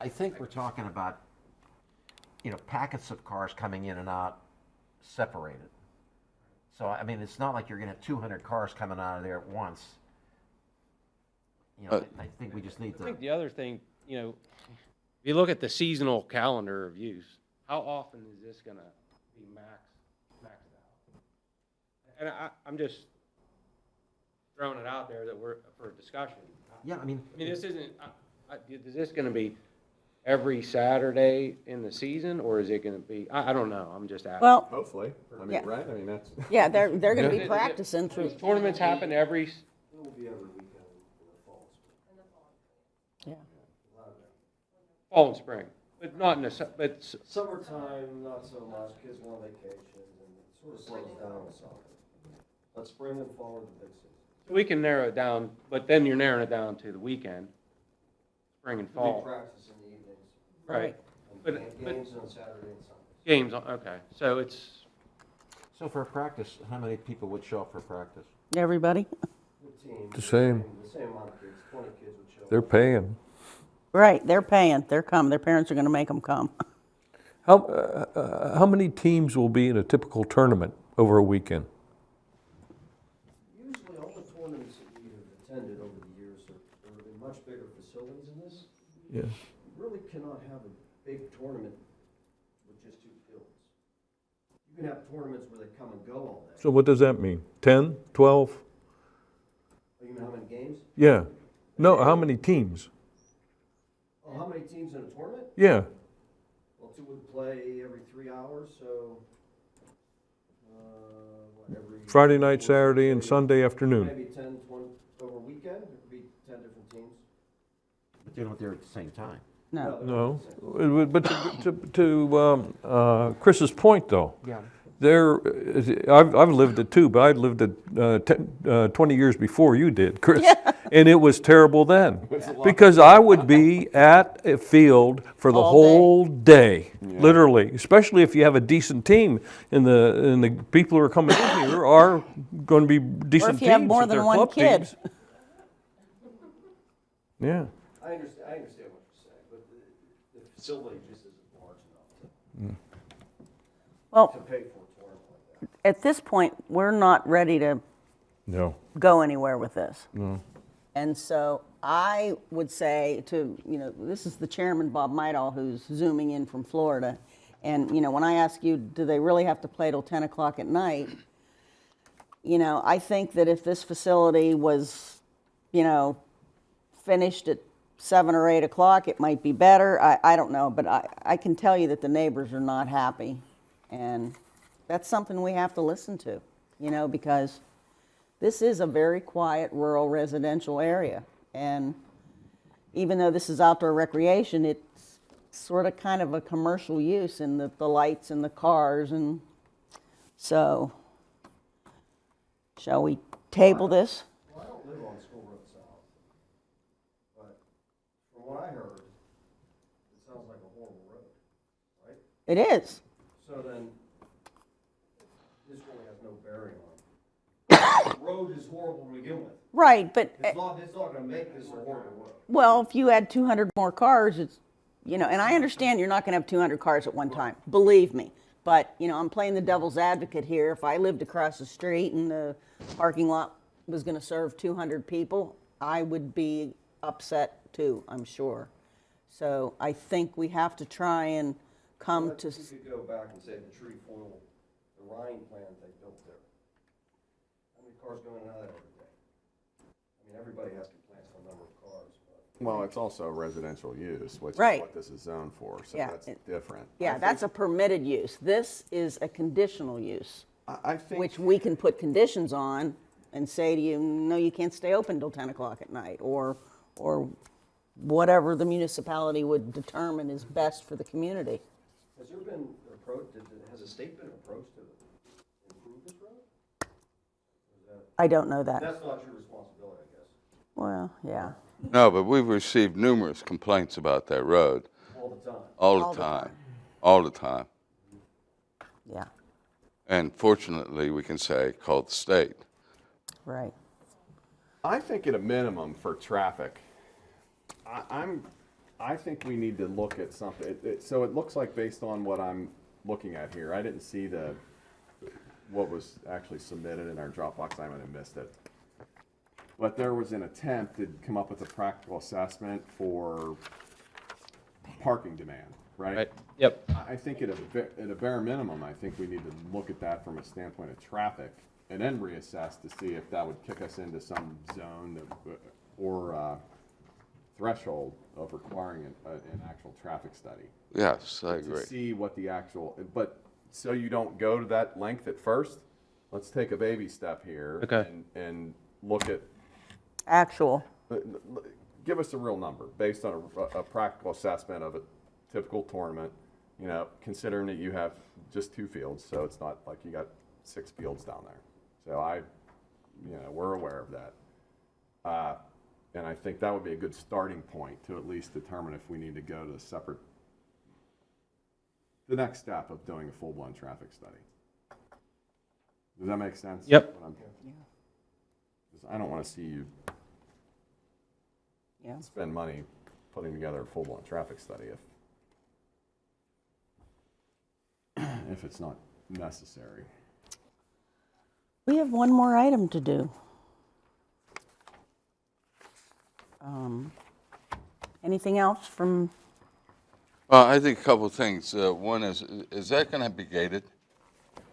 I think we're talking about packets of cars coming in and out separated. So, I mean, it's not like you're going to have 200 cars coming out of there at once. I think we just need I to. think the other thing, if you look at the seasonal calendar of use, how often is this gonna be maxed out? And I'm just throwing it out there that we're for discussion. Yeah, I mean, this isn't. Is this gonna be every Saturday in the season, or is it gonna be, I don't know, I'm just asking. Well, Hopefully, I mean, Yeah. right? I mean, that's. yeah, they're going to be Does it- practicing through. does tournaments happen every, It will be every weekend in the fall. Yeah. fall and spring, but not necessarily, but Summertime, not so much, kids go on vacations and it sort of slows down with soccer. But spring and fall are the big season. we can narrow it down, but then you're narrowing it down to the weekend, spring and fall. We practice in the evenings. Right. And But- games on Saturday and Sunday. Games, okay, so it's, So for a practice, how many people would show up for practice? Everybody? The team, The same. The same amount of kids, 20 kids would show up. They're paying. Right, they're paying. They're coming. Their parents are going to make them come. How many teams will be in a typical tournament over a weekend? Usually all the tournaments that we have attended over the years are in much bigger facilities than this. Yeah. You really cannot have a big tournament with just 2 fields. You can have tournaments where they come and go all day. So what does that mean? 10, 12? Oh, you mean how many games? Yeah. No, how many teams? Oh, how many teams in a tournament? Yeah. Well, 2 would play every 3 hours, so, every. Friday night, Saturday, and Sunday afternoon. Maybe 10, 20, over a weekend, it could be 10 different teams. But they're not there at the same time. No. No. But to Chris's point, though. Yeah. I've lived it too, but I lived it 20 years before you did, Chris. And it was terrible then. Because I would be at a field for the whole day, literally, especially if you have a decent team and the people who are coming in here are going to be decent Or if you have teams more with than their one club kid. teams. Yeah. I understand what you're saying, but the facility just isn't large enough Well, to pay for a tournament like that. at this point, we're not ready to No. go anywhere with this. No. And so I would say to, this is the chairman, Bob Midall, who's zooming in from Florida. And, when I ask you, do they really have to play till 10 o'clock at night? I think that if this facility was, finished at 7 or 8 o'clock, it might be better. I don't know, but I can tell you that the neighbors are not happy. And that's something we have to listen to, because this is a very quiet rural residential area. And even though this is outdoor recreation, it's sort of kind of a commercial use in the lights and the cars. And so, shall we table this? Well, I don't live on School Road South, but from what I heard, it sounds like a horrible road, right? It is. So then, this really has no bearing on it. The road is horrible to begin with. Right, but, It's not gonna make this a horrible road. well, if you add 200 more cars, it's, and I understand you're not going to have 200 cars at one time, believe me. But, I'm playing the devil's advocate here. If I lived across the street and the parking lot was going to serve 200 people, I would be upset too, I'm sure. So I think we have to try and come to, You could go back and say the trefoil, the Rhine plant they built there. How many cars go in and out of there every day? I mean, everybody has complaints on the number of cars, but. Well, it's also residential use, which is Right. what this is zoned for, so Yeah, that's different. yeah, that's a permitted use. This is a conditional use, I think. which we can put conditions on and say to you, no, you can't stay open till 10 o'clock at night, or whatever the municipality would determine is best for the community. Has there been has the state been approached to improve this road? I don't know that. That's not your responsibility, I guess. Well, yeah. No, but we've received numerous complaints about that road. All the time. All the time. All the time. Yeah, And fortunately, we can say, call the state. right. I think at a minimum for traffic, I think we need to look at something. So it looks like based on what I'm looking at here, I didn't see what was actually submitted in our Dropbox. I might have missed it. But there was an attempt to come up with a practical assessment for parking demand, right? Right. Yep. I think at a bare minimum, I think we need to look at that from a standpoint of traffic and then reassess to see if that would kick us into some zone that, or threshold of requiring an actual traffic study. Yes, I To agree. see what the actual, but so you don't go to that length at first, let's take a baby step here. Okay. And look at, Actual. give us a real number based on a practical assessment of a typical tournament, you know, considering that you have just 2 fields, so it's not like you got 6 fields down there. So we're aware of that. And I think that would be a good starting point to at least determine if we need to go to the next step of doing a full-blown traffic study. Does that make sense? Yep. What I don't want to see you spend money putting together a full-blown traffic study if it's not necessary. We have one more item to do. Anything else from, I think a couple of things. One is that going to be gated?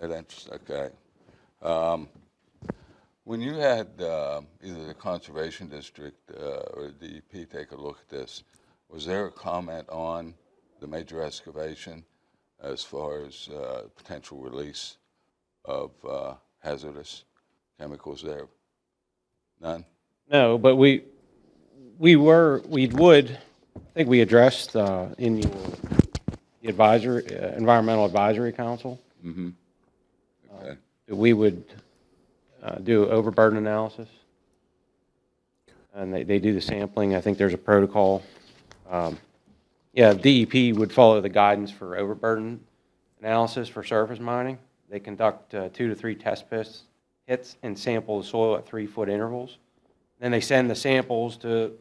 That entrance, okay. When you had either the Conservation District or the DEP take a look at this, was there a comment on the major excavation as far as potential release of hazardous chemicals there? None? No, but I think we addressed in the Environmental Advisory Council. Mm-hmm. Okay. That we would do overburden analysis. And they do the sampling. I think there's a protocol. DEP would follow the guidance for overburden analysis for surface mining. They conduct 2 to 3 test hits and sample the soil at 3-foot intervals. Then they send the samples to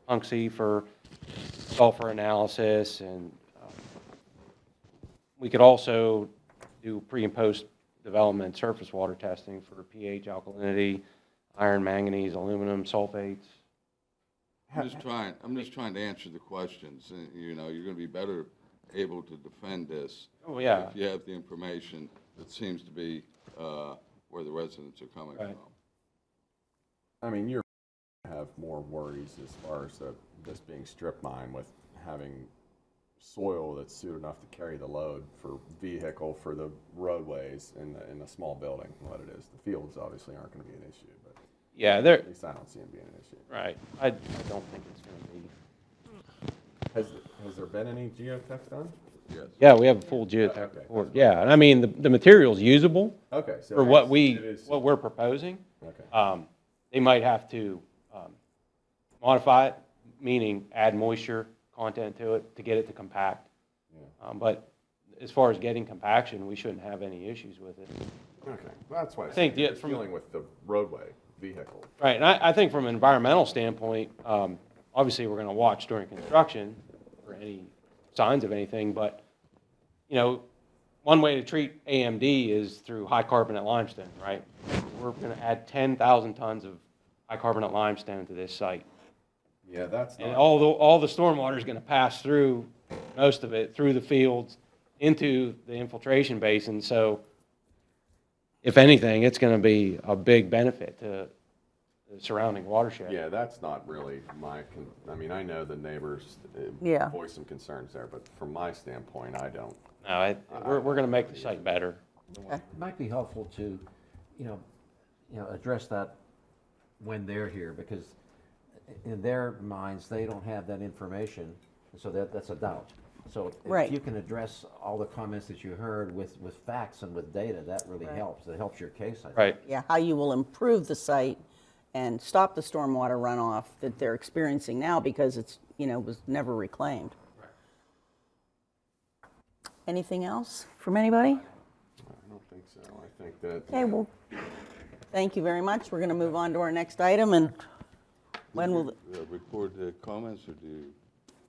Punxsutawney for sulfur analysis, and we could also do pre and post development surface water testing for pH, alkalinity, iron, manganese, aluminum, sulfates. I'm just trying to answer the questions. You're going to be better able to defend this. Oh, yeah. If you have the information that seems to be where the residents are coming from. I mean, you're have more worries as far as this being strip mine with having soil that's suited enough to carry the load for vehicle for the roadways in a small building, what it is. The fields obviously aren't going to be an issue, but yeah, at least I don't see them being an issue. Right. I don't think it's going to be. Has there been any geotech done? Yes. Yeah, we have a full geotech report. Yeah, and I mean the material's usable. Okay, so for what it we're proposing. Okay. They might have to modify it, meaning add moisture content to it to get it to compact. Yeah. But as far as getting compaction, we shouldn't have any issues with it. Okay, well, that's why I think think dealing with the roadway vehicle. Right, and I think from an environmental standpoint, obviously we're going to watch during construction for any signs of anything, but, one way to treat AMD is through high carbonate limestone, right? We're going to add 10,000 tons of high carbonate limestone to this site. Yeah, that's not. And all the stormwater is going to pass through, most of it, through the fields into the infiltration basin. So if anything, it's going to be a big benefit to the surrounding watershed. Yeah, that's not really I mean, I know the neighbors voice some concerns there, but from my standpoint, I don't. No, we're going to make the site better. It might be helpful to, address that when they're here, because in their minds, they don't have that information, so that's a doubt. So Right. if you can address all the comments that you heard with facts and with data, that really helps. It helps your case, I think. Right. yeah, how you will improve the site and stop the stormwater runoff that they're experiencing now because it's, was never reclaimed. Anything else from anybody? I don't think so. I think that. Okay, well, thank you very much. We're going to move on to our next item, and when will, Record the comments, or do you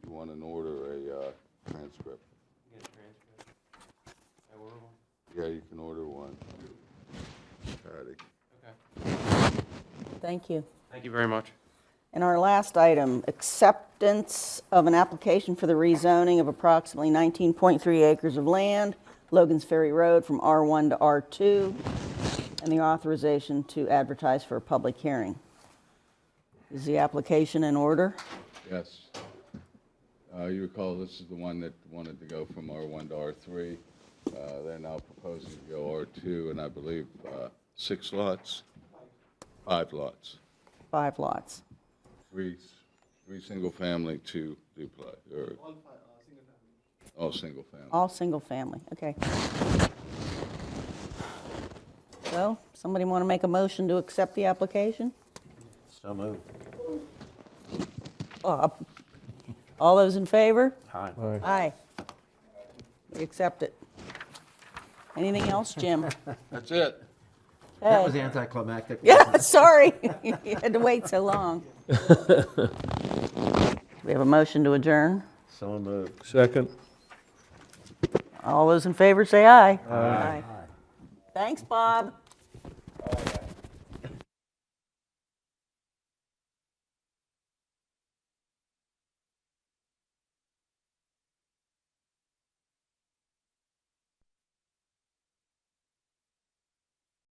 want an order, a transcript? Yeah, you can order one. Patty. thank you. Thank you very much. And our last item, acceptance of an application for the rezoning of approximately 19.3 acres of land, Logan's Ferry Road, from R1 to R2, and the authorization to advertise for a public hearing. Is the application in order? Yes. You recall this is the one that wanted to go from R1 to R3. They're now proposing to go R2, and I believe 6 lots, 5 lots. 5 lots. Three single family, 2 duplex, or all single family. All single family, okay. So, somebody want to make a motion to accept the application? So moved. All those in favor? Aye. Aye. We accept it. Anything else, Jim? That's it. That was Okay. anticlimactic. Yeah, sorry. You had to wait so long. We have a motion to adjourn. So moved. Second. All those in favor say aye. Aye. Thanks, Bob.